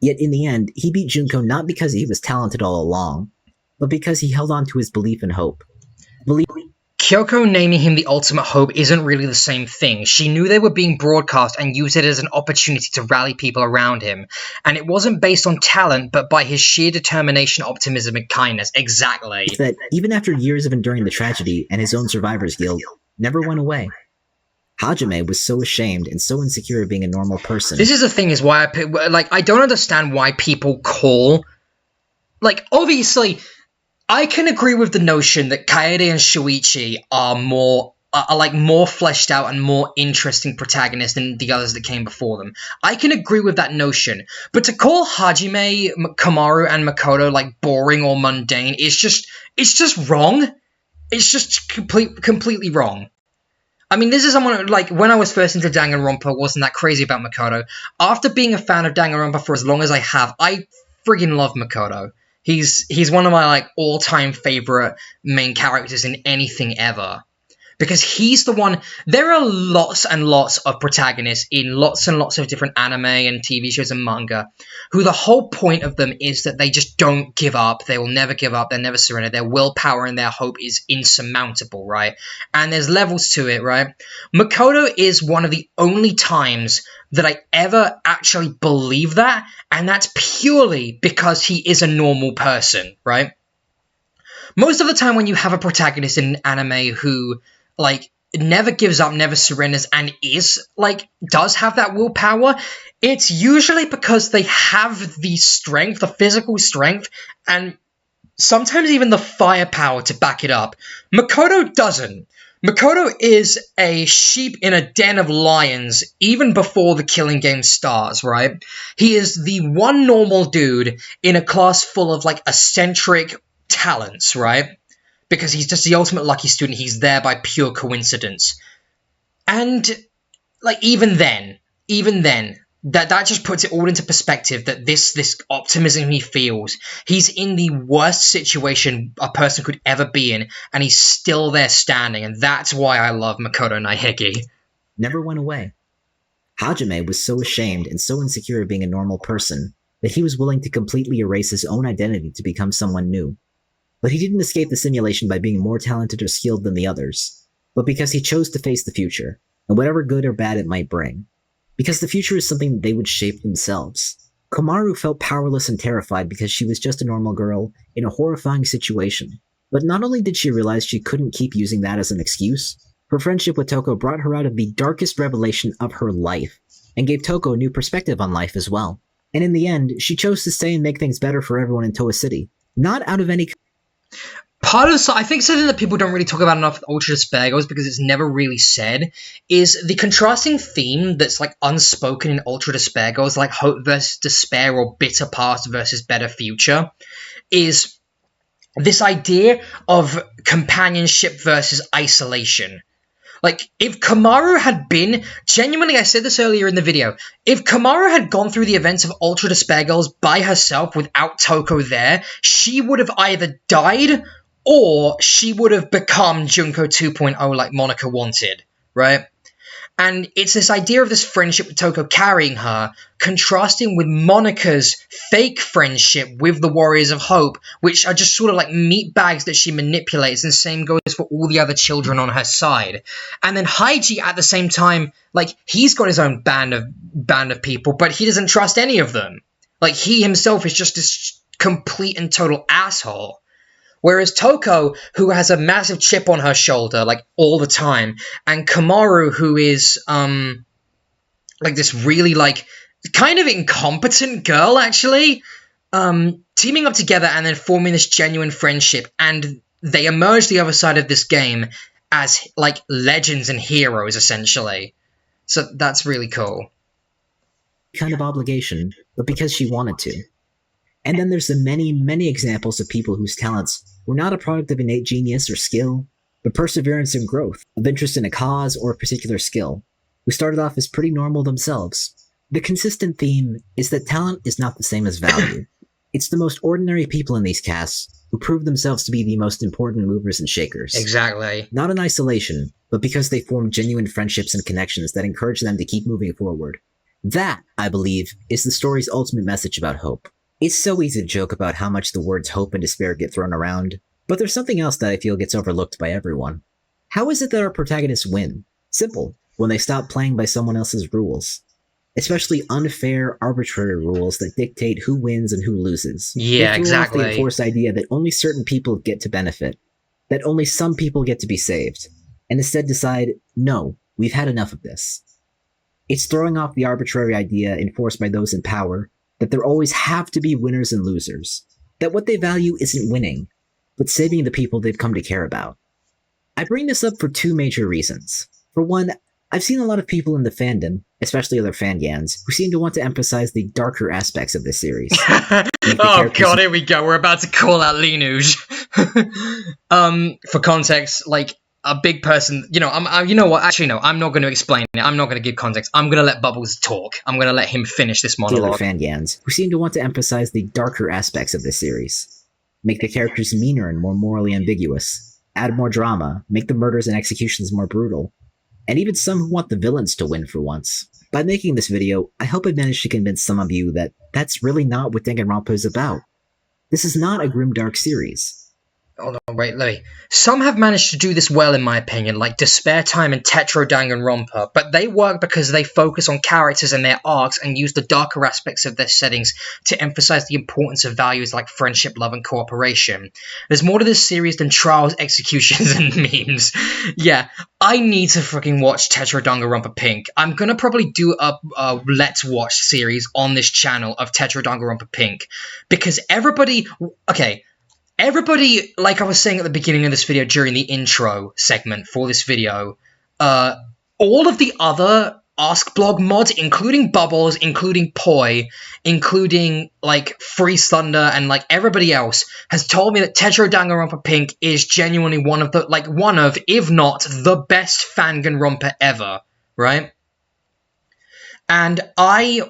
Speaker 2: Yet in the end, he beat Junko not because he was talented all along, but because he held on to his belief and hope.
Speaker 1: Kyoko naming him the ultimate hope isn't really the same thing. She knew they were being broadcast and used it as an opportunity to rally people around him. And it wasn't based on talent, but by his sheer determination, optimism, and kindness. Exactly.
Speaker 2: That even after years of enduring the tragedy and his own survivor's guilt, never went away. Hajime was so ashamed and so insecure of being a normal person.
Speaker 1: This is the thing, is why I don't understand why people call... Like, obviously, I can agree with the notion that Kaede and Shuichi are more fleshed out and more interesting protagonists than the others that came before them. I can agree with that notion. But to call Hajime, Kamaru, and Makoto, like, boring or mundane, it's just wrong. It's just completely wrong. I mean, this is someone, like, when I was first into Danganronpa, wasn't that crazy about Makoto. After being a fan of Danganronpa for as long as I have, I friggin' love Makoto. He's one of my, like, all-time favorite main characters in anything ever. Because he's the one... There are lots and lots of protagonists in lots and lots of different anime and TV shows and manga who the whole point of them is that they just don't give up. They will never give up. They'll never surrender. Their willpower and their hope is insurmountable, right? And there's levels to it, right? Makoto is one of the only times that I ever actually believe that, and that's purely because he is a normal person, right? Most of the time when you have a protagonist in an anime who... like, never gives up, never surrenders, and is, like, does have that willpower, it's usually because they have the strength, the physical strength, and sometimes even the firepower to back it up. Makoto doesn't. Makoto is a sheep in a den of lions even before the killing game starts, right? He is the one normal dude in a class full of, like, eccentric talents, right? Because he's just the ultimate lucky student. He's there by pure coincidence. And, like, even then, that just puts it all into perspective that this optimism he feels, he's in the worst situation a person could ever be in, and he's still there standing, and that's why I love Makoto Naiheki.
Speaker 2: Never went away. Hajime was so ashamed and so insecure of being a normal person that he was willing to completely erase his own identity to become someone new. But he didn't escape the simulation by being more talented or skilled than the others, but because he chose to face the future, and whatever good or bad it might bring. Because the future is something they would shape themselves. Komaru felt powerless and terrified because she was just a normal girl in a horrifying situation. But not only did she realize she couldn't keep using that as an excuse, her friendship with Toko brought her out of the darkest revelation of her life, and gave Toko a new perspective on life as well. And in the end, she chose to stay and make things better for everyone in Toa City. Not out of any...
Speaker 1: I think something that people don't really talk about enough with Ultra Despair Girls, because it's never really said, is the contrasting theme that's, like, unspoken in Ultra Despair Girls, like hope versus despair or bitter past versus better future, is this idea of companionship versus isolation. Like, if Kamaru had been, genuinely, I said this earlier in the video, if Kamaru had gone through the events of Ultra Despair Girls by herself without Toko there, she would have either died or she would have become Junko 2.0 like Monica wanted, right? And it's this idea of this friendship with Toko carrying her, contrasting with Monica's fake friendship with the Warriors of Hope, which are just sort of like meat bags that she manipulates, and same goes for all the other children on her side. And then Haiji, at the same time, like, he's got his own band of people, but he doesn't trust any of them. Like, he himself is just this complete and total asshole. Whereas Toko, who has a massive chip on her shoulder, like, all the time, and Kamaru, who is, like, this really, like, kind of incompetent girl, actually, teaming up together and then forming this genuine friendship, and they emerge the other side of this game as, like, legends and heroes, essentially. So that's really cool.
Speaker 2: Kind of obligation, but because she wanted to. And then there's the many, many examples of people whose talents were not a product of innate genius or skill, but perseverance and growth, of interest in a cause or a particular skill, who started off as pretty normal themselves. The consistent theme is that talent is not the same as value. It's the most ordinary people in these casts who prove themselves to be the most important movers and shakers.
Speaker 1: Exactly.
Speaker 2: Not in isolation, but because they form genuine friendships and connections that encourage them to keep moving forward. That, I believe, is the story's ultimate message about hope. It's so easy to joke about how much the words hope and despair get thrown around, but there's something else that I feel gets overlooked by everyone. How is it that our protagonists win? Simple, when they stop playing by someone else's rules. Especially unfair, arbitrary rules that dictate who wins and who loses.
Speaker 1: Yeah, exactly.
Speaker 2: The enforced idea that only certain people get to benefit, that only some people get to be saved, and instead decide, no, we've had enough of this. It's throwing off the arbitrary idea enforced by those in power that there always have to be winners and losers, that what they value isn't winning, but saving the people they've come to care about. I bring this up for two major reasons. For one, I've seen a lot of people in the fandom, especially other fangans, who seem to want to emphasize the darker aspects of this series.
Speaker 1: Oh god, here we go, we're about to call out Linuge. For context, like, a big person, you know what, actually no, I'm not going to explain it, I'm not going to give context, I'm going to let Bubbles talk, I'm going to let him finish this monologue.
Speaker 2: The other fangans, who seem to want to emphasize the darker aspects of this series. Make the characters meaner and more morally ambiguous, add more drama, make the murders and executions more brutal, and even some who want the villains to win for once. By making this video, I hope I managed to convince some of you that that's really not what Danganronpa is about. This is not a grimdark series.
Speaker 1: Hold on, wait, let me. Some have managed to do this well, in my opinion, like Despair Time and Tetro Danganronpa, but they work because they focus on characters and their arcs and use the darker aspects of their settings to emphasize the importance of values like friendship, love, and cooperation. There's more to this series than trials, executions, and memes. Yeah, I need to freaking watch Tetro Danganronpa Pink. I'm gonna probably do a Let's Watch series on this channel of Tetro Danganronpa Pink, because everybody, like I was saying at the beginning of this video during the intro segment for this video, all of the other Ask Blog mods, including Bubbles, including Poi, including, like, Freeze Thunder, and, like, everybody else, has told me that Tetro Danganronpa Pink is genuinely one of, if not the best Danganronpa ever, right? And I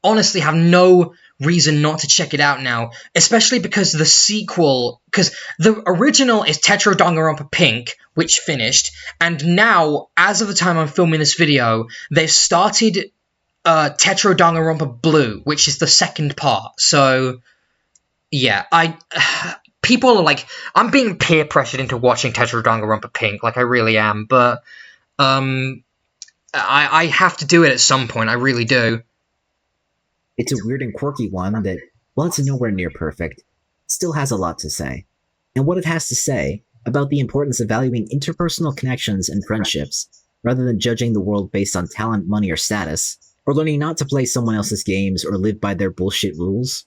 Speaker 1: honestly have no reason not to check it out now, especially because the original is Tetro Danganronpa Pink, which finished, and now, as of the time I'm filming this video, they've started Tetro Danganronpa Blue, which is the second part. So yeah, people are like, I'm being peer pressured into watching Tetro Danganronpa Pink, like I really am, but I have to do it at some point, I really do.
Speaker 2: It's a weird and quirky one that, while it's nowhere near perfect, still has a lot to say. And what it has to say about the importance of valuing interpersonal connections and friendships, rather than judging the world based on talent, money, or status, or learning not to play someone else's games or live by their bullshit rules,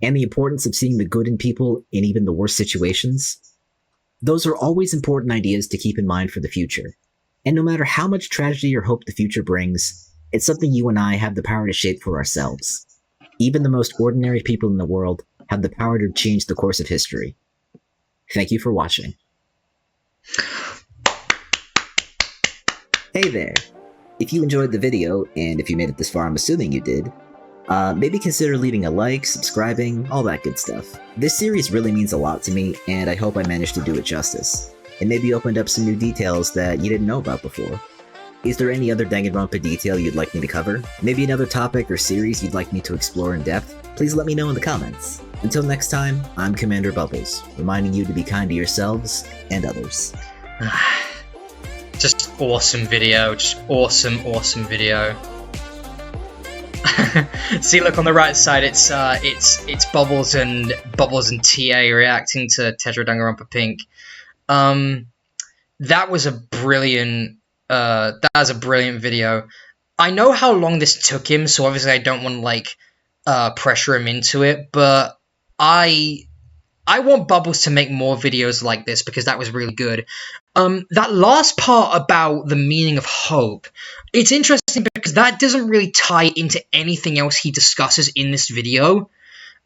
Speaker 2: and the importance of seeing the good in people in even the worst situations. Those are always important ideas to keep in mind for the future. And no matter how much tragedy or hope the future brings, it's something you and I have the power to shape for ourselves. Even the most ordinary people in the world have the power to change the course of history. Thank you for watching. Hey there! If you enjoyed the video, and if you made it this far, I'm assuming you did, maybe consider leaving a like, subscribing, all that good stuff. This series really means a lot to me, and I hope I managed to do it justice. It maybe opened up some new details that you didn't know about before. Is there any other Danganronpa detail you'd like me to cover? Maybe another topic or series you'd like me to explore in depth? Please let me know in the comments. Until next time, I'm CmndrBubbles, reminding you to be kind to yourselves and others.
Speaker 1: Just awesome video, just awesome video. See, look on the right side, it's Bubbles and TA reacting to Tetra Danganronpa Pink. That was a brilliant video. I know how long this took him, so obviously I don't want to like pressure him into it, but I want Bubbles to make more videos like this because that was really good. That last part about the meaning of hope, it's interesting because that doesn't really tie into anything else he discusses in this video.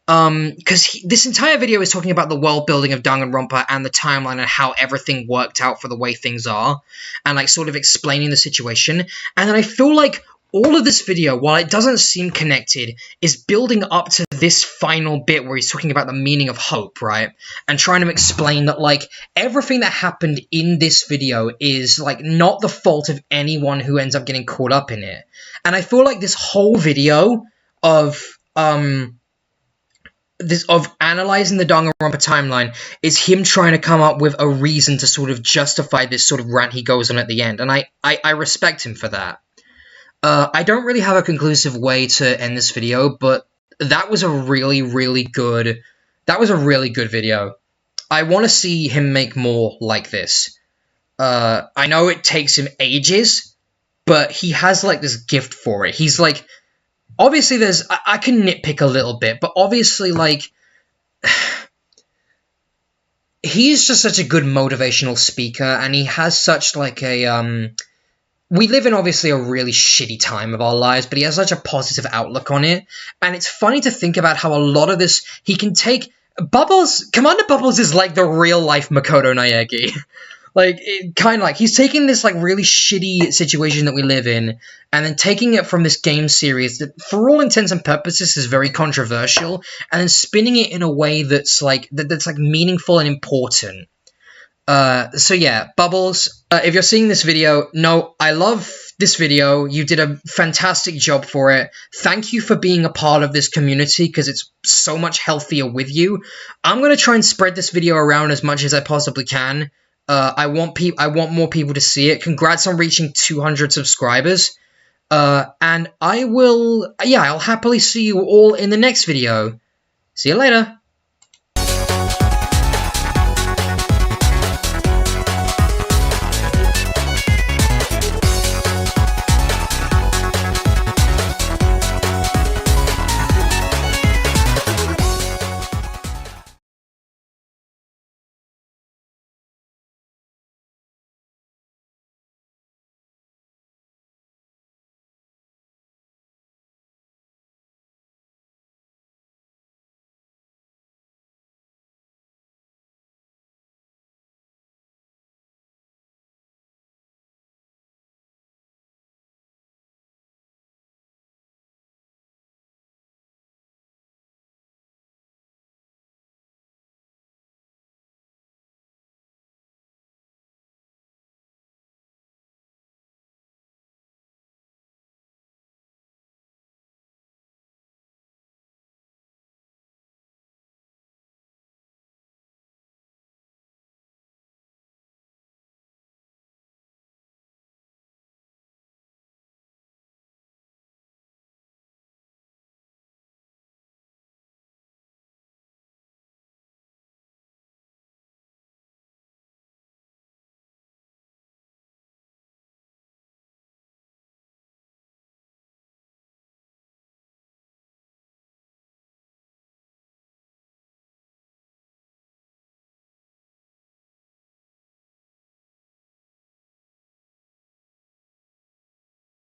Speaker 1: Because this entire video is talking about the world building of Danganronpa and the timeline and how everything worked out for the way things are, and like sort of explaining the situation. And then I feel like all of this video, while it doesn't seem connected, is building up to this final bit where he's talking about the meaning of hope, right? And trying to explain that, like, everything that happened in this video is, like, not the fault of anyone who ends up getting caught up in it. And I feel like this whole video of analyzing the Danganronpa timeline is him trying to come up with a reason to sort of justify this sort of rant he goes on at the end. And I respect him for that. I don't really have a conclusive way to end this video, but that was a really good video. I want to see him make more like this. I know it takes him ages, but he has, like, this gift for it. He's, like, obviously I can nitpick a little bit, but obviously, like, he's just such a good motivational speaker, and he has such, like, a, we live in, obviously, a really shitty time of our lives, but he has such a positive outlook on it, and it's funny to think about how a lot of this, he can take, Commander Bubbles is like the real-life Makoto Naegi. Like, kind of like, he's taking this, like, really shitty situation that we live in, and then taking it from this game series that, for all intents and purposes, is very controversial, and then spinning it in a way that's, like, that's meaningful and important. So yeah, Bubbles, if you're seeing this video, no, I love this video. You did a fantastic job for it. Thank you for being a part of this community, because it's so much healthier with you. I'm going to try and spread this video around as much as I possibly can. I want more people to see it. Congrats on reaching 200 subscribers. And I'll happily see you all in the next video. See you later.